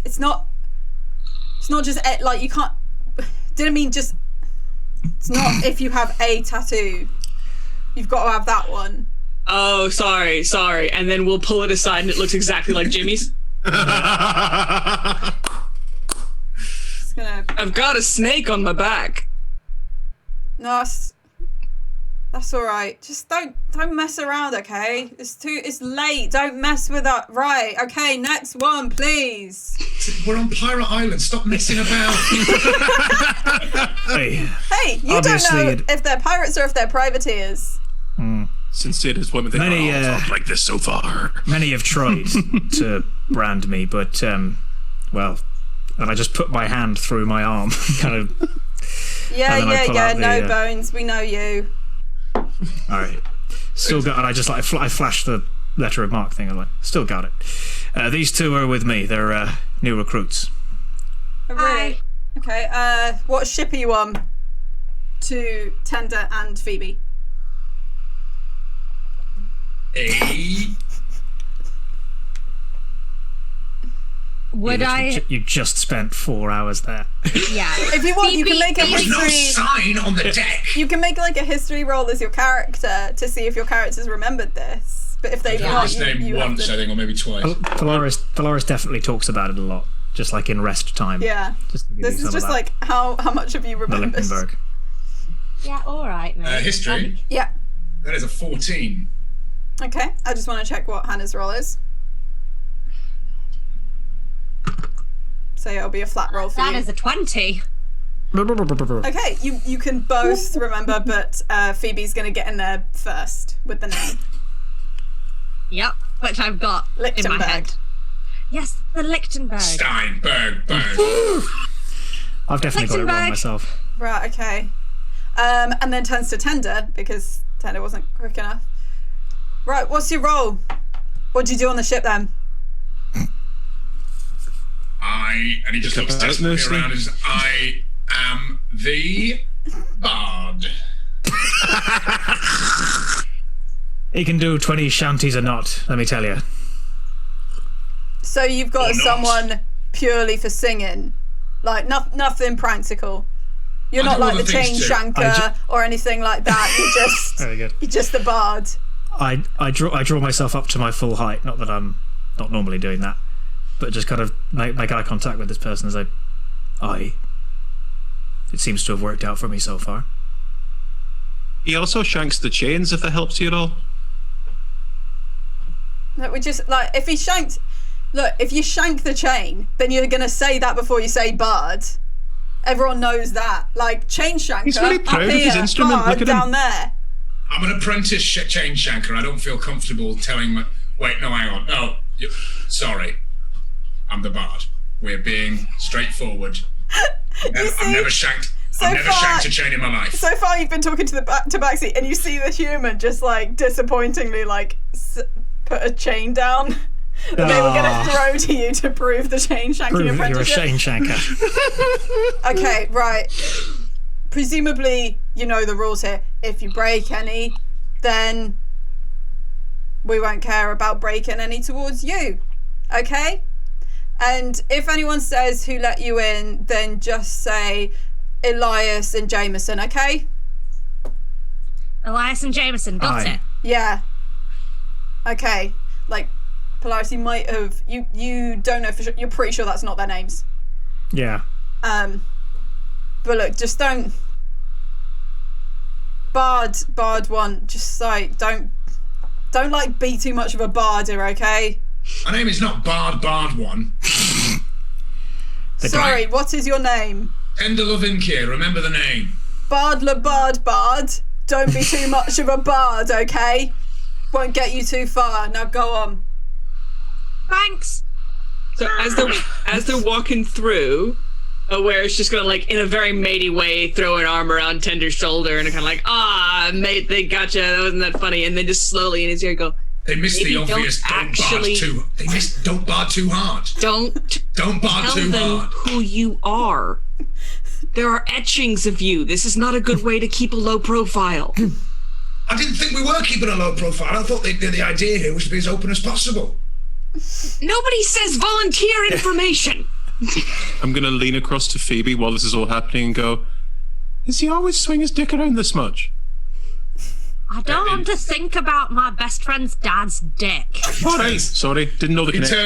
It's not just, like, you can't... Didn't mean just... It's not if you have a tattoo. You've got to have that one. Oh, sorry. And then we'll pull it aside, and it looks exactly like Jimmy's. Just gonna... I've got a snake on my back. No, that's all right. Just don't mess around, okay? It's late. Don't mess with that. Right. Okay. Next one, please. We're on Pirate Island. Stop messing about. hey, Hey, you Obviously don't know it- if they're pirates or if they're privateers. Sincere disappointment. Many, Talk like this so far. many have tried to brand me, but, well, and I just put my hand through my arm, kind of, Yeah, And then I pull out no the, bones. We know you. all right. Still got, and I just like, I flashed the letter of marque thing. I'm like, still got it. These two are with me. They're new recruits. Oh, really? Okay. What ship are you on? To Tender and Phoebe. Would I? You just spent 4 hours there. Yeah. If you want, you can make a There's no history. sign on the deck. You can make like a history roll as your character to see if your characters remembered this. But if they've I not, his name you have once, to... I think, or maybe twice. Polaris definitely talks about it a lot, just like in rest time. Yeah. Just to give This you is some of just that. like how much have you the remembered? Lichtenberg. Yeah. All right, mate. History. Yeah. That is a 14. Okay. I just want to check what Hannah's roll is. So it'll be a flat roll for That you. is a 20. Okay, you can both remember, but Phoebe's going to get in there first with the name. Yep. Which I've got in my Lichtenberg. head. Yes, the Lichtenberg. Steinberg. I've definitely got it wrong Lichtenberg. myself. Right, okay. And then turns to Tender, because Tender wasn't quick enough. Right, what's your role? What'd you do on the ship then? And he just looks About desperately mostly. around and says, I am the Bard. He can do 20 shanties a knot, let me tell you. So you've got Or not. someone purely for singing, like nothing practical. You're I not do like other the chain things too. shanker or anything like that. Very good. You're just the bard. I draw myself up to my full height. Not that I'm not normally doing that, but just kind of make eye contact with this person as it seems to have worked out for me so far. He also shanks the chains, if that helps you at all. Like, we just like if you shank the chain, then you're gonna say that before you say bard. Everyone knows that. Like chain shanker He's really proud up of here, his instrument. bard Look at him. down there. I'm an apprentice chain shanker. I don't feel comfortable telling Wait, no, hang on. No, sorry. I'm the bard. We're being straightforward. I've never shanked a chain in my life. So far, you've been talking to the backseat, and you see the human just like disappointingly like put a chain down. They were going to throw to you to prove the chain shanking apprenticeship. You're a chain shanker. Okay, right. Presumably, you know the rules here. If you break any, then we won't care about breaking any towards you. Okay? And if anyone says who let you in, then just say Elias and Jameson, okay? Elias and Jameson, got it. Yeah. Okay. Like, Polaris, you might have... You don't know for sure. You're pretty sure that's not their names. Yeah. But look, just don't... Bard one, just like, don't like be too much of a barder, okay? My name is not Bard one. Sorry, what is your name? Tender loving Kier, remember the name. Bardler Bard. Don't be too much of a bard, okay? Won't get you too far. Now go on. Thanks. So as they're walking through, where it's just gonna, like, in a very matey way, throw an arm around Tender's shoulder and kind of like, mate, they gotcha. That wasn't that funny. And then just slowly in his ear go, they missed the obvious. Don't bard too hard. Don't bard tell too them hard. who you are. There are etchings of you. This is not a good way to keep a low profile. I didn't think we were keeping a low profile. I thought the idea here was to be as open as possible. Nobody says volunteer information. I'm going to lean across to Phoebe while this is all happening and go, does he always swing his dick around this much? I don't want to think about my best friend's dad's dick. Sorry, didn't know the connection. He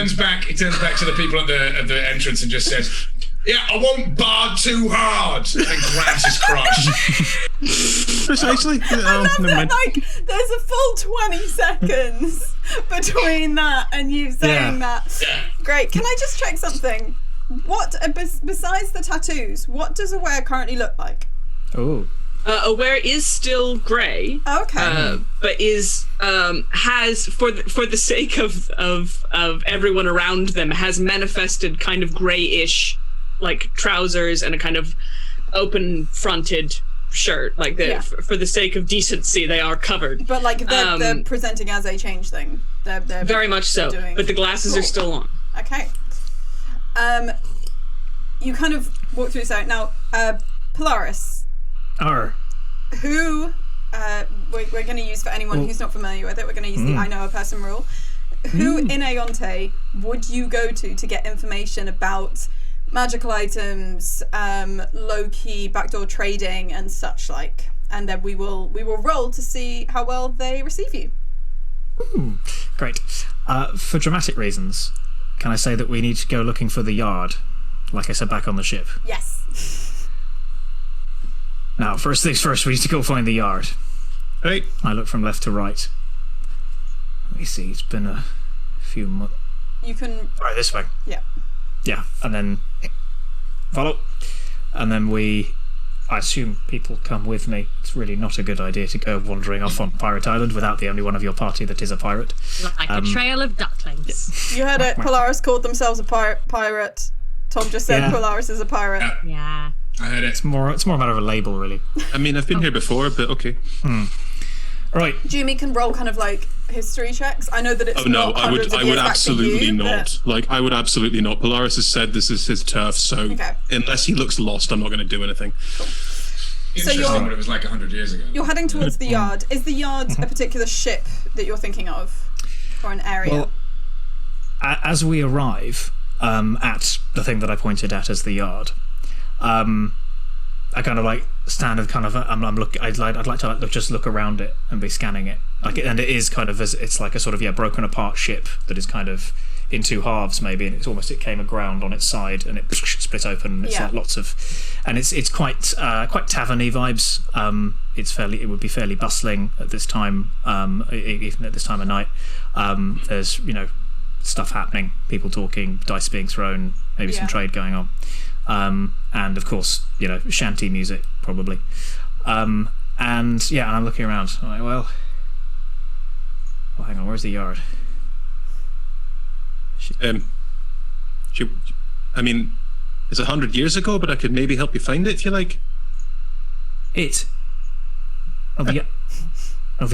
turns back to the people at the entrance and just says, yeah, I won't bard too hard, and grabs his crotch. Precisely. Like, there's a full 20 seconds between that and you saying that. Yeah. Great. Can I just check something? What, besides the tattoos, what does Aware currently look like? Oh. Aware is still grey. Okay. But is has for the sake of everyone around them has manifested kind of greyish, like trousers and a kind of open fronted shirt. Like for the sake of decency, they are covered. But like they're presenting as a change thing. They're very much so. But the glasses are still on. Okay. You kind of walk through this out now. Polaris. Who we're going to use for anyone who's not familiar with it. We're going to use the I know a person rule. Who in Aonte would you go to get information about magical items, low-key backdoor trading, and such like? And then we will roll to see how well they receive you. Great. For dramatic reasons, can I say that we need to go looking for the yard, like I said back on the ship? Yes. Now, first things first, we need to go find the yard. Right. I look from left to right. Let me see, it's been a few months. You can... Right, this way. Yeah. Yeah, and then follow. And then I assume people come with me. It's really not a good idea to go wandering off on Pirate Island without the only one of your party that is a pirate. Like a trail of ducklings. You heard it. Polaris called themselves a pirate. Tom just said Polaris is a pirate. Yeah. I heard it. It's more a matter of a label, really. I mean, I've been here before, but okay. Right. Jimmy can roll kind of like history checks. I know that it's not hundreds of I years would back absolutely to you, not. but... Like, I would absolutely not. Polaris has said this is his turf, so unless he looks lost, I'm not going to do anything. Interesting what it was like 100 years ago. You're heading towards the yard. Is the yard a particular ship that you're thinking of? Or an area? Well, as we arrive at the thing that I pointed at as the yard, I kind of like stand and kind of I'm looking. I'd like to just look around it and be scanning it. And it is kind of it's like a sort of broken apart ship that is kind of in two halves maybe, and it came aground on its side and it split open. And it's like lots of, and it's quite taverny vibes. It would be fairly bustling at this time, even at this time of night. There's stuff happening, people talking, dice being thrown, maybe some trade going on. And of course, shanty music probably. And I'm looking around. I'm like, well, hang on, where's the yard? I mean, it's 100 years ago, but I could maybe help you find it if you like. The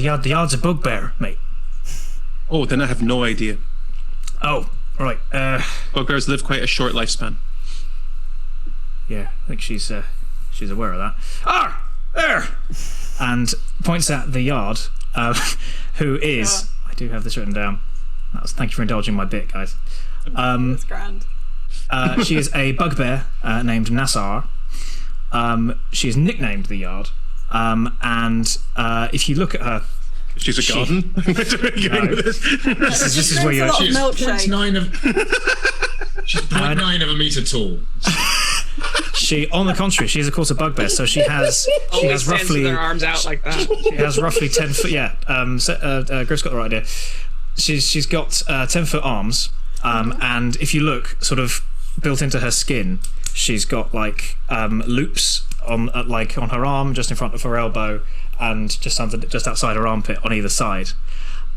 yard's a bugbear, mate. Oh, then I have no idea. Oh, right. Bugbears live quite a short lifespan. Yeah, I think she's aware of that. Ah, there, and points at the yard, who is. I do have this written down. Thank you for indulging my bit, guys. That's grand. She is a bugbear named Nassar. She is nicknamed the Yard, and if you look at her, she's a garden. This is where you're. She's 0.9 of a meter tall. She, on the contrary, she is of course a bugbear. So she has roughly their arms out like that. She has roughly 10 foot. Yeah, Griff's got the right idea. She's got 10-foot arms, and if you look, sort of built into her skin, she's got like loops on her arm, just in front of her elbow, and just outside her armpit on either side.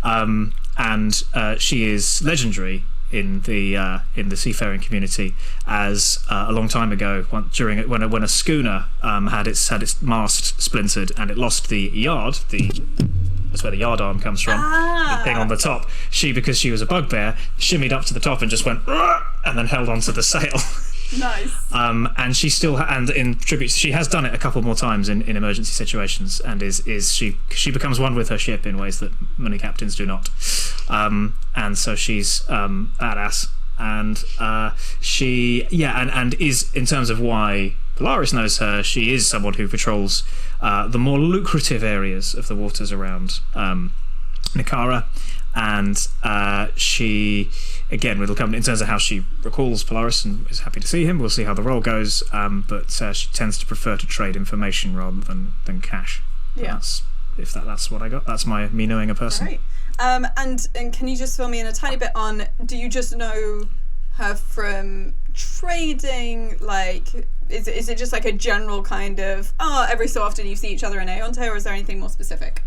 And she is legendary in the seafaring community, as a long time ago, when a schooner had its mast splintered and it lost the yard, that's where the yard arm comes from, the thing on the top. She, because she was a bugbear, shimmied up to the top and just went and then held onto the sail. Nice. And she still and in tribute, she has done it a couple more times in emergency situations, and she becomes one with her ship in ways that many captains do not. And so she's badass, and and is, in terms of why Polaris knows her, she is someone who patrols the more lucrative areas of the waters around Nicara, and she, again, it'll come in terms of how she recalls Polaris and is happy to see him. We'll see how the role goes, but she tends to prefer to trade information rather than cash. Yeah. That's what I got. That's me knowing a person. Right. And can you just fill me in a tiny bit on, do you just know her from trading? Like, is it just like a general kind of, every so often you see each other in Aeonte, or is there anything more specific?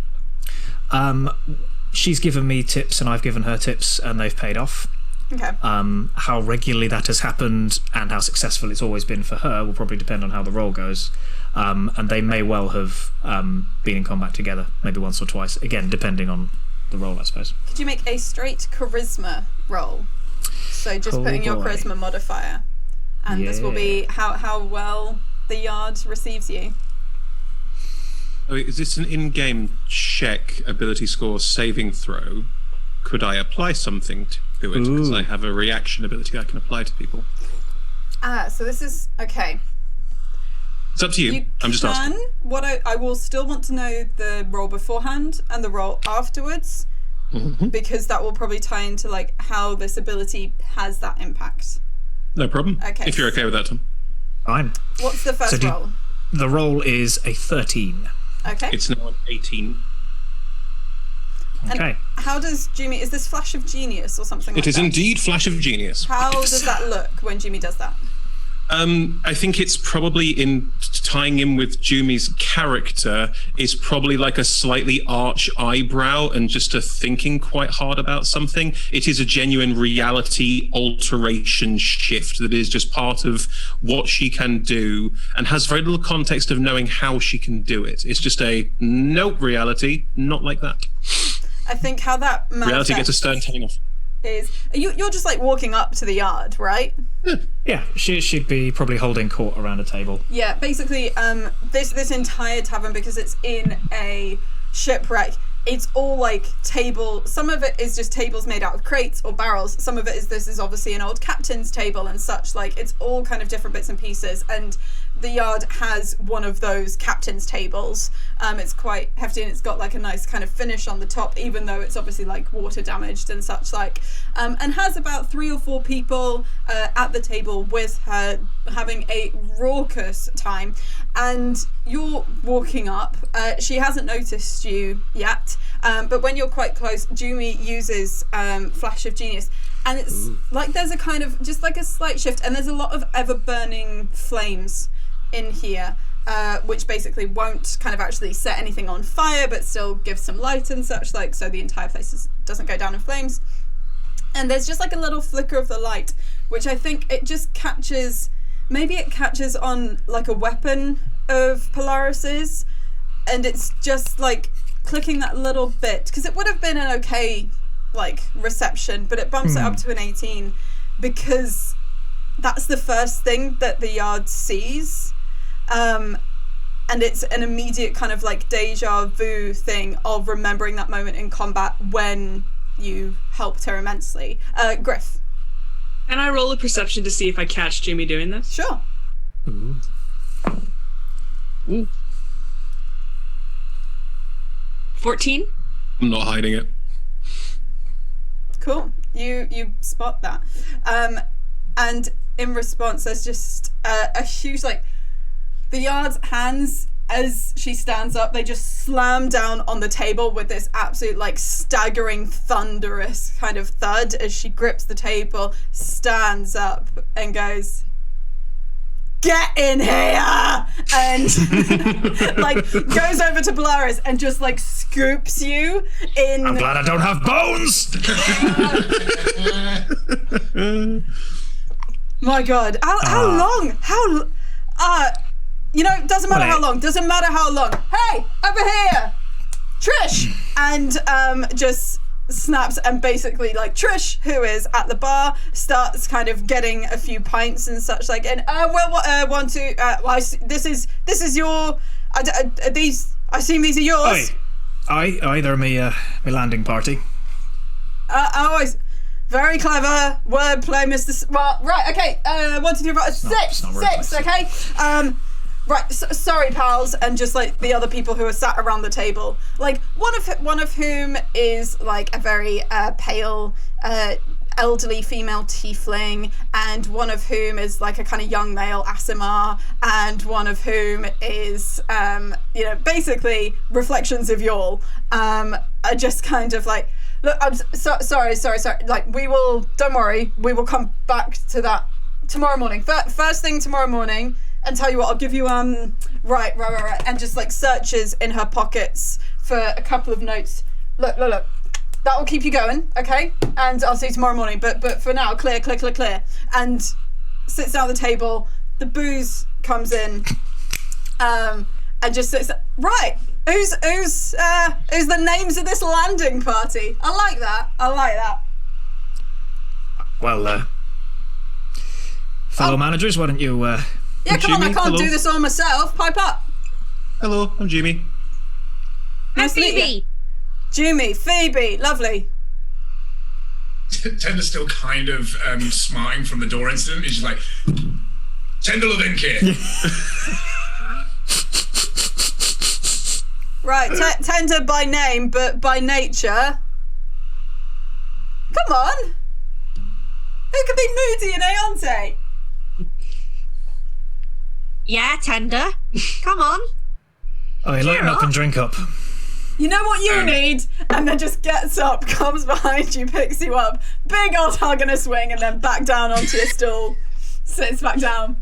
She's given me tips and I've given her tips, and they've paid off. Okay. How regularly that has happened and how successful it's always been for her will probably depend on how the role goes. And they may well have been in combat together, maybe once or twice, again, depending on the role, I suppose. Could you make a straight charisma roll? So just putting your charisma modifier. And this will be how well the Yard receives you. Oh, is this an in-game check, ability score, saving throw? Could I apply something to it? Because I have a reaction ability I can apply to people. So this is okay. It's up to you. I'm just asking. What I will still want to know the roll beforehand and the roll afterwards, because that will probably tie into like how this ability has that impact. No problem. Okay. If you're okay with that, Tom. Fine. What's the first roll? The roll is a 13. Okay. It's now an 18. Okay. And how does Jimmy, is this Flash of Genius or something like that? It is indeed Flash of Genius. How does that look when Jimmy does that? I think it's probably in tying in with Jumi's character is probably like a slightly arch eyebrow and just a thinking quite hard about something. It is a genuine reality alteration shift that is just part of what she can do and has very little context of knowing how she can do it. It's just a nope, reality, not like that. I think how that reality gets a stern telling off. Is you're just like walking up to the Yard, right? Yeah, she'd be probably holding court around a table. Yeah, basically, this entire tavern, because it's in a shipwreck, it's all like table. Some of it is just tables made out of crates or barrels. Some of it is, this is obviously an old captain's table and such. Like, it's all kind of different bits and pieces. And the Yard has one of those captain's tables. It's quite hefty and it's got like a nice kind of finish on the top, even though it's obviously like water damaged and such like. And has about 3 or 4 people at the table with her, having a raucous time. And you're walking up. She hasn't noticed you yet, but when you're quite close, Jumi uses Flash of Genius, and it's like there's a kind of just like a slight shift, and there's a lot of ever burning flames in here, which basically won't kind of actually set anything on fire, but still gives some light and such like, so the entire place doesn't go down in flames. And there's just like a little flicker of the light, which I think it just catches, maybe it catches on like a weapon of Polaris's, and it's just like clicking that little bit, because it would have been an okay like reception, but it bumps it up to an 18 because that's the first thing that the Yard sees. And it's an immediate kind of like deja vu thing of remembering that moment in combat when you helped her immensely. Griff. Can I roll a perception to see if I catch Jimmy doing this? Sure. Ooh. 14? I'm not hiding it. Cool. You spot that. And in response, there's just a huge, like, the Yard's hands, as she stands up, they just slam down on the table with this absolute, like, staggering, thunderous kind of thud as she grips the table, stands up, and goes, "Get in here!" And, like, goes over to Polaris and just, like, scoops you in... I'm glad I don't have bones! My God. How long? You know, doesn't matter how long. Doesn't matter how long. Hey, over here, Trish, and just snaps and basically like Trish, who is at the bar, starts kind of getting a few pints and such like. And this is your. These. I assume these are yours. Aye, they're me landing party. Always. Very clever wordplay, Mr. Well, right, okay. 1, 2, 3, 4, 6, okay. Right, sorry, pals, and just like the other people who are sat around the table, like one of whom is like a very pale, elderly female tiefling, and one of whom is like a kind of young male Asimar, and one of whom is, basically reflections of y'all. Are just kind of like. Look, I'm sorry. Like, don't worry, we will come back to that tomorrow morning. First thing tomorrow morning, and tell you what, I'll give you, right, and just, like, searches in her pockets for a couple of notes. Look, that will keep you going, okay? And I'll see you tomorrow morning, but for now, clear. And sits down at the table, the booze comes in, and just sits, right. Who's the names of this landing party? I like that. Well, fellow managers, why don't you... yeah, come on, I Jimmy, can't hello. do this all myself. Pipe up. Hello, I'm Jimmy. Nice to meet you. Phoebe. Jimmy, Phoebe, lovely. Tender's still kind of smarting from the door incident. He's just like, Tender Levinke. Right, Tender by name, but by nature. Come on. Who could be Moody and Aeonte? Yeah, Tender. Come on. Oh, lighten up and drink up. You know what you need? And then just gets up, comes behind you, picks you up. Big old hug and a swing, and then back down onto your stool. Sits back down.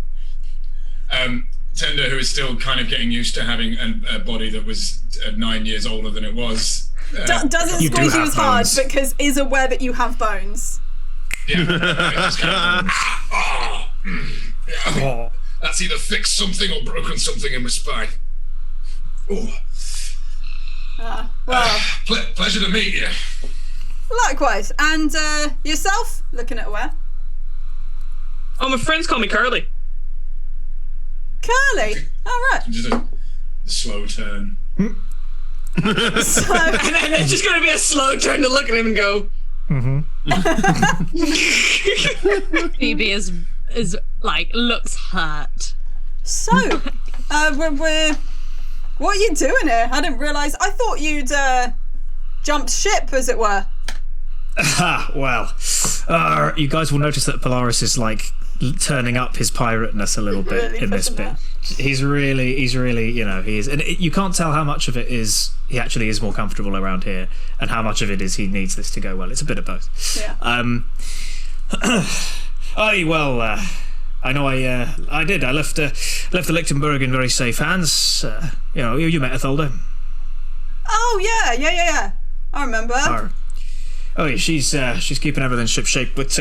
Tender, who is still kind of getting used to having a body that was 9 years older than it was. Doesn't You do squeeze you have as hard bones. because is aware that you have bones. Yeah. It's kind of, Oh. that's either fixed something or broken something in my spine. Oh, Well, pleasure to meet you. likewise. And yourself? Looking at Aware. Oh, my friends call me Curly. Curly. All right. Just a slow turn. So, And then it's just going to be a slow turn to look at him and go, Phoebe is like looks hurt. what are you doing here? I didn't realise. I thought you'd jumped ship, as it were. Well, you guys will notice that Polaris is like turning up his pirateness a little bit Really in this pushing bit. that. He's really, he is, and you can't tell how much of it is he actually is more comfortable around here, and how much of it is he needs this to go well. It's a bit of both. Yeah. I know I did. I left the Lichtenberg in very safe hands. You met Ethelda. Oh yeah. I remember. Oh, she's keeping everything ship shape, but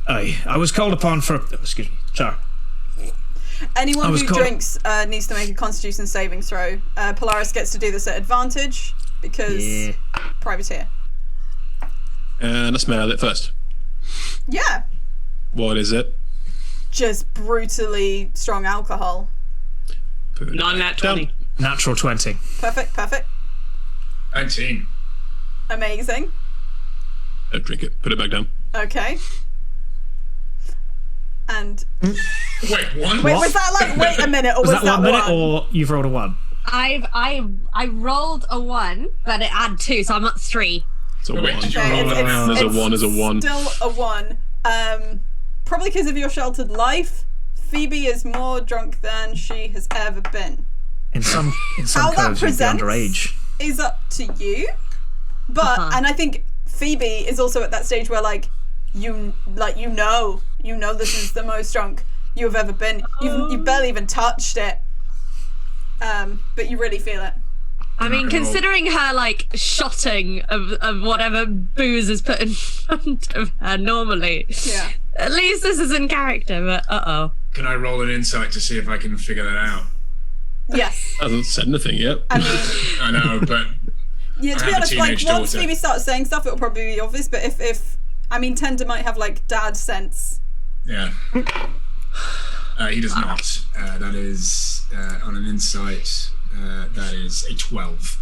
I was called upon for. Excuse me, sorry. Anyone who drinks needs to make a Constitution saving throw. Polaris gets to do this at advantage because privateer. Let's mail it first. Yeah. What is it? Just brutally strong alcohol. Non-nat 20. Natural 20. Perfect. 19. Amazing. Don't drink it. Put it back down. Okay. And Wait, one? wait, was that like wait a minute, or was that 1 minute, one? or you've rolled a 1? I rolled a 1, but it had 2, so I'm at 3. It's a Wait, 1. did you Okay, roll it's- around? There's a it's 1, there's a 1. Still a 1. Probably because of your sheltered life, Phoebe is more drunk than she has ever been. In some How that codes, you'd be presents underage. is up to you. But and I think Phoebe is also at that stage where you know this is the most drunk you have ever been. You've barely even touched it. But you really feel it. I mean, considering her shotting of whatever booze is put in front of her normally, Yeah. at least this is in character. But Can I roll an insight to see if I can figure that out? Yes. Hasn't said anything yet. I mean, I know, but yeah, to I be have a honest, teenage once daughter. Phoebe starts saying stuff, it'll probably be obvious. But if I mean, Tender might have dad sense. yeah. He does not. That is on an insight. That is a 12.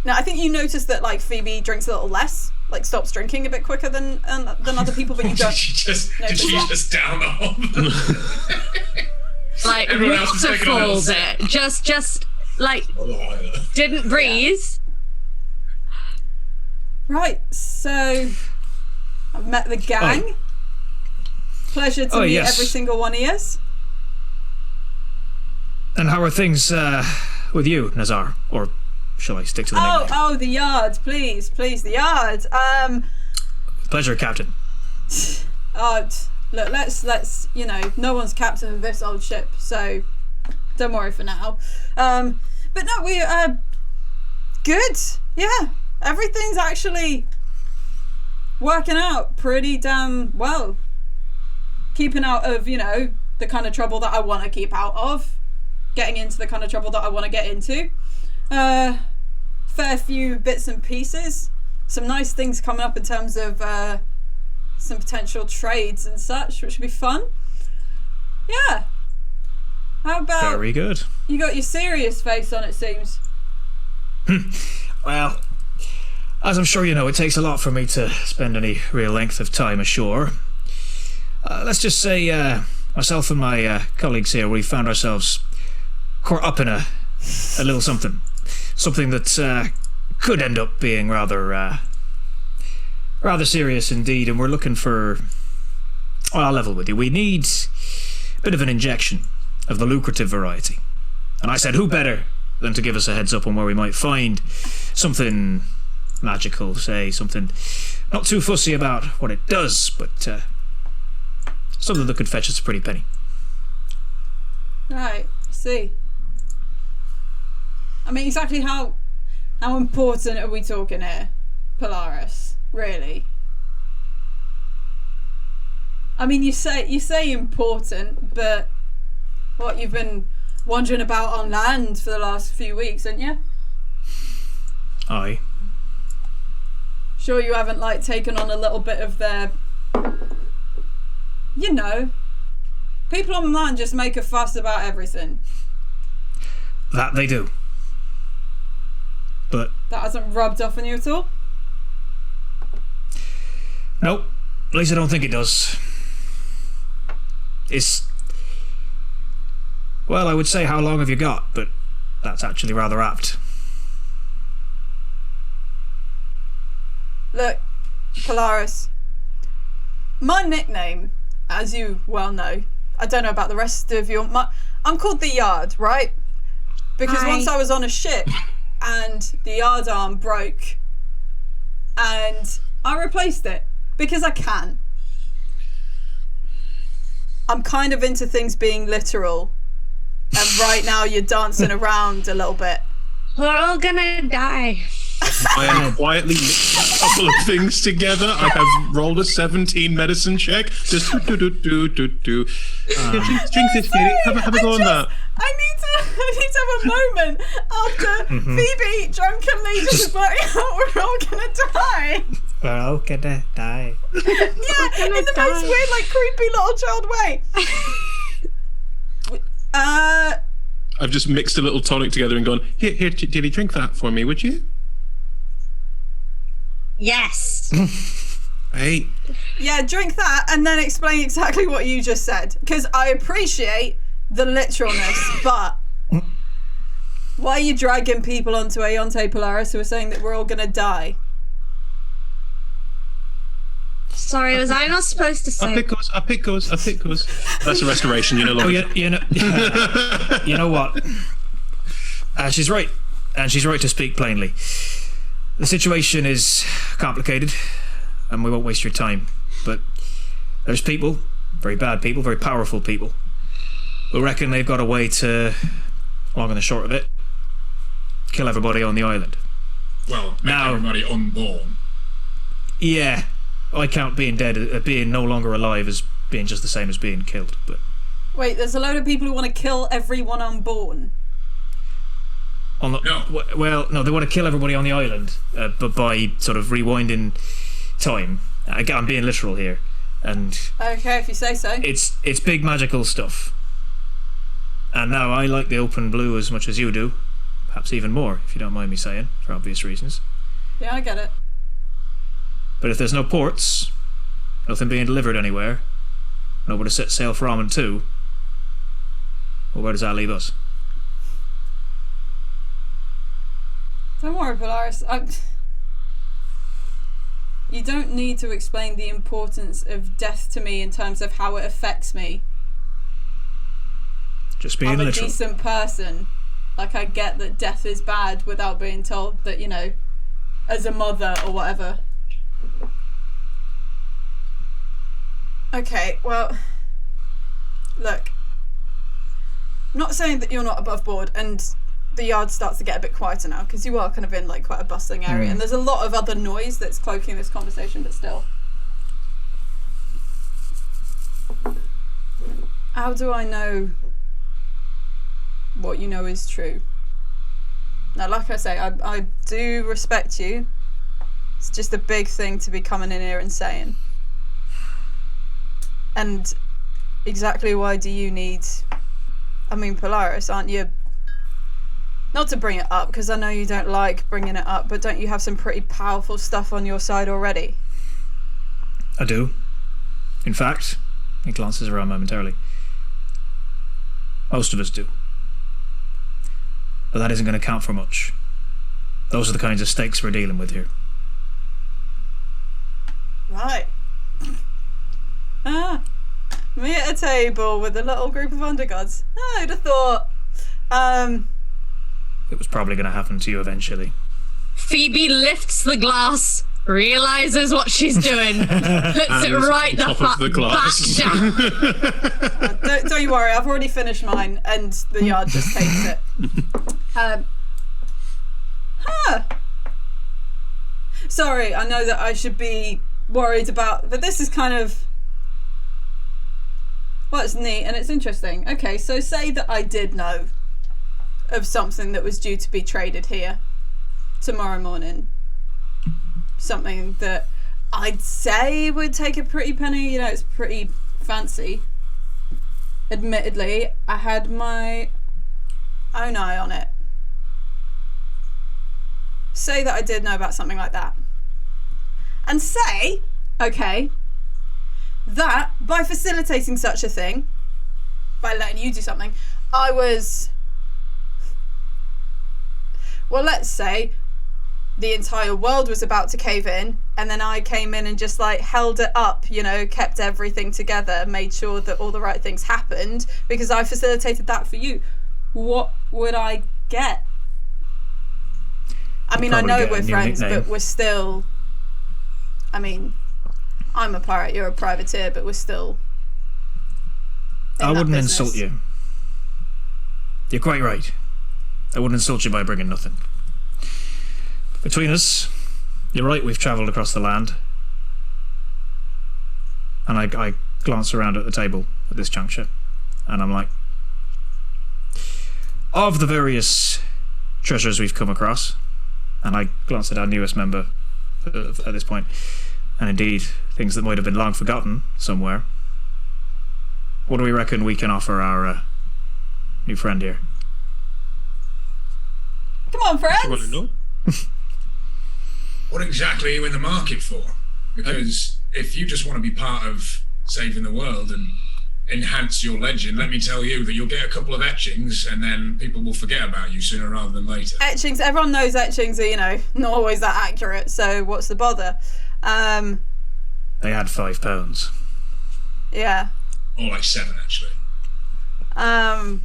Now, I think you notice that Phoebe drinks a little less, stops drinking a bit quicker than other people, but you Did don't. she just down the whole? Everyone else is taking on waterfalls it. Just didn't breathe. Right, so I've met the gang. Oi. Pleasure to meet yes. every single one of yous. And how are things with you, Nazar? Or shall I stick to the name? Oh, the yard, please, the yard. Pleasure, Captain. Look, let's no one's captain of this old ship, so don't worry for now. But no, we good. Yeah, everything's actually working out pretty damn well. Keeping out of the kind of trouble that I want to keep out of. Getting into the kind of trouble that I want to get into. Fair few bits and pieces. Some nice things coming up in terms of some potential trades and such, which would be fun. Yeah. How about Very good. you got your serious face on, it seems. Well, as I'm sure you know, it takes a lot for me to spend any real length of time ashore. Let's just say myself and my colleagues here, we found ourselves caught up in a little something that could end up being rather serious indeed, and we're looking for. Well, I'll level with you. We need a bit of an injection of the lucrative variety, and I said, who better than to give us a heads up on where we might find something magical, say something not too fussy about what it does, but something that could fetch us a pretty penny. Right, see. I mean, exactly how important are we talking here, Polaris? Really? I mean, you say important, but what, you've been wandering about on land for the last few weeks, haven't you? Aye. Sure you haven't taken on a little bit of their, people on land just make a fuss about everything. That they do. But That hasn't rubbed off on you at all? nope, at least I don't think it does. Well, I would say how long have you got, but that's actually rather apt. Look, Polaris, my nickname, as you well know, I don't know about the rest of you, I'm called the Yard, right? Because Hi. once I was on a ship and the yard arm broke and I replaced it because I can. I'm kind of into things being literal, and right now you're dancing around a little bit. We're all gonna die. I am quietly mixing a couple of things together. I have rolled a 17 medicine check. Just do. Drink this, Kitty. Have a go on that. I need to have a moment after Phoebe drunkenly just blurting out, we're all gonna die. We're all gonna die. Yeah, in the most weird, like, creepy little child way. I've just mixed a little tonic together and gone, here, Dilly, drink that for me, would you? Yes. Hey. Yeah, drink that and then explain exactly what you just said. Because I appreciate the literalness, but why are you dragging people onto Aeonte Polaris who are saying that we're all gonna die? Sorry, was I not supposed to say? I pick goes. That's a restoration, you know. Oh, you know what? She's right, and she's right to speak plainly. The situation is complicated, and we won't waste your time. But there's people, very bad people, very powerful people, who reckon they've got a way to, long and the short of it, kill everybody on the island. Well, make Now- everybody unborn. Yeah, I count being dead, being no longer alive, as being just the same as being killed. But Wait, there's a load of people who want to kill everyone unborn. on the, No. well, no, they want to kill everybody on the island, but by sort of rewinding time. I'm being literal here, and Okay, if you say so. it's big magical stuff. And now I like the open blue as much as you do, perhaps even more, if you don't mind me saying, for obvious reasons. Yeah, I get it. But if there's no ports, nothing being delivered anywhere, nowhere to set sail for Ramen 2, well, where does that leave us? Don't worry, Polaris. You don't need to explain the importance of death to me in terms of how it affects me. Just being I'm a literal. decent person. Like, I get that death is bad without being told that, you know, as a mother or whatever. Okay, well, look. I'm not saying that you're not above board, and the yard starts to get a bit quieter now, because you are kind of in, like, quite a bustling area, and there's a lot of other noise that's cloaking this conversation, but still. How do I know what you know is true? Now, like I say, I do respect you. It's just a big thing to be coming in here and saying. And exactly why do you need... I mean, Polaris, aren't you... Not to bring it up, because I know you don't like bringing it up, but don't you have some pretty powerful stuff on your side already? I do. In fact, he glances around momentarily. Most of us do. But that isn't going to count for much. Those are the kinds of stakes we're dealing with here. Right. Me at a table with a little group of Undergods. Who'd have thought? It was probably going to happen to you eventually. Phoebe lifts the glass, realizes what she's doing, puts it right the top of fuck the glass. back down. Don't you worry, I've already finished mine, and the yard just takes it. Sorry, I know that I should be worried about, but this is kind of... Well, it's neat and it's interesting. Okay, so say that I did know of something that was due to be traded here tomorrow morning. Something that I'd say would take a pretty penny, you know, it's pretty fancy. Admittedly, I had my own eye on it. Say that I did know about something like that. And say, okay, that by facilitating such a thing, by letting you do something, I was... Well, let's say the entire world was about to cave in, and then I came in and just like held it up, you know, kept everything together, made sure that all the right things happened because I facilitated that for you. What would I get? I mean, I know we're friends, but we're still... I mean, I'm a pirate, you're a privateer, but we're still... I wouldn't insult you. You're quite right. I wouldn't insult you by bringing nothing. between us, you're right, we've travelled across the land. And I glance around at the table at this juncture, and I'm like, of the various treasures we've come across, and I glance at our newest member at this point, and indeed things that might have been long forgotten somewhere, what do we reckon we can offer our new friend here? Come on, You want to friends. know? What exactly are you in the market for? Because if you just want to be part of saving the world and enhance your legend, let me tell you that you'll get a couple of etchings and then people will forget about you sooner rather than later. Etchings. Everyone knows etchings are, not always that accurate. So what's the bother? They had £5. Yeah. More like 7, actually. What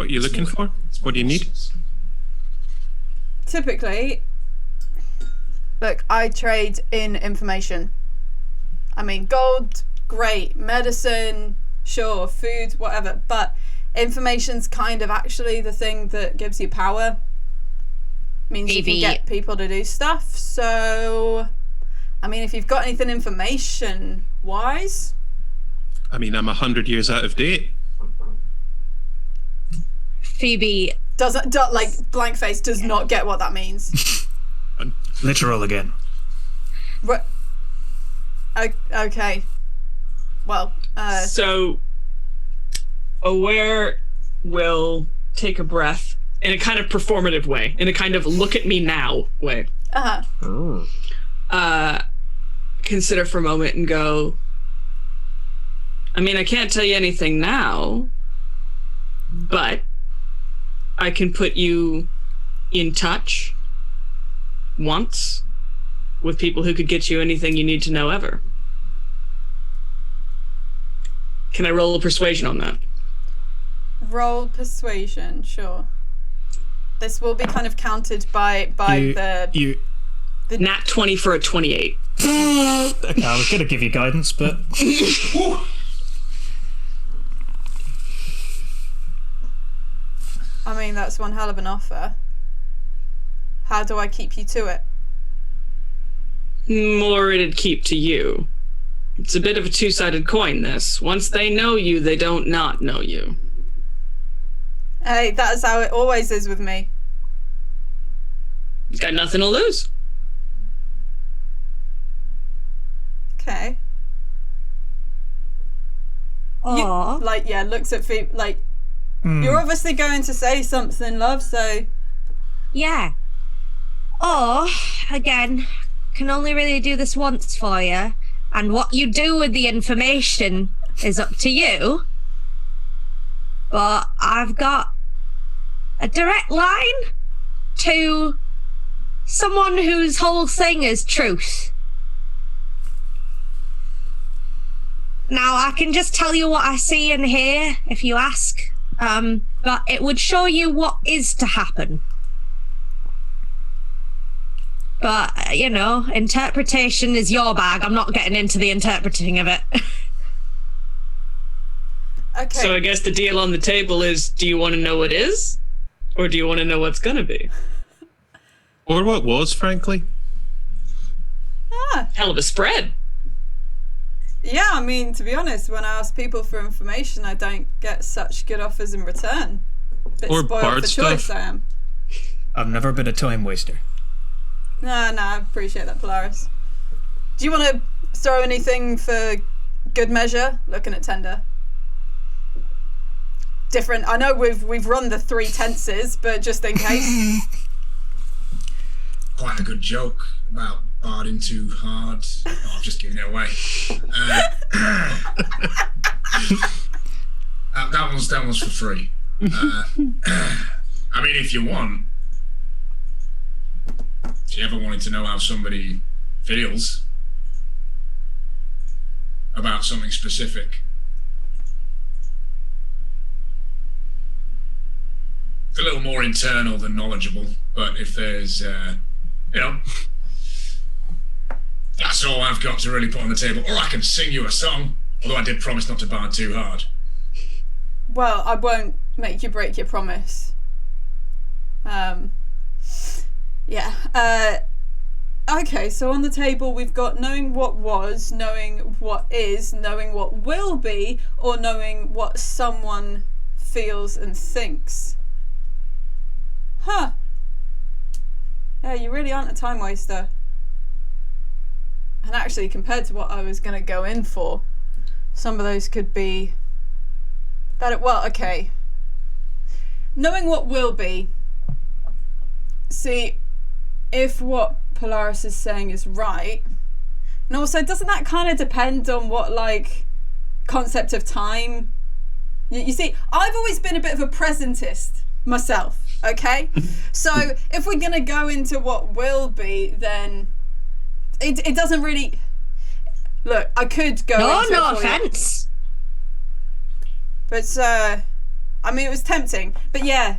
are you looking for? What do you need? Typically, look, I trade in information. I mean, gold, great. Medicine, sure. Food, whatever. But information's kind of actually the thing that gives you power. Means you Maybe. can get people to do stuff. So, I mean, if you've got anything information-wise, I mean, I'm 100 years out of date. Phoebe, like blank face does not get what that means. Literal again. Okay. Well, So, Aware will take a breath in a kind of performative way, in a kind of look at me now way. Consider for a moment and go, I mean, I can't tell you anything now, but I can put you in touch once with people who could get you anything you need to know ever. Can I roll a persuasion on that? roll persuasion, sure. This will be kind of counted by You Nat 20 for a 28. okay, I was going to give you guidance, but I mean, that's one hell of an offer. How do I keep you to it? More it'd keep to you. It's a bit of a two-sided coin, this. Once they know you, they don't not know you. Hey, that's how it always is with me. You've got nothing to lose. Okay. Aw. Looks at Phoebe, you're obviously going to say something, love, so... Yeah. Or, again, can only really do this once for you, and what you do with the information is up to you. But I've got a direct line to someone whose whole thing is truth. Now, I can just tell you what I see and hear if you ask, but it would show you what is to happen. But, interpretation is your bag. I'm not getting into the interpreting of it. Okay. So I guess the deal on the table is, do you want to know what is? Or do you want to know what's going to be? Or what was, frankly. Hell of a spread. Yeah, I mean, to be honest, when I ask people for information, I don't get such good offers in return. Bit Or spoiled bard for choice, stuff. I am. I've never been a time waster. No, I appreciate that, Polaris. Do you want to throw anything for good measure? Looking at tender. Different. I know we've run the 3 tenses, but just in case. Quite a good joke about barding too hard. Oh, I'm just giving it away. That one's for free. I mean, if you want, if you ever wanted to know how somebody feels about something specific, it's a little more internal than knowledgeable, but if there's, that's all I've got to really put on the table. Or I can sing you a song, although I did promise not to bard too hard. Well, I won't make you break your promise. Yeah. Okay, so on the table we've got knowing what was, knowing what is, knowing what will be, or knowing what someone feels and thinks. Huh. Yeah, you really aren't a time waster. And actually, compared to what I was going to go in for, some of those could be better. Well, okay. Knowing what will be. See, if what Polaris is saying is right, and also doesn't that kind of depend on what like concept of time? You see, I've always been a bit of a presentist myself, okay? So if we're gonna go into what will be, then it doesn't really look. I could go into No it for you, offense. but I mean, it was tempting, but yeah.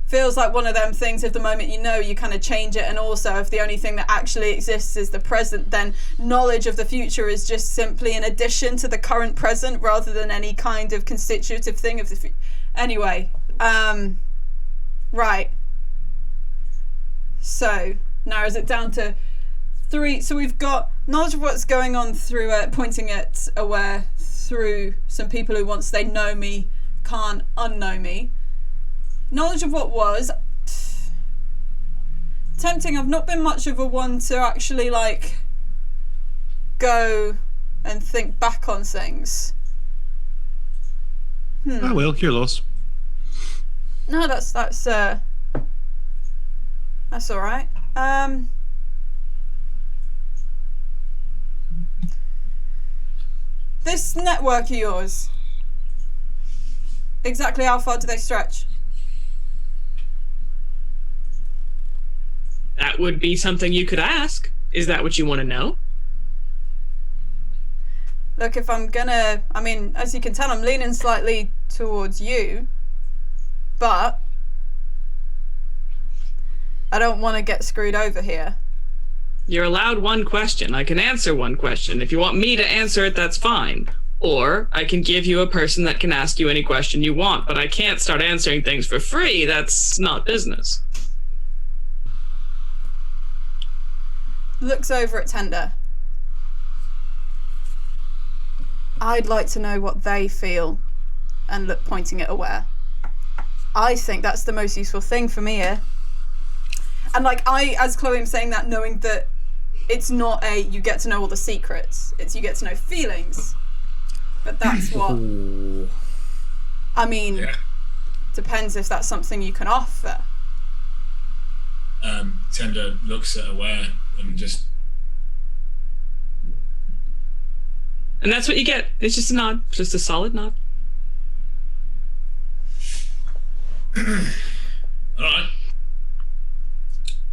Feels like one of them things, if the moment you know, you kind of change it, and also if the only thing that actually exists is the present, then knowledge of the future is just simply an addition to the current present rather than any kind of constitutive thing of the future. Anyway, right. So, narrows it down to 3. So we've got knowledge of what's going on through pointing at aware through some people who once they know me can't unknow me. Knowledge of what was. Tempting. I've not been much of a one to actually like go and think back on things. Oh well, you're lost. No, that's all right. This network of yours. Exactly how far do they stretch? That would be something you could ask. Is that what you want to know? Look, if I'm gonna, I mean, as you can tell, I'm leaning slightly towards you, but I don't want to get screwed over here. You're allowed one question. I can answer one question. If you want me to answer it, that's fine. Or I can give you a person that can ask you any question you want, but I can't start answering things for free. That's not business. Looks over at Tender. I'd like to know what they feel, and look, pointing at aware. I think that's the most useful thing for me here. And like as Chloe, am saying that, knowing that it's not you get to know all the secrets, it's you get to know feelings. But that's what I mean. Yeah. Depends if that's something you can offer. Tender looks at aware and just. And that's what you get. It's just a nod. Just a solid nod. All right.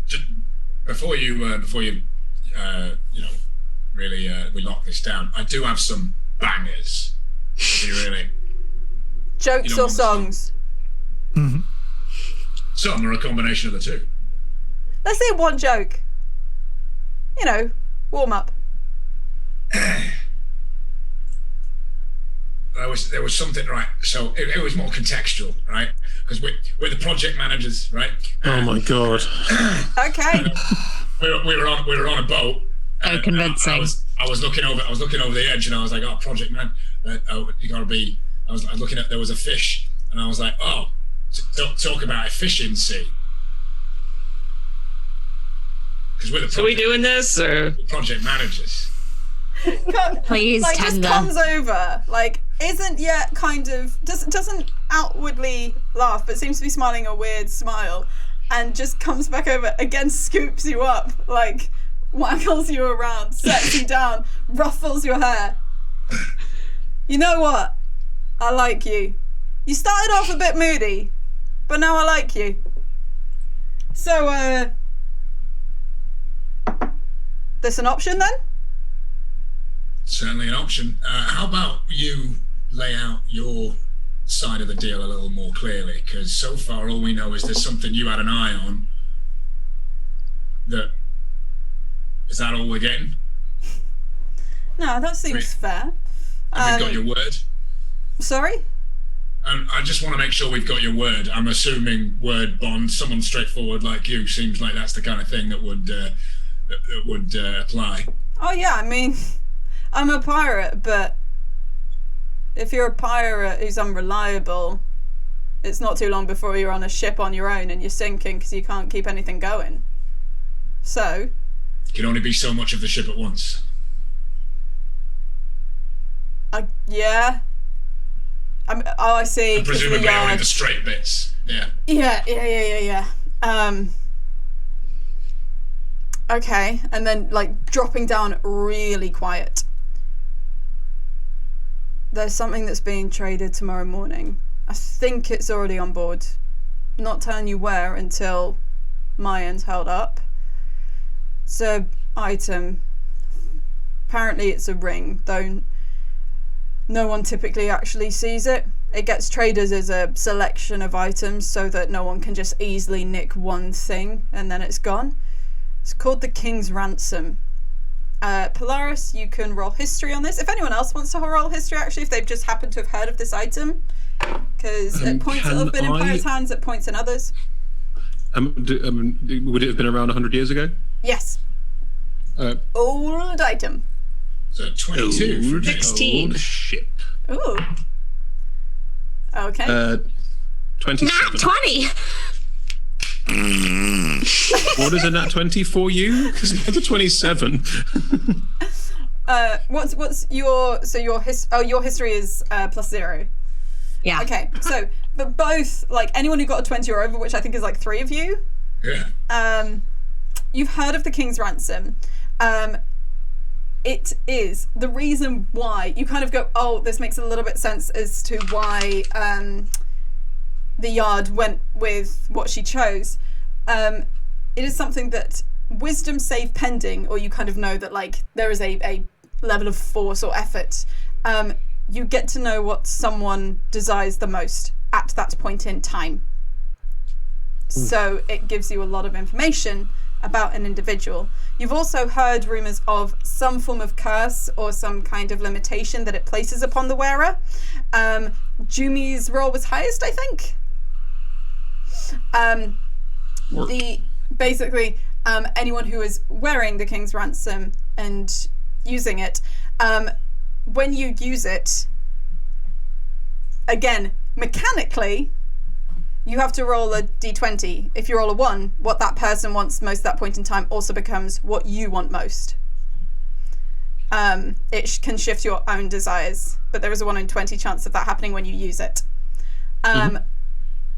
Just before you really we lock this down, I do have some bangers. You really. Jokes or songs? Mm-hmm. Some are a combination of the two. Let's say one joke. You know, warm up. There was something, right? So it was more contextual, right? Because we're the project managers, right? Oh my god. Okay. we were on a boat. So convincing. I was looking over the edge, and I was like, "Oh, project man, you gotta be." I was looking at, there was a fish, and I was like, "Oh, talk about efficiency." Because we're the So we doing this, or project managers. Please, like Tender. just comes over, like isn't yet kind of doesn't outwardly laugh, but seems to be smiling a weird smile, and just comes back over again, scoops you up, like waggles you around, sets you down, ruffles your hair. You know what? I like you. You started off a bit moody, but now I like you. So, there's an option then? Certainly an option. How about you lay out your side of the deal a little more clearly? Because so far all we know is there's something you had an eye on. Is that all we're getting? No, that seems fair. Have we got your word? Sorry? I just want to make sure we've got your word. I'm assuming word bond. Someone straightforward like you seems like that's the kind of thing that would apply. Oh yeah, I mean, I'm a pirate, but if you're a pirate who's unreliable, it's not too long before you're on a ship on your own and you're sinking because you can't keep anything going. So, Can only be so much of the ship at once. yeah. I see. And presumably only the straight bits. Yeah. Yeah. Okay, and then like dropping down really quiet. There's something that's being traded tomorrow morning. I think it's already on board. Not telling you where until my end's held up. It's a item. Apparently it's a ring, though no one typically actually sees it. It gets traded as a selection of items so that no one can just easily nick one thing and then it's gone. It's called the King's Ransom. Polaris, you can roll history on this. If anyone else wants to roll history, actually, if they've just happened to have heard of this item, because at points it'll have been in pirates' hands, at points in others. Would it have been around 100 years ago? Yes. Old item. So 22. Old 16. ship. Ooh. Okay. 27. Nat 20. What is a nat 20 for you? Because it's a 27. What's your your history is +0. Yeah. Okay, so but both, like anyone who got a 20 or over, which I think is like 3 of you, you've heard of the King's Ransom. It is the reason why you kind of go, oh, this makes a little bit sense as to why the Yard went with what she chose. It is something that wisdom save pending, or you kind of know that like there is a level of force or effort. You get to know what someone desires the most at that point in time. So it gives you a lot of information about an individual. You've also heard rumours of some form of curse or some kind of limitation that it places upon the wearer. Jumi's roll was highest, I think. Anyone who is wearing the King's Ransom and using it, when you use it, again, mechanically, you have to roll a d20. If you roll a 1, what that person wants most at that point in time also becomes what you want most. It can shift your own desires, but there is a 1 in 20 chance of that happening when you use it.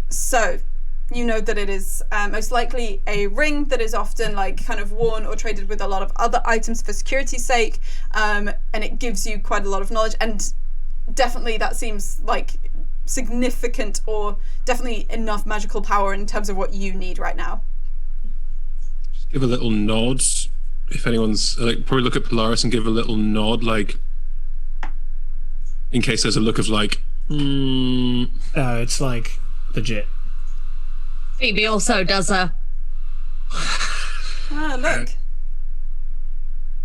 So you know that it is most likely a ring that is often like kind of worn or traded with a lot of other items for security's sake, and it gives you quite a lot of knowledge, and definitely that seems like significant or definitely enough magical power in terms of what you need right now. Just give a little nod. If anyone's like, probably look at Polaris and give a little nod, like in case there's a look of like, It's like legit. Phoebe also does a. Look.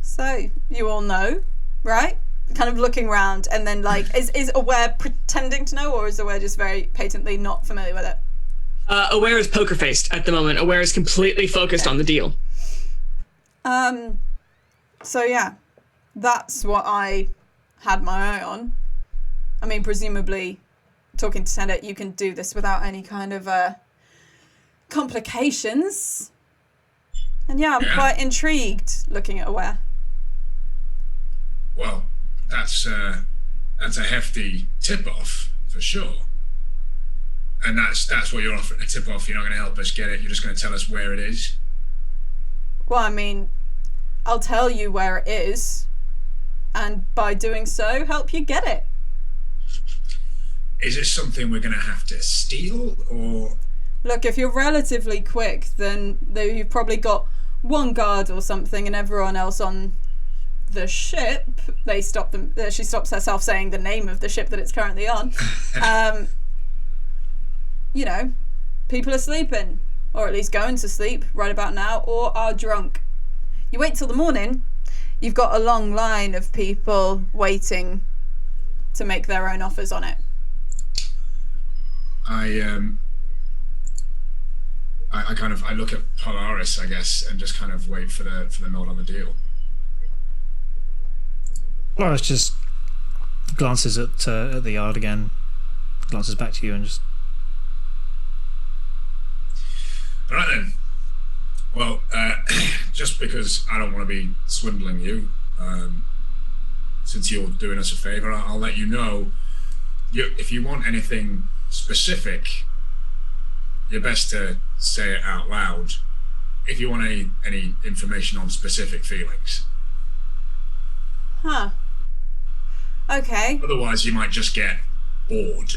So you all know, right? Kind of looking around, and then like, is Aware pretending to know, or is Aware just very patently not familiar with it? Aware is poker faced at the moment. Aware is completely focused on the deal. So yeah, that's what I had my eye on. I mean, presumably, talking to Tenet, you can do this without any kind of complications. And yeah, I'm quite intrigued looking at Aware. Well, that's a hefty tip-off for sure. And that's what you're offering, a tip-off. You're not going to help us get it. You're just going to tell us where it is. Well, I mean, I'll tell you where it is, and by doing so, help you get it. Is it something we're going to have to steal, or? Look, if you're relatively quick, then you've probably got one guard or something, and everyone else on the ship, they stop them. She stops herself saying the name of the ship that it's currently on. You know, people are sleeping, or at least going to sleep right about now, or are drunk. You wait till the morning, you've got a long line of people waiting to make their own offers on it. I look at Polaris, I guess, and just kind of wait for the nod on the deal. Polaris just glances at the yard again, glances back to you, and just. All right then. Well, just because I don't want to be swindling you, since you're doing us a favor, I'll let you know. If you want anything specific, you're best to say it out loud. If you want any information on specific feelings. Huh. Okay. Otherwise, you might just get bored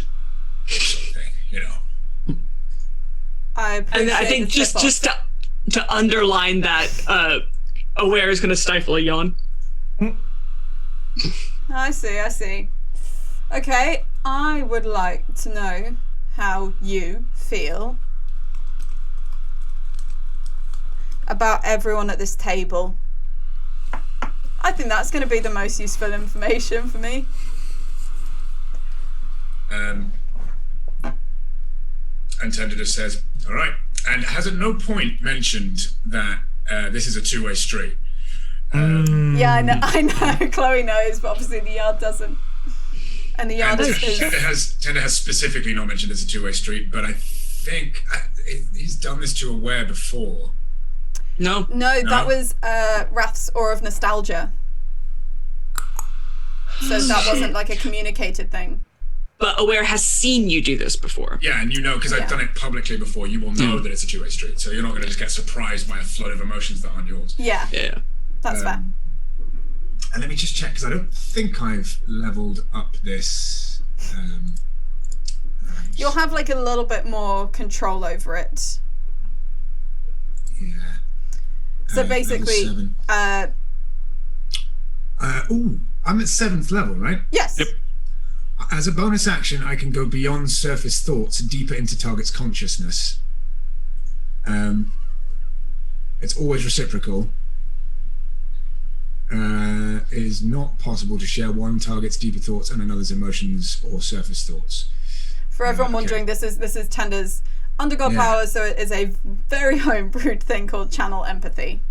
or something, you know. I appreciate And I think the just tip-off. to underline that, Aware is going to stifle a yawn. I see. Okay, I would like to know how you feel about everyone at this table. I think that's going to be the most useful information for me. And Tender just says, all right, and has at no point mentioned that this is a two-way street. Yeah, I know. Chloe knows, but obviously the yard doesn't. And the yard And is... Tender has specifically not mentioned it's a two-way street, but I think he's done this to Aware before. No. No, that was Wrath's Aura of Nostalgia. So that wasn't like a communicated thing. But Aware has seen you do this before. Yeah, and you know, because I've done it publicly before, you will know that it's a two-way street. So you're not going to just get surprised by a flood of emotions that aren't yours. Yeah, Yeah. that's fair. And let me just check, because I don't think I've leveled up this. You'll have like a little bit more control over it. Yeah. So basically, level 7. I'm at 7th level, right? yes. Yep. As a bonus action, I can go beyond surface thoughts, deeper into target's consciousness. It's always reciprocal. It is not possible to share one target's deeper thoughts and another's emotions or surface thoughts. For everyone okay. wondering, this is Tender's undergod power, so it is a very homebrewed thing called channel empathy.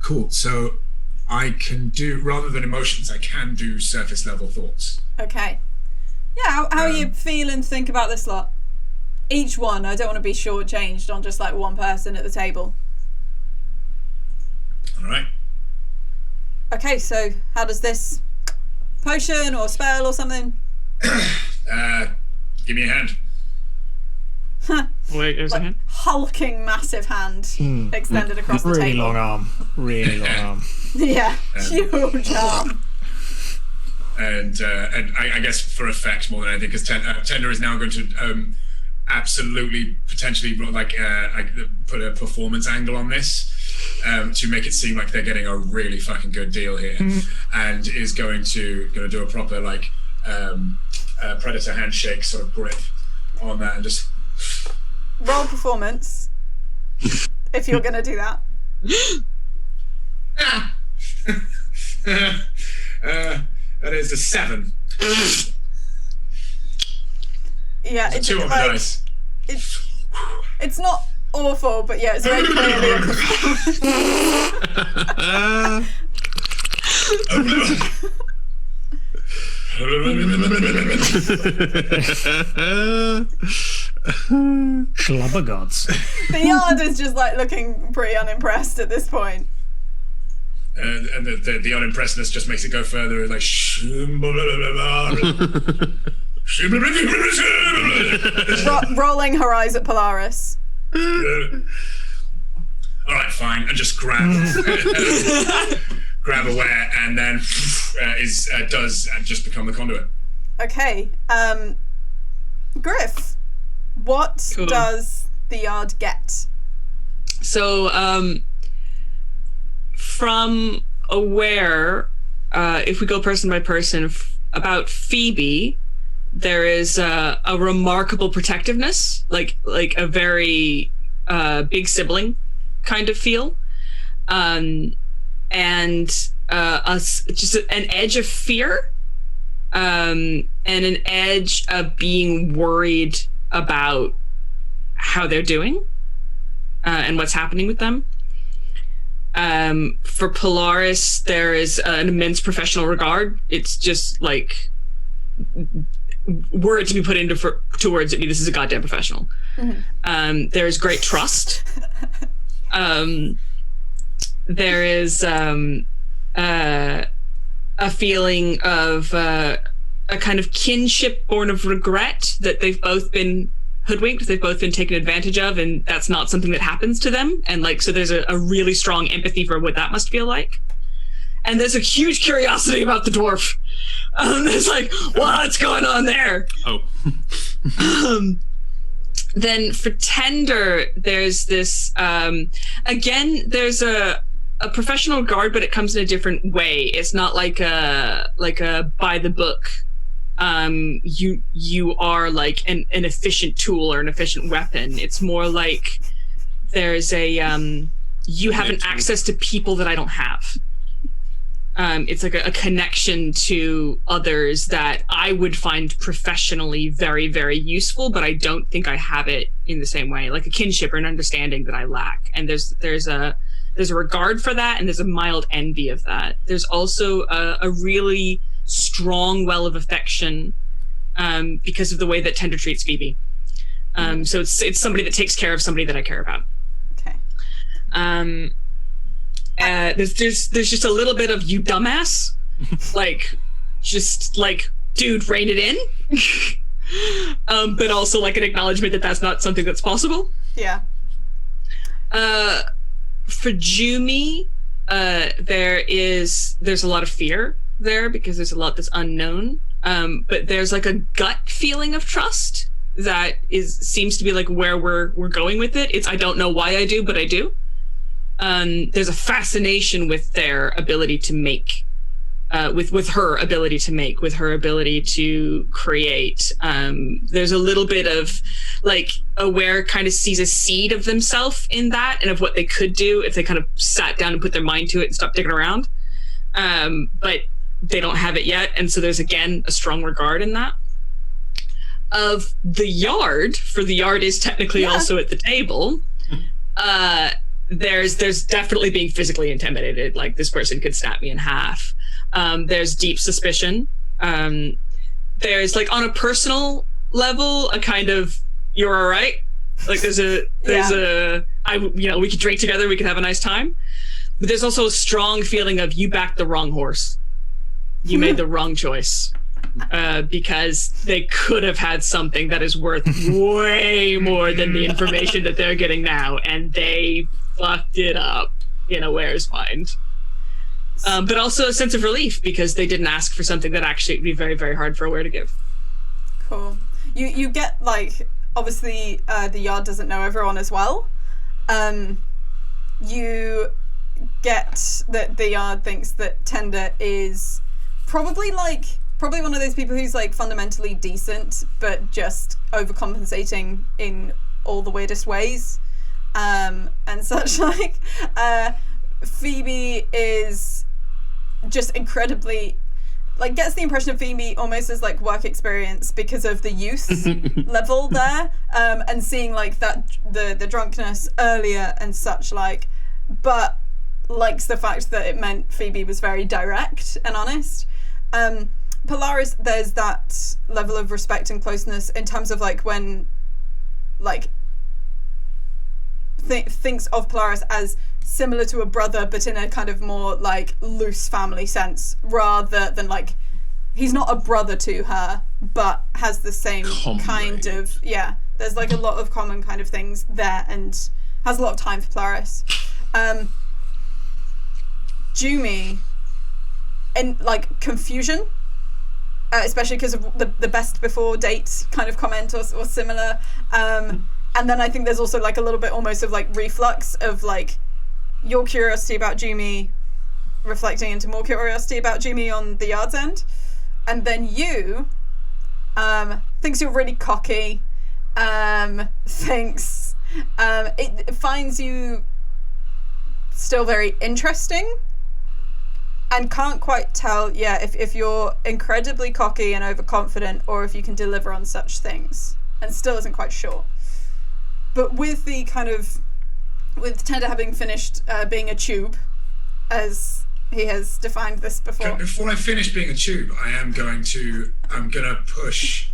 Cool. So I can do, rather than emotions, I can do surface level thoughts. Okay. Yeah, how you feel and think about this lot? Each one. I don't want to be shortchanged on just like one person at the table. All right. Okay, so how does this potion or spell or something? Give me a hand. Wait, there's a Like hand. hulking massive hand extended across the Really table. long arm. Really long arm. Yeah, huge arm. And I guess for effect more than anything, because Tender is now going to absolutely potentially put a performance angle on this to make it seem like they're getting a really fucking good deal here, and is going to do a proper predator handshake sort of grip on that and just Roll performance. If you're gonna do that. That is a 7. Yeah, It's a 2 on the like, dice. it's not awful, but yeah, it's very clearly a performance. Undergods. The yard is just like looking pretty unimpressed at this point. And the unimpressedness just makes it go further, like Rolling her eyes at Polaris. all right, fine, and just grab Aware, and then does just become the conduit. Okay, Griff, what Cool. does the yard get? So, from Aware, if we go person by person, about Phoebe, there is a remarkable protectiveness, like a very big sibling kind of feel, and just an edge of fear, and and an edge of being worried about how they're doing and what's happening with them. For Polaris, there is an immense professional regard. It's just like words to be put into words that this is a goddamn professional. Mm-hmm. There's great trust. There is a feeling of a kind of kinship born of regret that they've both been hoodwinked, they've both been taken advantage of, and that's not something that happens to them. And like, so there's a really strong empathy for what that must feel like. And there's a huge curiosity about the dwarf. There's like, what's going on there? Oh. Then for Tender, there's this, again, there's a professional guard, but it comes in a different way. It's not like a by the book. You are like an efficient tool or an efficient weapon. It's more like there's you have an access to people that I don't have. It's like a connection to others that I would find professionally very, very useful, but I don't think I have it in the same way, like a kinship or an understanding that I lack. And there's a regard for that, and there's a mild envy of that. There's also a really strong well of affection because of the way that Tender treats Phoebe. So it's somebody that takes care of somebody that I care about. Okay. There's just a little bit of you dumbass, like just like, dude, rein it in. But also like an acknowledgement that that's not something that's possible. Yeah. For Jumi, there's a lot of fear there because there's a lot that's unknown. But there's like a gut feeling of trust that seems to be like where we're going with it. It's I don't know why I do, but I do. There's a fascination with their ability to make, with her ability to make, with her ability to create. There's a little bit of like Aware kind of sees a seed of themselves in that and of what they could do if they kind of sat down and put their mind to it and stopped digging around. But they don't have it yet. And so there's again a strong regard in that. Of the Yard, for the Yard is technically also at the table. There's definitely being physically intimidated, like this person could snap me in half. There's deep suspicion. There's like on a personal level, a kind of you're all right. Like we could drink together, we could have a nice time. But there's also a strong feeling of you backed the wrong horse. You made the wrong choice. Because they could have had something that is worth way more than the information that they're getting now, and they fucked it up in Aware's mind. But also a sense of relief because they didn't ask for something that actually would be very, very hard for Aware to give. Cool. You get like obviously the Yard doesn't know everyone as well. You get that the Yard thinks that Tender is probably one of those people who's like fundamentally decent but just overcompensating in all the weirdest ways, and such. Like Phoebe is just incredibly gets the impression of Phoebe almost as like work experience because of the youth level there, and seeing like that the drunkenness earlier and such, like, but likes the fact that it meant Phoebe was very direct and honest. Polaris, there's that level of respect and closeness in terms of like when like thinks of Polaris as similar to a brother but in a kind of more like loose family sense, rather than like he's not a brother to her but has the same kind of there's like a lot of common kind of things there and has a lot of time for Polaris. Jumi, in like confusion, especially because of the best before date kind of comment or similar, and then I think there's also like a little bit almost of like reflux of like your curiosity about Jumi reflecting into more curiosity about Jumi on the Yard's end, and then you thinks you're really cocky, thinks it finds you still very interesting, and can't quite tell, if you're incredibly cocky and overconfident, or if you can deliver on such things, and still isn't quite sure. But with Tender having finished being a tube, as he has defined this before. Before I finish being a tube, I'm gonna push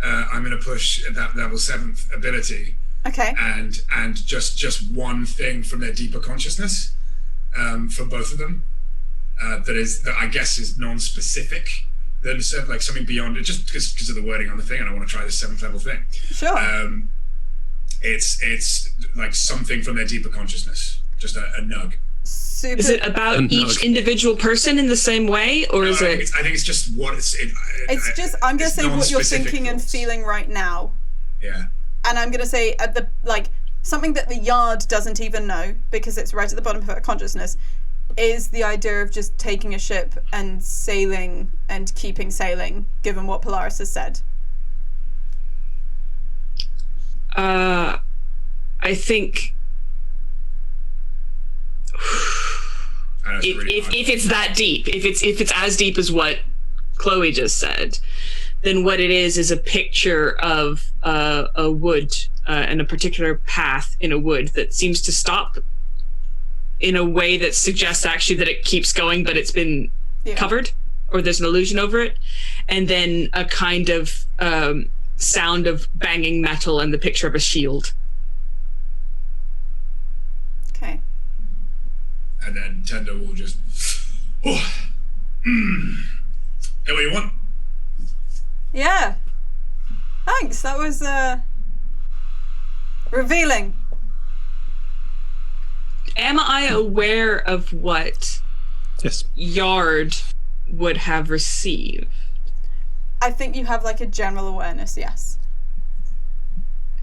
that level 7th ability. Okay. And just one thing from their deeper consciousness, for both of them, that I guess is non-specific. Then like something beyond it, just because of the wording on the thing, and I want to try this 7th level thing. Sure. It's like something from their deeper consciousness, just a nug. Super. Is it about each individual person in the same way, or is it? I think it's just what it's. It's just, I'm going to say what you're thinking and feeling right now. Yeah. And I'm going to say something that the Yard doesn't even know, because it's right at the bottom of her consciousness, is the idea of just taking a ship and sailing and keeping sailing, given what Polaris has said. I think if it's that deep, if it's as deep as what Chloe just said, then what it is a picture of a wood and a particular path in a wood that seems to stop in a way that suggests actually that it keeps going, but it's been covered, or there's an illusion over it, and then a kind of sound of banging metal and the picture of a shield. Okay. And then Tender will just, get what you want. Yeah. Thanks. That was revealing. Am I aware of what Yard would have received? I think you have like a general awareness, yes.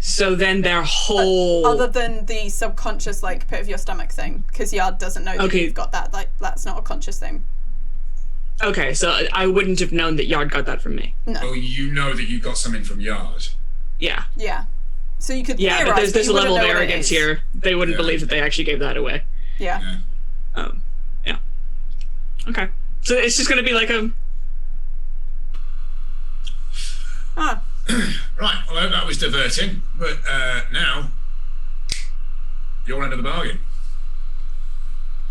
So then their whole... Other than the subconscious, like, pit of your stomach thing, because Yard doesn't know that you've got that. Like, that's not a conscious thing. Okay, so I wouldn't have known that Yard got that from me. No. Oh, you know that you got something from Yard. Yeah. Yeah. So you could but there's a level of arrogance here. They wouldn't believe that they actually gave that away. Yeah. Yeah. Okay. So it's just going to be like a... Right, well, that was diverting, but now, your end of the bargain.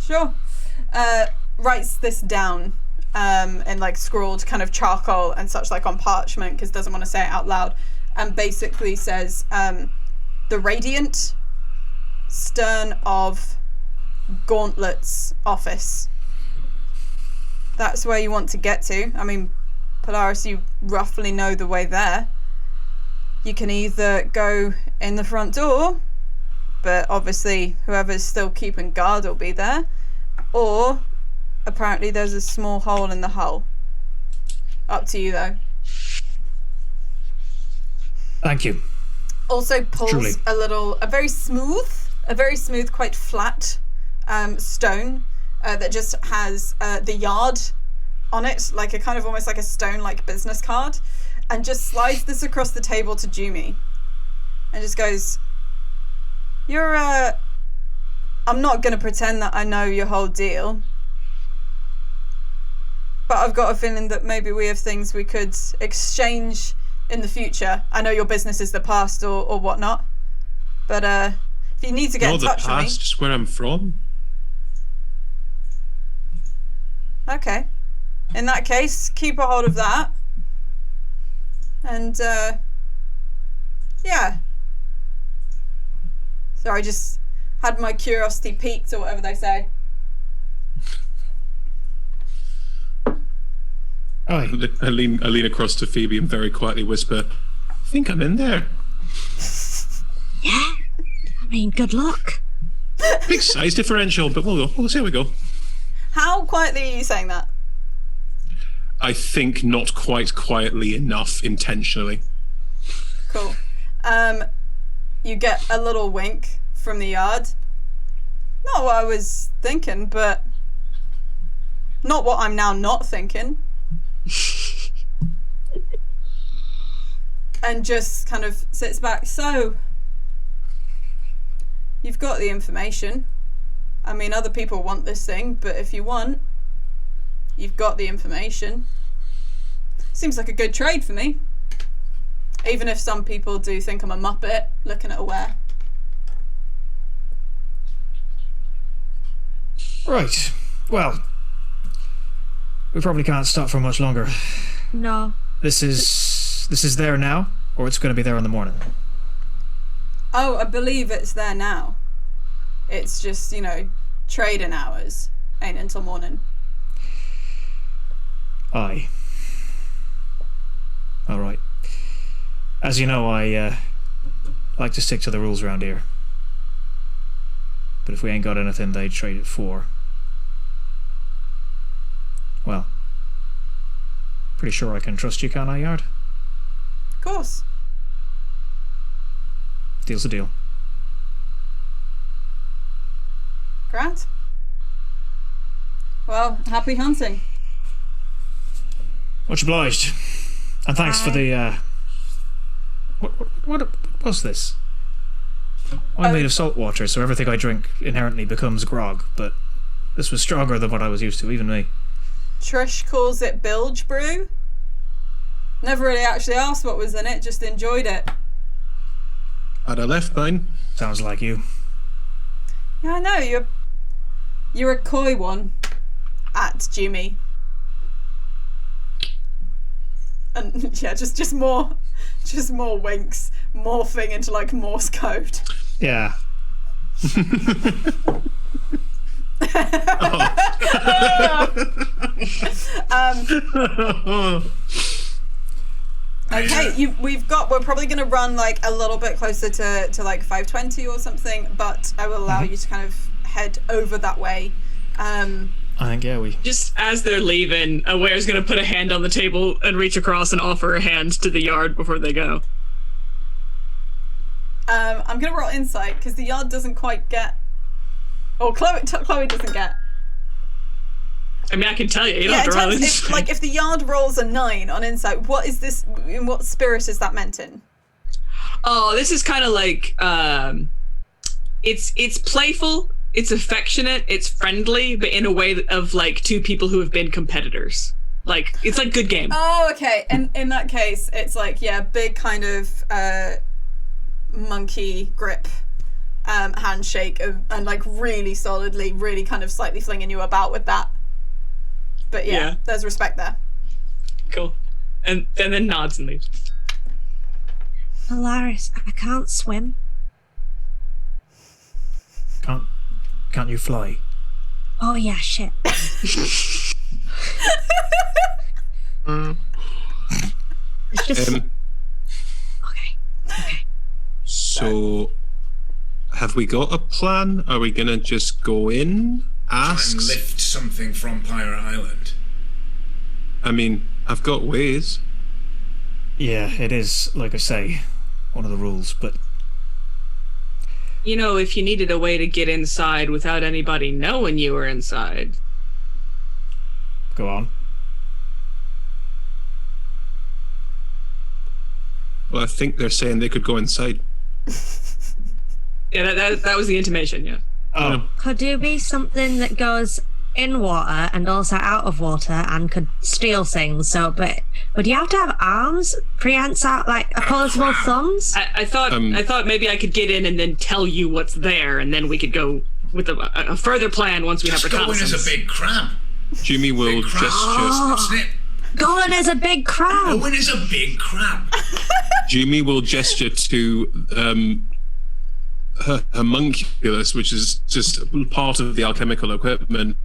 Sure. Writes this down in like scrawled kind of charcoal and such, like on parchment, because doesn't want to say it out loud, and basically says, the Radiant, stern of Gauntlet's office. That's where you want to get to. I mean, Polaris, you roughly know the way there. You can either go in the front door, but obviously whoever's still keeping guard will be there, or apparently there's a small hole in the hull. Up to you though. Thank you. Also pulls Truly. a very smooth, quite flat stone that just has the Yard on it, like a kind of almost like a stone like business card, and just slides this across the table to Jumi and just goes, you're I'm not gonna pretend that I know your whole deal, but I've got a feeling that maybe we have things we could exchange in the future. I know your business is the past or whatnot, but if you need to get in touch with me. The past is where I'm from. Okay. In that case, keep a hold of that. And, yeah. Sorry, just had my curiosity piqued, or whatever they say. I lean across to Phoebe and very quietly whisper, I think I'm in there. Yeah. I mean, good luck. Big size differential, but we'll see how we go. How quietly are you saying that? I think not quite quietly enough intentionally. Cool. You get a little wink from the Yard. Not what I was thinking, but not what I'm now not thinking. And just kind of sits back. So, you've got the information. I mean, other people want this thing, but if you want, You've got the information. Seems like a good trade for me. Even if some people do think I'm a muppet looking at a ware. Right. Well, we probably can't stop for much longer. No. This is there now, or it's going to be there in the morning. Oh, I believe it's there now. It's just, trading hours. Ain't until morning. Aye. All right. As you know, I like to stick to the rules around here. But if we ain't got anything they'd trade it for, well, pretty sure I can trust you, can't I, Yard? Of course. Deal's a deal. Grant. Well, happy hunting. Much obliged. And thanks for the, What was this? I'm made of salt water, so everything I drink inherently becomes grog, but this was stronger than what I was used to, even me. Trish calls it bilge brew. Never really actually asked what was in it, just enjoyed it. Had I left mine? Sounds like you. Yeah, I know, you're a coy one. At Jimmy. And yeah, just more winks, morphing into like Morse code. Yeah. Okay, we're probably going to run like a little bit closer to like 5:20 or something, but I will allow you to kind of head over that way. I think, yeah, we... Just as they're leaving, Aware's going to put a hand on the table and reach across and offer a hand to the Yard before they go. I'm going to roll insight, because the Yard doesn't quite get... Or Chloe doesn't get... I mean, I can tell you. You don't have to roll insight. If the Yard rolls a 9 on insight, what is this... In what spirit is that meant in? Oh, this is kind of like... It's playful... It's affectionate, it's friendly, but in a way of like two people who have been competitors. Like, it's like good game. Oh, okay. And in that case, it's like, yeah, big kind of monkey grip handshake and like really solidly, really kind of slightly flinging you about with that. But yeah, there's respect there. Cool. And then nods and leaves. Polaris, I can't swim. Can't you fly? Oh yeah, shit. It's just... Okay. So, have we got a plan? Are we gonna just go in, ask? Try and lift something from Pirate Island. I mean, I've got ways. Yeah, it is, like I say, one of the rules, but... You know, if you needed a way to get inside without anybody knowing you were inside. Go on. Well, I think they're saying they could go inside. Yeah, that was the intimation, yeah. Oh. Could you be something that goes in water and also out of water and could steal things? So, but would you have to have arms, prehensile, like opposable thumbs? I thought maybe I could get in and then tell you what's there, and then we could go with a further plan once we have reconnaissance. Go in as a big crab. Jimmy will Big crab. gesture. Snip. Go in as a big crab. Go in as a big crab. Jimmy will gesture to her homunculus, which is just part of the alchemical equipment.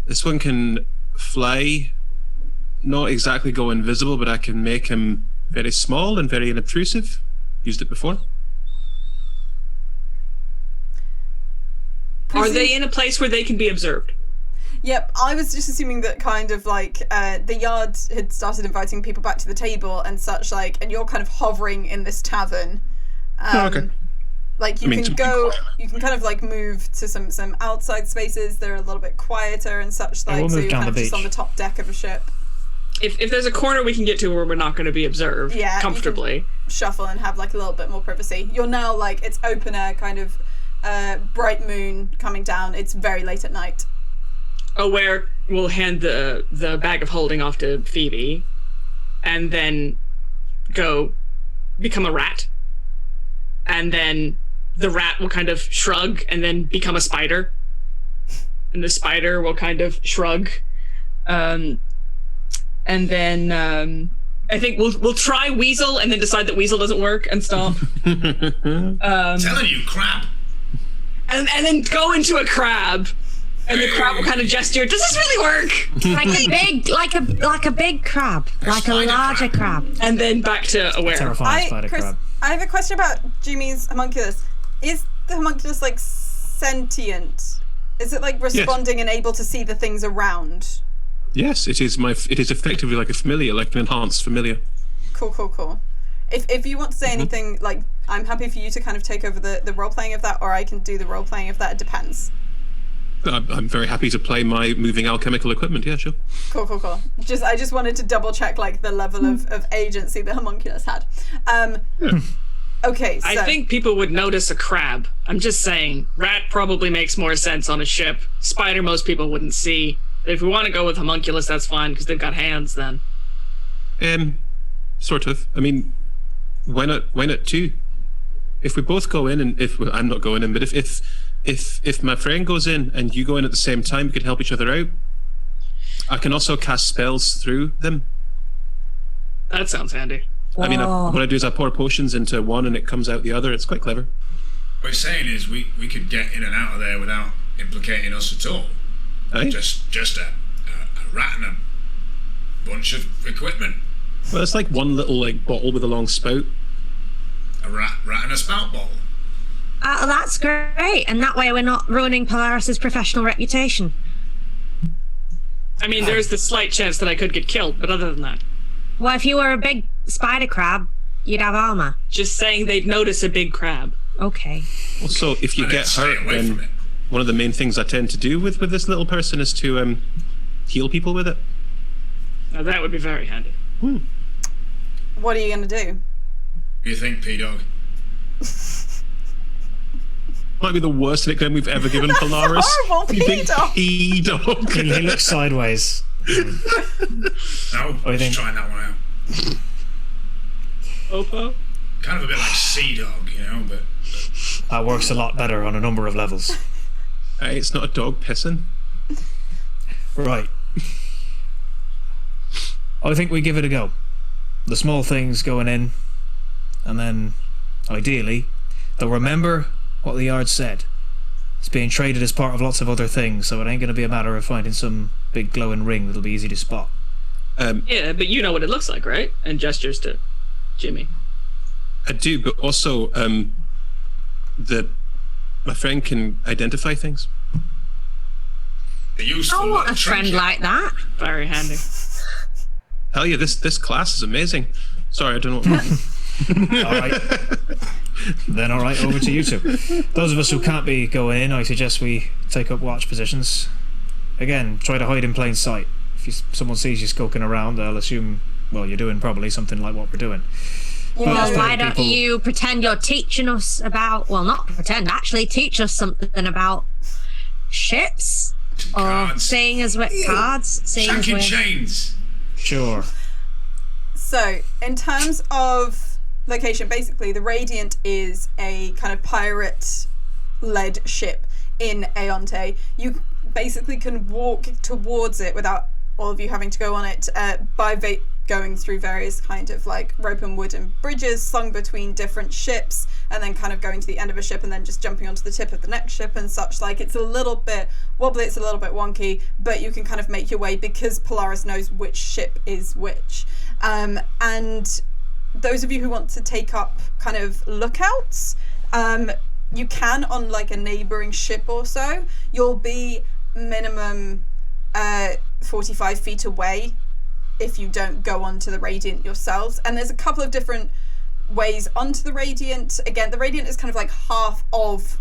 This one can fly, not exactly go invisible, but I can make him very small and very unobtrusive. Used it before. Are they in a place where they can be observed? Yep, I was just assuming that kind of like the Yard had started inviting people back to the table and such, like, and you're kind of hovering in this tavern. Okay. Like you can kind of like move to some outside spaces. They're a little bit quieter and such, like, we'll so move you're down kind of the just beach. on the top deck of a ship. If there's a corner we can get to where we're not going to be observed comfortably. You can shuffle and have like a little bit more privacy. You're now like, it's open air, kind of bright moon coming down. It's very late at night. Aware will hand the bag of holding off to Phoebe, and then go become a rat. And then the rat will kind of shrug and then become a spider. And the spider will kind of shrug. And then I think we'll try Weasel and then decide that Weasel doesn't work and stop. Telling you, crap. And then go into a crab. And the crab will kind of gesture, does this really work? Like a big crab, like a larger crab. And then back to aware. Terrifying spider Chris, crab. I have a question about Jimmy's homunculus. Is the homunculus like sentient? Is it like responding and able to see the things around? Yes, it is effectively like a familiar, like an enhanced familiar. Cool. If you want to say anything, like, I'm happy for you to kind of take over the role playing of that, or I can do the role playing of that. It depends. I'm very happy to play my moving alchemical equipment. Yeah, sure. Cool. I just wanted to double check like the level of agency the homunculus had. Okay, so I think people would notice a crab. I'm just saying, rat probably makes more sense on a ship. Spider, most people wouldn't see. If we want to go with homunculus, that's fine because they've got hands. Then, sort of. I mean, why not two? If we both go in, and I'm not going in, but if my friend goes in and you go in at the same time, we could help each other out. I can also cast spells through them. that sounds handy. I mean, what I do is I pour potions into one and it comes out the other. It's quite clever. What you're saying is we could get in and out of there without implicating us at all. Aye? Just a rat and a bunch of equipment. Well, it's like one little bottle with a long spout. A rat and a spout bottle. That's great, and that way we're not ruining Polaris's professional reputation. I mean, there's the slight chance that I could get killed, but other than that, Well, if you were a big spider crab, you'd have armor. just saying they'd notice a big crab. Okay. Also, if you And get stay hurt, away from then it. one of the main things I tend to do with this little person is to heal people with it. Now that would be very handy. What are you going to do? You think, P-Dog? Might be the worst nickname we've ever given Polaris. Horrible, You think P-Dog. P-Dog. He looks sideways. No, you just think? trying that one out. Opo? Kind of a bit like Sea-Dog, you know, but That works a lot better on a number of levels. Hey, it's not a dog pissing. Right. I think we give it a go. The small things going in, and then, ideally, they'll remember what the yard said. It's being traded as part of lots of other things, so it ain't going to be a matter of finding some big glowing ring that'll be easy to spot. Yeah, but you know what it looks like, right? And gestures to Jimmy. I do, but also my friend can identify things. a useful I want a little friend trinket. like that. Very handy. Hell yeah, this class is amazing. Sorry, I don't know. All right. Then all right, over to you two. Those of us who can't be going in, I suggest we take up watch positions. Again, try to hide in plain sight. If someone sees you skulking around, they'll assume, well, you're doing probably something like what we're doing. Well, Most why other don't people- you pretend you're teaching us about, well, not pretend, actually teach us something about ships? Or Cards. seeing as we're cards, seeing as Shanking we're... chains. Sure. So, in terms of location, basically, the Radiant is a kind of pirate-led ship in Aonte. You basically can walk towards it without all of you having to go on it by going through various kind of like rope and wooden bridges slung between different ships, and then kind of going to the end of a ship and then just jumping onto the tip of the next ship and such. Like, it's a little bit wobbly, it's a little bit wonky, but you can kind of make your way because Polaris knows which ship is which. And those of you who want to take up kind of lookouts, you can on like a neighboring ship or so. You'll be minimum 45 feet away if you don't go onto the Radiant yourselves. And there's a couple of different ways onto the Radiant. Again, the Radiant is kind of like half of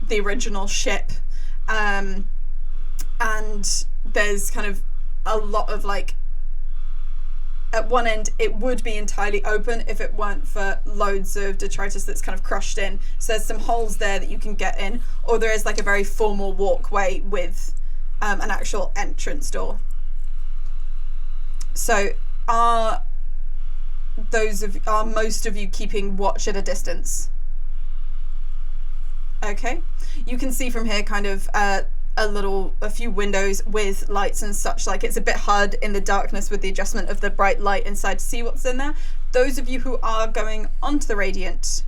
the original ship, and there's kind of a lot of like, at one end it would be entirely open if it weren't for loads of detritus that's kind of crushed in, so there's some holes there that you can get in, or there is like a very formal walkway with an actual entrance door. So are most of you keeping watch at a distance? Okay. You can see from here kind of a few windows with lights and such. Like, it's a bit hard in the darkness with the adjustment of the bright light inside to see what's in there. Those of you who are going onto the Radiant,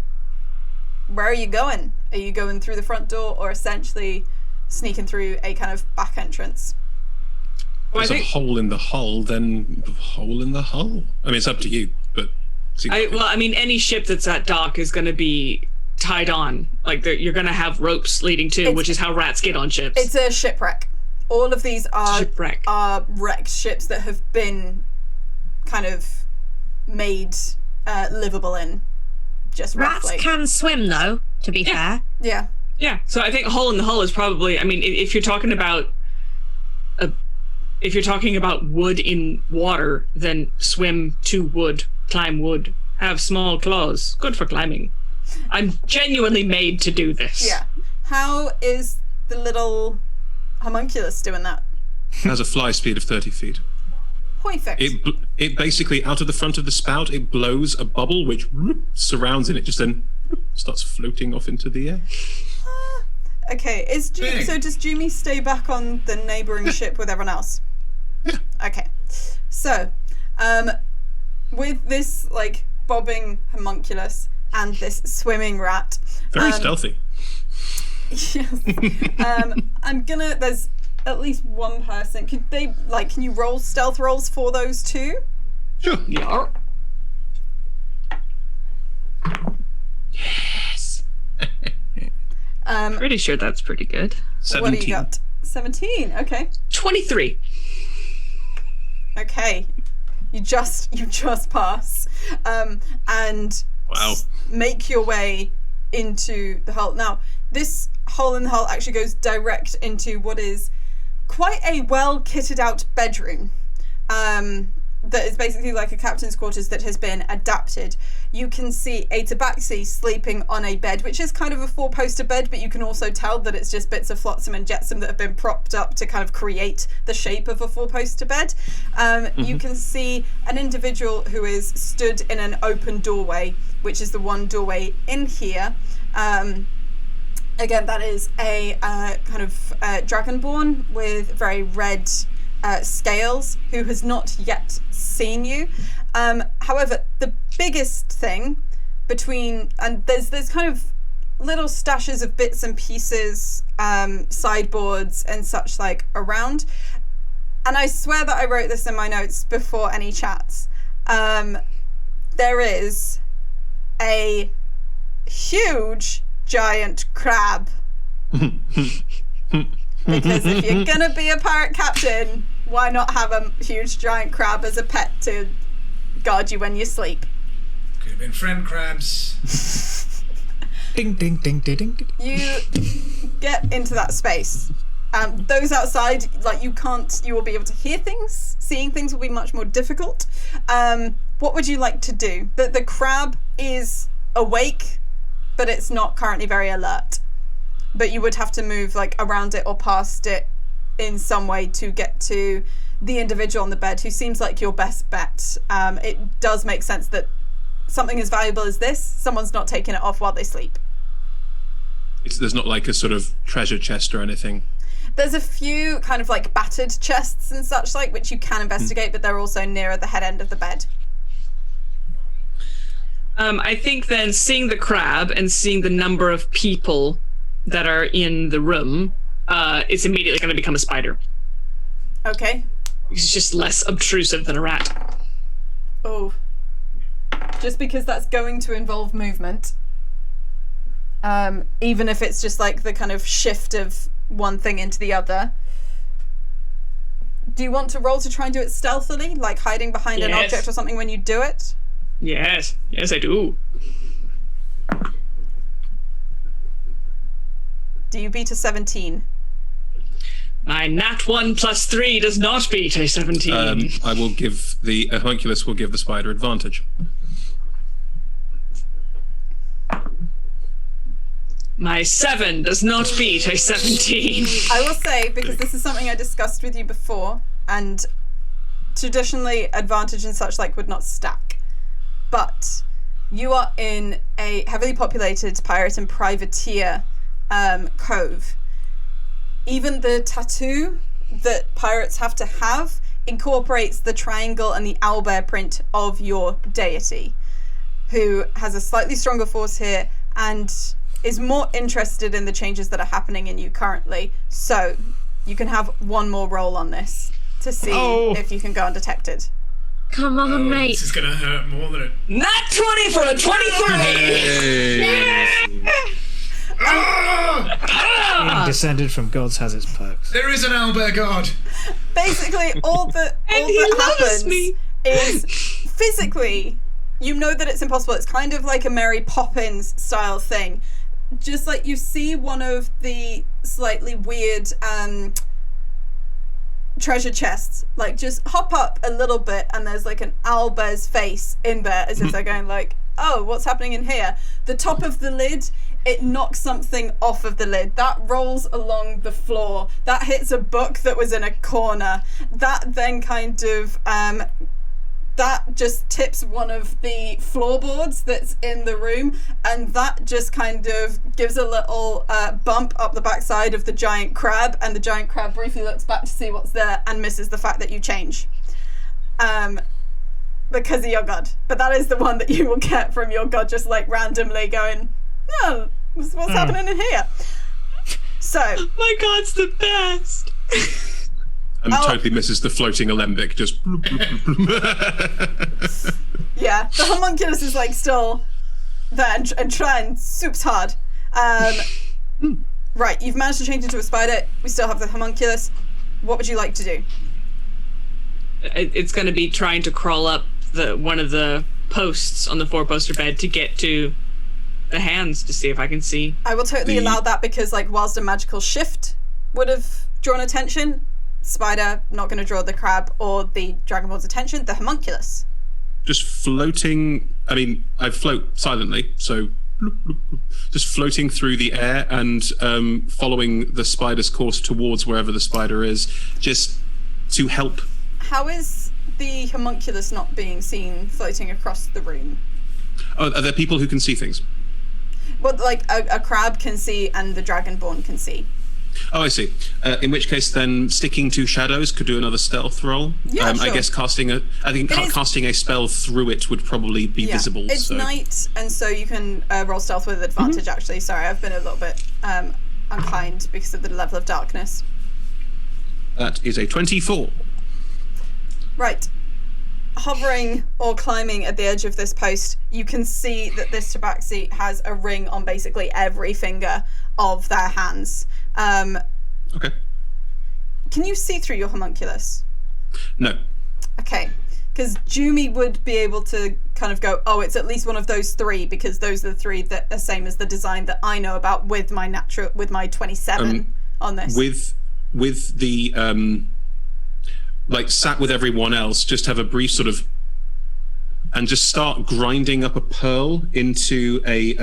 where are you going? Are you going through the front door or essentially sneaking through a kind of back entrance? There's a hole in the hull, then hole in the hull. I mean, it's up to you, but... any ship that's at dock is going to be tied on. Like, you're going to have ropes leading to, which is how rats get on ships. It's a shipwreck. All of these are wrecked ships that have been kind of made livable in. Just rats roughly. Can swim, though, to be fair. Yeah. Yeah, so I think hole in the hull is probably, I mean, if you're talking about wood in water, then swim to wood, climb wood, have small claws. Good for climbing. I'm genuinely made to do this. Yeah. How is the little homunculus doing that? It has a fly speed of 30 feet. Perfect. It basically, out of the front of the spout, it blows a bubble which surrounds it. It just then starts floating off into the air. Okay. So does Jumi stay back on the neighbouring ship with everyone else? Yeah. Okay. So, with this like bobbing homunculus and this swimming rat, very stealthy. Yes. There's at least one person. Can you roll stealth rolls for those two? Sure. Yeah. Yes. Pretty sure that's pretty good. 17. What do you got? 17. Okay. 23. Okay. You just pass, and Wow. make your way into the hull. Now, this hole in the hull actually goes direct into what is quite a well kitted out bedroom. That is basically like a captain's quarters that has been adapted. You can see a tabaxi sleeping on a bed, which is kind of a 4-poster bed, but you can also tell that it's just bits of flotsam and jetsam that have been propped up to kind of create the shape of a 4-poster bed. You can see an individual who is stood in an open doorway, which is the one doorway in here. Again, that is a kind of dragonborn with very red scales, who has not yet seen you. However, the biggest thing and there's kind of little stashes of bits and pieces, sideboards and such like around, and I swear that I wrote this in my notes before any chats. There is a huge giant crab. Because if you're gonna be a pirate captain, why not have a huge giant crab as a pet to guard you when you sleep? Could have been friend crabs. Ding, ding, ding, ding, ding, ding. You get into that space. Those outside, you will be able to hear things. Seeing things will be much more difficult. What would you like to do? The crab is awake, but it's not currently very alert. But you would have to move around it or past it in some way to get to the individual on the bed, who seems like your best bet. It does make sense that something as valuable as this, someone's not taking it off while they sleep. There's not like a sort of treasure chest or anything. There's a few kind of battered chests and such which you can investigate, but they're also nearer the head end of the bed. I think then seeing the crab and seeing the number of people that are in the room, it's immediately going to become a spider. Okay. It's just less obtrusive than a rat. Oh. Just because that's going to involve movement. Even if it's just the kind of shift of one thing into the other. Do you want to roll to try and do it stealthily? Like hiding behind an object or something when you do it? Yes. Yes, I do. Do you beat a 17? My nat 1 plus 3 does not beat a 17. I will give the homunculus will give the spider advantage. My 7 does not beat a 17. I will say, because this is something I discussed with you before, and traditionally advantage and such like would not stack, but you are in a heavily populated pirate and privateer cove. Even the tattoo that pirates have to have incorporates the triangle and the owlbear print of your deity, who has a slightly stronger force here and is more interested in the changes that are happening in you currently. So you can have one more roll on this to see if you can go undetected. Come on, mate. This is going to hurt more than it. Not 20 for a 23! Being descended from gods has its perks. There is an owlbear god. Basically, all that happens is physically, you know that it's impossible. It's kind of like a Mary Poppins style thing. Just like you see one of the slightly weird treasure chests, like just hop up a little bit and there's like an owlbear's face in there as if they're going like, oh, what's happening in here? The top of the lid, it knocks something off of the lid. That rolls along the floor. That hits a book that was in a corner. That then kind of, that just tips one of the floorboards that's in the room, and that just kind of gives a little bump up the backside of the giant crab, and the giant crab briefly looks back to see what's there and misses the fact that you change. Because of your god. But that is the one that you will get from your god, just like randomly going, oh, what's happening in here? So My god's the best. And totally misses the floating alembic, just bloop, bloop, bloop, bloop. yeah, the homunculus is like still there and trying soups hard. Right, you've managed to change into a spider. We still have the homunculus. What would you like to do? It's going to be trying to crawl up one of the posts on the 4-poster bed to get to the hands to see if I can see. I will totally allow that, because like whilst a magical shift would have drawn attention, spider not going to draw the crab or the dragonborn's attention. The homunculus Just floating. I mean, I float silently, so bloop, bloop, bloop, just floating through the air and following the spider's course towards wherever the spider is, just to help. How is the homunculus not being seen floating across the room? Oh, are there people who can see things? Well, like a crab can see and the dragonborn can see. Oh, I see. In which case, then sticking to shadows could do another stealth roll. Yeah, sure. I guess casting a spell through it would probably be visible. It's so. night, and so you can roll stealth with advantage. Actually, sorry, I've been a little bit unkind because of the level of darkness. That is a 24. Right. Hovering or climbing at the edge of this post, you can see that this tabaxi has a ring on basically every finger of their hands. Okay. Can you see through your homunculus? No. Okay. Because Jumi would be able to kind of go, oh, it's at least one of those three, because those are the three that are same as the design that I know about with my 27 on this. With the like sat with everyone else, just have a brief sort of, and just start grinding up a pearl into a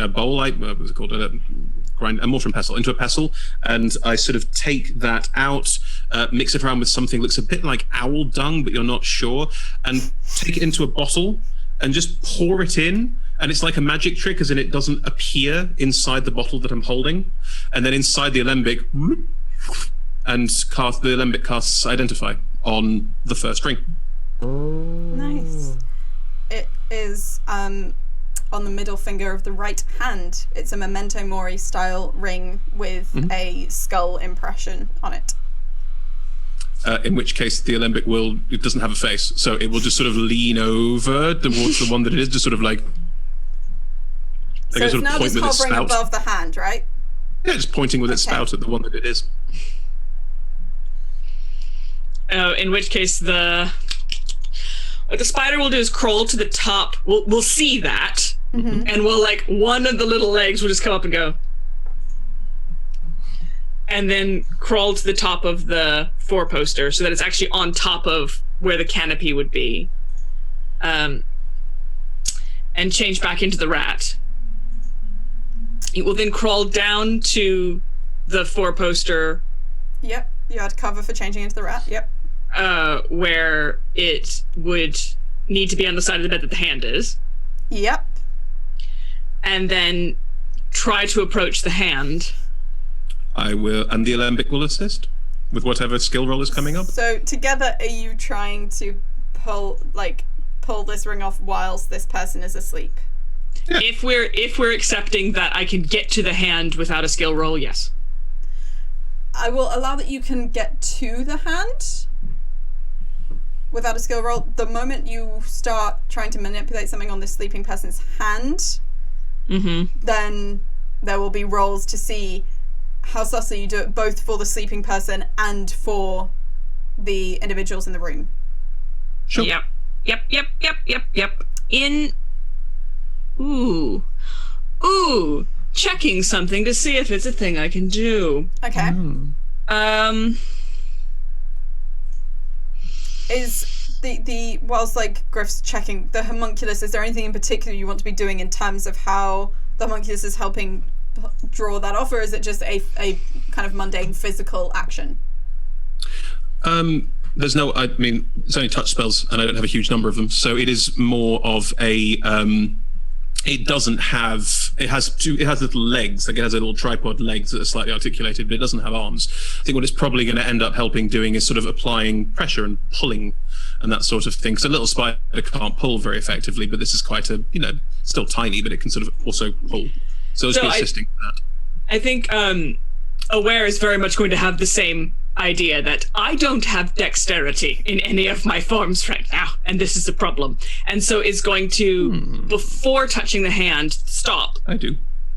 bowl. Like what was it called? Grind a mortar and pestle into a pestle, and I sort of take that out, mix it around with something that looks a bit like owl dung, but you're not sure, and take it into a bottle and just pour it in. And it's like a magic trick, as in it doesn't appear inside the bottle that I'm holding, and then inside the alembic, and the alembic casts Identify on the first ring. Nice. It is on the middle finger of the right hand. It's a Memento Mori style ring with a skull impression on it. In which case the alembic it doesn't have a face, so it will just sort of lean over towards the one that it is, just sort of like. So it's now just hovering above the hand, right? Yeah, just pointing with its spout at the one that it is. In which case what the spider will do is crawl to the top. We'll see that, and we'll like one of the little legs will just come up and go, and then crawl to the top of the 4-poster so that it's actually on top of where the canopy would be, and change back into the rat. It will then crawl down to the 4-poster. Yep. You had cover for changing into the rat. Yep. Where it would need to be on the side of the bed that the hand is. Yep. And then try to approach the hand. I will, and the alembic will assist with whatever skill roll is coming up. So together, are you trying to pull this ring off whilst this person is asleep? Yeah. If we're accepting that I can get to the hand without a skill roll, yes. I will allow that you can get to the hand without a skill roll. The moment you start trying to manipulate something on this sleeping person's hand, then there will be rolls to see how subtly you do it, both for the sleeping person and for the individuals in the room. Sure. Yep. Ooh. Checking something to see if it's a thing I can do. Okay. Is the whilst like Griff's checking the homunculus, is there anything in particular you want to be doing in terms of how the homunculus is helping draw that off, or is it just a kind of mundane physical action? There's no, I mean, it's only touch spells, and I don't have a huge number of them, so it is more of a. It has little legs, like it has a little tripod legs that are slightly articulated, but it doesn't have arms. I think what it's probably going to end up helping doing is sort of applying pressure and pulling and that sort of thing. So a little spider can't pull very effectively, but this is quite a, still tiny, but it can sort of also pull. So it's assisting that. I think Aware is very much going to have the same idea that I don't have dexterity in any of my forms right now, and this is a problem. And so is going to, before touching the hand, stop. I do.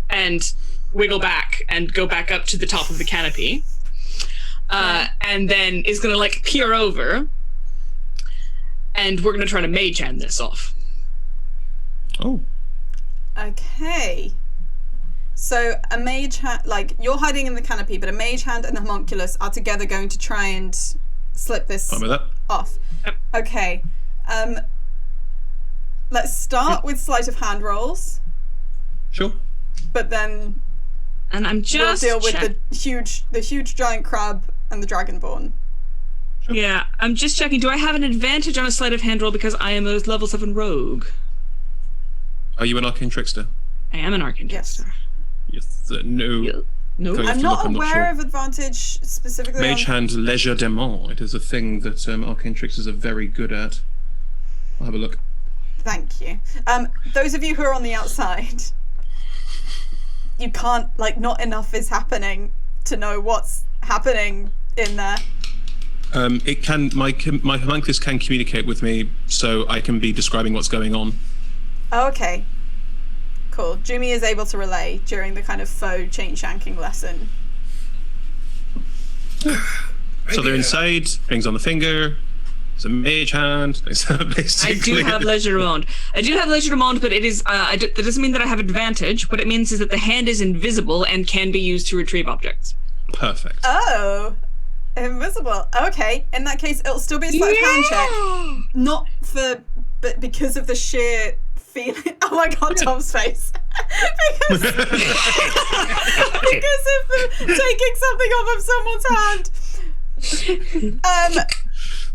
And wiggle back and go back up to the top of the canopy. And then is going to peer over, and we're going to try to mage hand this off. Oh. Okay. So a mage hand, you're hiding in the canopy, but a mage hand and the homunculus are together going to try and slip this off. Yep. Okay. Let's start with sleight of hand rolls. Sure. But then and I'm just we'll deal with the huge giant crab and the dragonborn. Sure. Yeah, I'm just checking. Do I have an advantage on a sleight of hand roll because I am a level 7 rogue? Are you an arcane trickster? I am an arcane trickster. Yes. No. No. I'm not aware of advantage specifically. Mage hand légèrement. It is a thing that arcane tricksters are very good at. I'll have a look. Thank you. Those of you who are on the outside, you can't, not enough is happening to know what's happening in there. It can, my homunculus can communicate with me, so I can be describing what's going on. Oh, okay. Cool. Jumi is able to relay during the kind of faux chain shanking lesson. So they're inside, rings on the finger, it's a mage hand. I do have Leisure Monde. But it is, that doesn't mean that I have advantage. What it means is that the hand is invisible and can be used to retrieve objects. Perfect. Oh, invisible. Okay. In that case, it'll still be a sleight of hand check. Not but because of the sheer feeling. Oh my god, Tom's face. because of taking something off of someone's hand.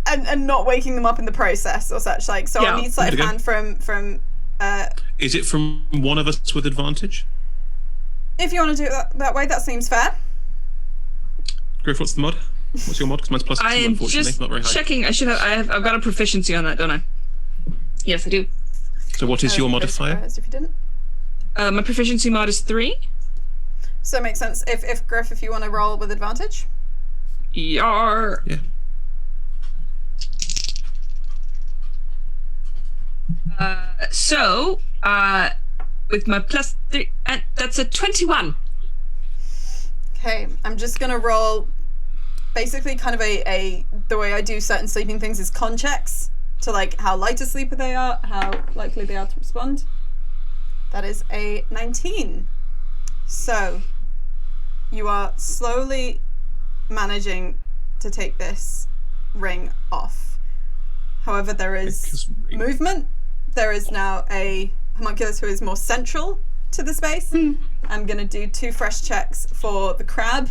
And not waking them up in the process or such. So I need sleight of hand from Is it from one of us with advantage? If you want to do it that way, that seems fair. Griff, what's the mod? What's your mod? Because mine's plus 2, I am unfortunately. just Not very high. checking. I've got a proficiency on that, don't I? Yes, I do. So what is your modifier? If you didn't. My proficiency mod is 3. So it makes sense. If Griff, if you want to roll with advantage. Yar. Yeah. With my plus 3, that's a 21. Okay, I'm just gonna roll. Basically, kind of the way I do certain sleeping things is con checks to how light a sleeper they are, how likely they are to respond. That is a 19. So you are slowly managing to take this ring off. However, there is movement. There is now a homunculus who is more central to the space. I'm going to do 2 fresh checks for the crab,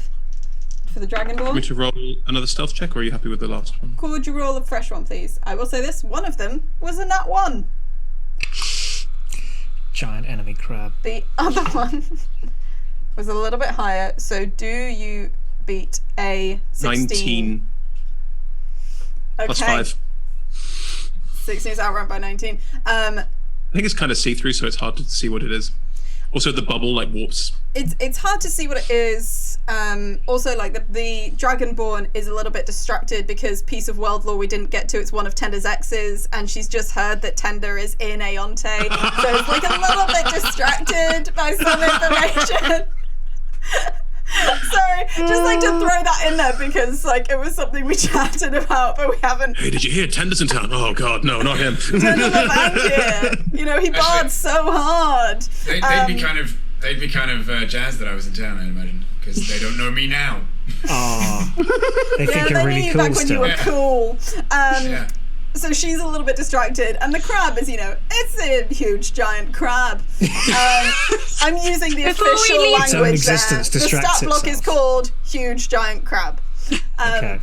for the Want me dragonborn. to roll another stealth check, or are you happy with the last one? Could you roll a fresh one, please? I will say this, one of them was a nat 1. Giant enemy crab. The other one was a little bit higher, so do you beat a 16? 19 plus 5. 16 is outrun by 19. I think it's kind of see-through, so it's hard to see what it is. Also, the bubble like warps. It's hard to see what it is. Also, like the Dragonborn is a little bit distracted because piece of world lore we didn't get to. It's one of Tender's exes, and she's just heard that Tender is in Aonte, so it's like a little bit distracted by some information. Sorry, just like to throw that in there because like it was something we chatted about, but we haven't. Hey, did you hear Tender's in town? Oh God, no, not him. Tender the vampire. You know, he barred so hard. They'd be kind of jazzed that I was in town, I imagine, because they don't know me now. Oh, they think Yeah, you're they really knew you cool back when you still. were Yeah. cool. Yeah. So she's a little bit distracted, and the crab is, it's a huge giant crab. I'm using the Before we official leave- Its own language existence there. The distracts stat block is itself. called huge giant crab. Okay.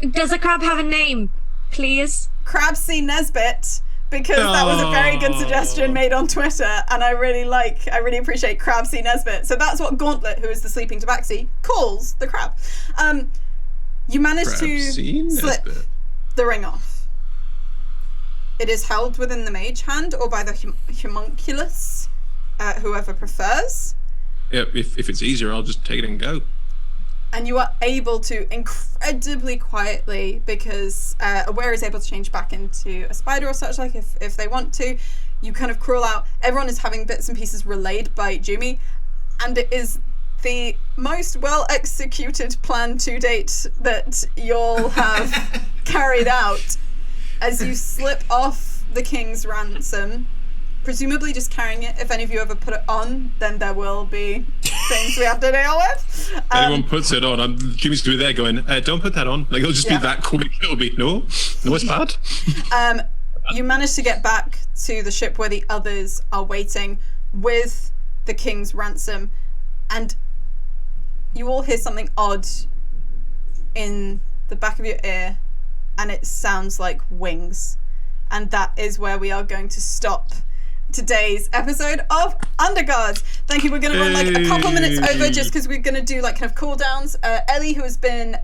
Does a crab have a name, please? Crab C. Nesbit, because that was a very good suggestion made on Twitter, and I really appreciate Crab C. Nesbit. So that's what Gauntlet, who is the sleeping tabaxi, calls the crab. You managed to slip the ring off. It is held within the mage hand or by the homunculus, whoever prefers. Yeah, if it's easier, I'll just take it and go. And you are able to incredibly quietly, because Aware is able to change back into a spider or such, like if they want to. You kind of crawl out. Everyone is having bits and pieces relayed by Jumi, and it is the most well executed plan to date that you'll have carried out. As you slip off the king's ransom, presumably just carrying it. If any of you ever put it on, then there will be things we have to deal with. If anyone puts it on, Jimmy's going to be there going, don't put that on. Like, it'll just be that quick. It'll be, no, it's bad. You manage to get back to the ship where the others are waiting with the king's ransom, and you all hear something odd in the back of your ear, and it sounds like wings. And that is where we are going to stop today's episode of Undergods. Thank you. We're going to run like a couple minutes over just because we're going to do like kind of cooldowns. Ellie, who has been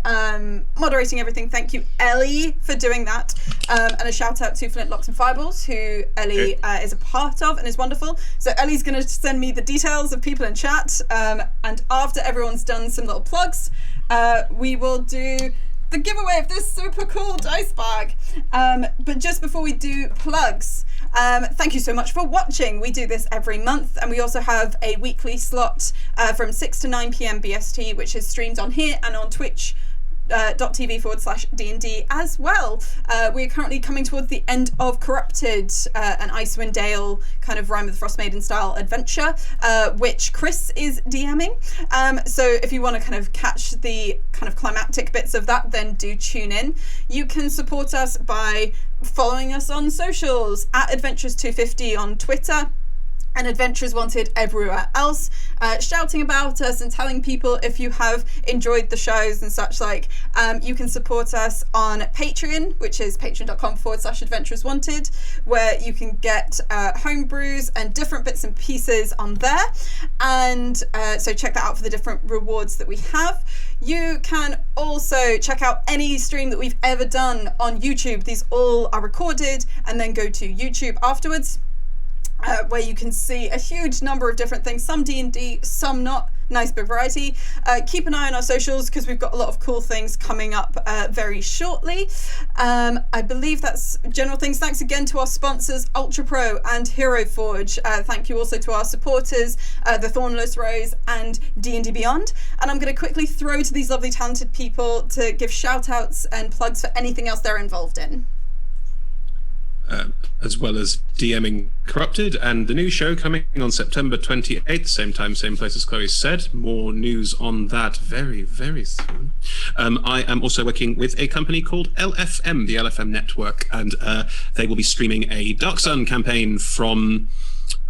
moderating everything, thank you, Ellie, for doing that. And a shout out to Flintlocks and Fireballs, who Ellie is a part of and is wonderful. So Ellie's going to send me the details of people in chat. And after everyone's done some little plugs, we will do the giveaway of this super cool dice bag. But just before we do plugs, thank you so much for watching. We do this every month, and we also have a weekly slot from 6 to 9 p.m. BST, which is streamed on here and on Twitch. .tv/D&D as well. We are currently coming towards the end of Corrupted, an Icewind Dale kind of Rime of the Frost Maiden style adventure, which Chris is DMing. So if you want to kind of catch the kind of climactic bits of that, then do tune in. You can support us by following us on socials at Adventures250 on Twitter, and Adventures Wanted everywhere else, shouting about us and telling people if you have enjoyed the shows and such like. You can support us on Patreon, which is patreon.com/Adventures Wanted, where you can get homebrews and different bits and pieces on there. And so check that out for the different rewards that we have. You can also check out any stream that we've ever done on YouTube. These all are recorded and then go to YouTube afterwards. Where you can see a huge number of different things, some D&D, some not. Nice big variety. Keep an eye on our socials because we've got a lot of cool things coming up very shortly. I believe that's general things. Thanks again to our sponsors, Ultra Pro and Hero Forge. Thank you also to our supporters, the Thornless Rose and D&D Beyond. And I'm going to quickly throw to these lovely talented people to give shout outs and plugs for anything else they're involved in. As well as DMing Corrupted and the new show coming on September 28th, same time, same place as Chloe said. More news on that very, very soon. I am also working with a company called LFM, the LFM Network, and they will be streaming a Dark Sun campaign from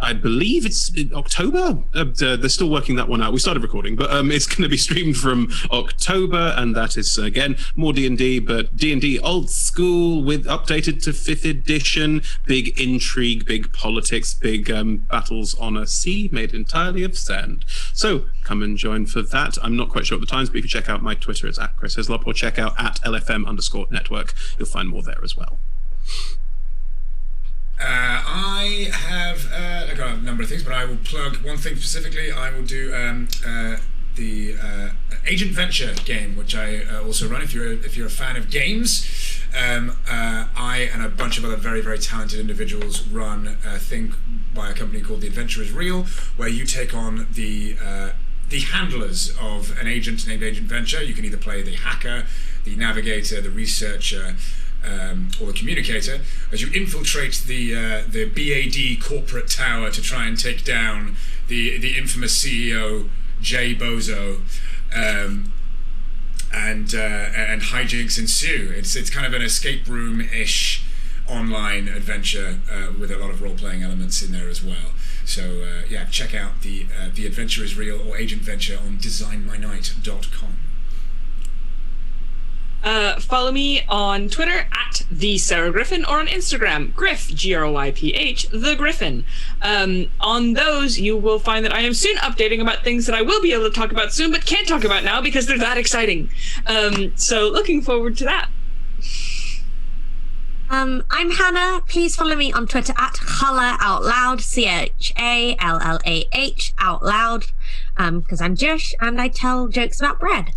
I believe it's in October. They're still working that one out. We started recording, but it's going to be streamed from October, and that is again more D&D, but D&D old school with updated to 5th edition. Big intrigue, big politics, big battles on a sea made entirely of sand. So come and join for that. I'm not quite sure at the times, but if you check out my Twitter, it's @Chris Hislop, or check out @LFM_network. You'll find more there as well. I have I got a number of things, but I will plug one thing specifically. I will do the Agent Venture game, which I also run. If you're a fan of games, I and a bunch of other very, very talented individuals run a thing by a company called The Adventure is Real, where you take on the handlers of an agent named Agent Venture. You can either play the hacker, the navigator, the researcher, or the communicator, as you infiltrate the BAD corporate tower to try and take down the infamous CEO Jay Bozo, and hijinks ensue. It's kind of an escape room-ish online adventure with a lot of role-playing elements in there as well. So yeah, check out the Adventure is Real or Agent Venture on designmynight.com. Follow me on Twitter @TheSarahGriffin, or on Instagram, Griff, GRYPH, The Griffin. On those, you will find that I am soon updating about things that I will be able to talk about soon, but can't talk about now because they're that exciting. So looking forward to that. I'm Hannah. Please follow me on Twitter @CholahOutLoud, CHALLAH out loud, because I'm Jewish and I tell jokes about bread.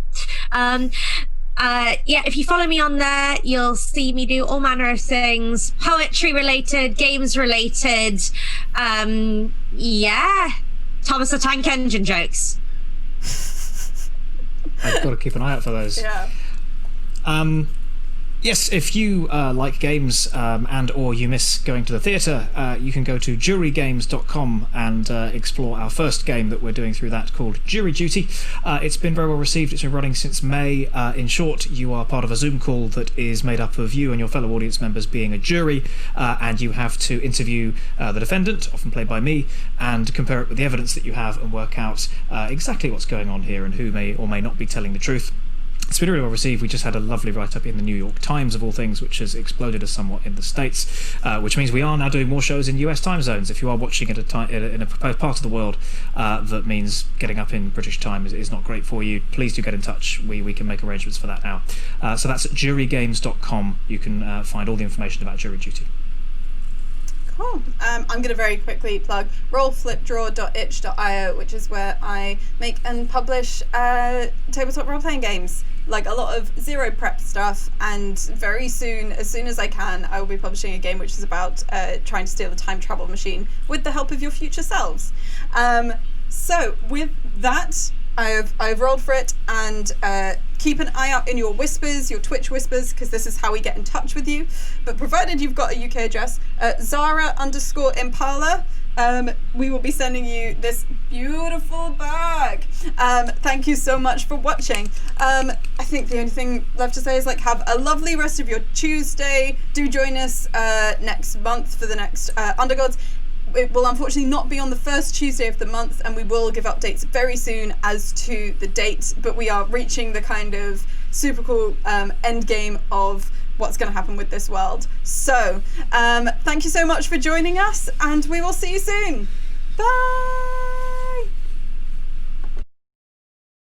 Yeah, if you follow me on there, you'll see me do all manner of things, poetry related, games related. Yeah, Thomas the Tank Engine jokes. I've got to keep an eye out for those. Yeah. Yes, if you like games and or you miss going to the theatre, you can go to jurygames.com and explore our first game that we're doing through that, called Jury Duty. It's been very well received. It's been running since May. In short, you are part of a Zoom call that is made up of you and your fellow audience members being a jury, and you have to interview the defendant, often played by me, and compare it with the evidence that you have and work out exactly what's going on here and who may or may not be telling the truth. It's been really well received. We just had a lovely write-up in the New York Times, of all things, which has exploded us somewhat in the States, which means we are now doing more shows in US time zones. If you are watching at in a part of the world that means getting up in British time is not great for you, please do get in touch. We can make arrangements for that now. So that's at jurygames.com. You can find all the information about Jury Duty. Cool. I'm going to very quickly plug rollflipdraw.itch.io, which is where I make and publish tabletop role-playing games. Like a lot of zero prep stuff, and very soon, as soon as I can, I will be publishing a game which is about trying to steal the time travel machine with the help of your future selves. So with that, I've rolled for it, and keep an eye out in your whispers, your Twitch whispers, because this is how we get in touch with you. But provided you've got a UK address, Zara_Impala, we will be sending you this beautiful bag. Thank you so much for watching. I think the only thing left to say is, like, have a lovely rest of your Tuesday. Do join us next month for the next Undergods. It will unfortunately not be on the first Tuesday of the month, and we will give updates very soon as to the date, but we are reaching the kind of super cool end game of what's going to happen with this world. So thank you so much for joining us, and we will see you soon. Bye.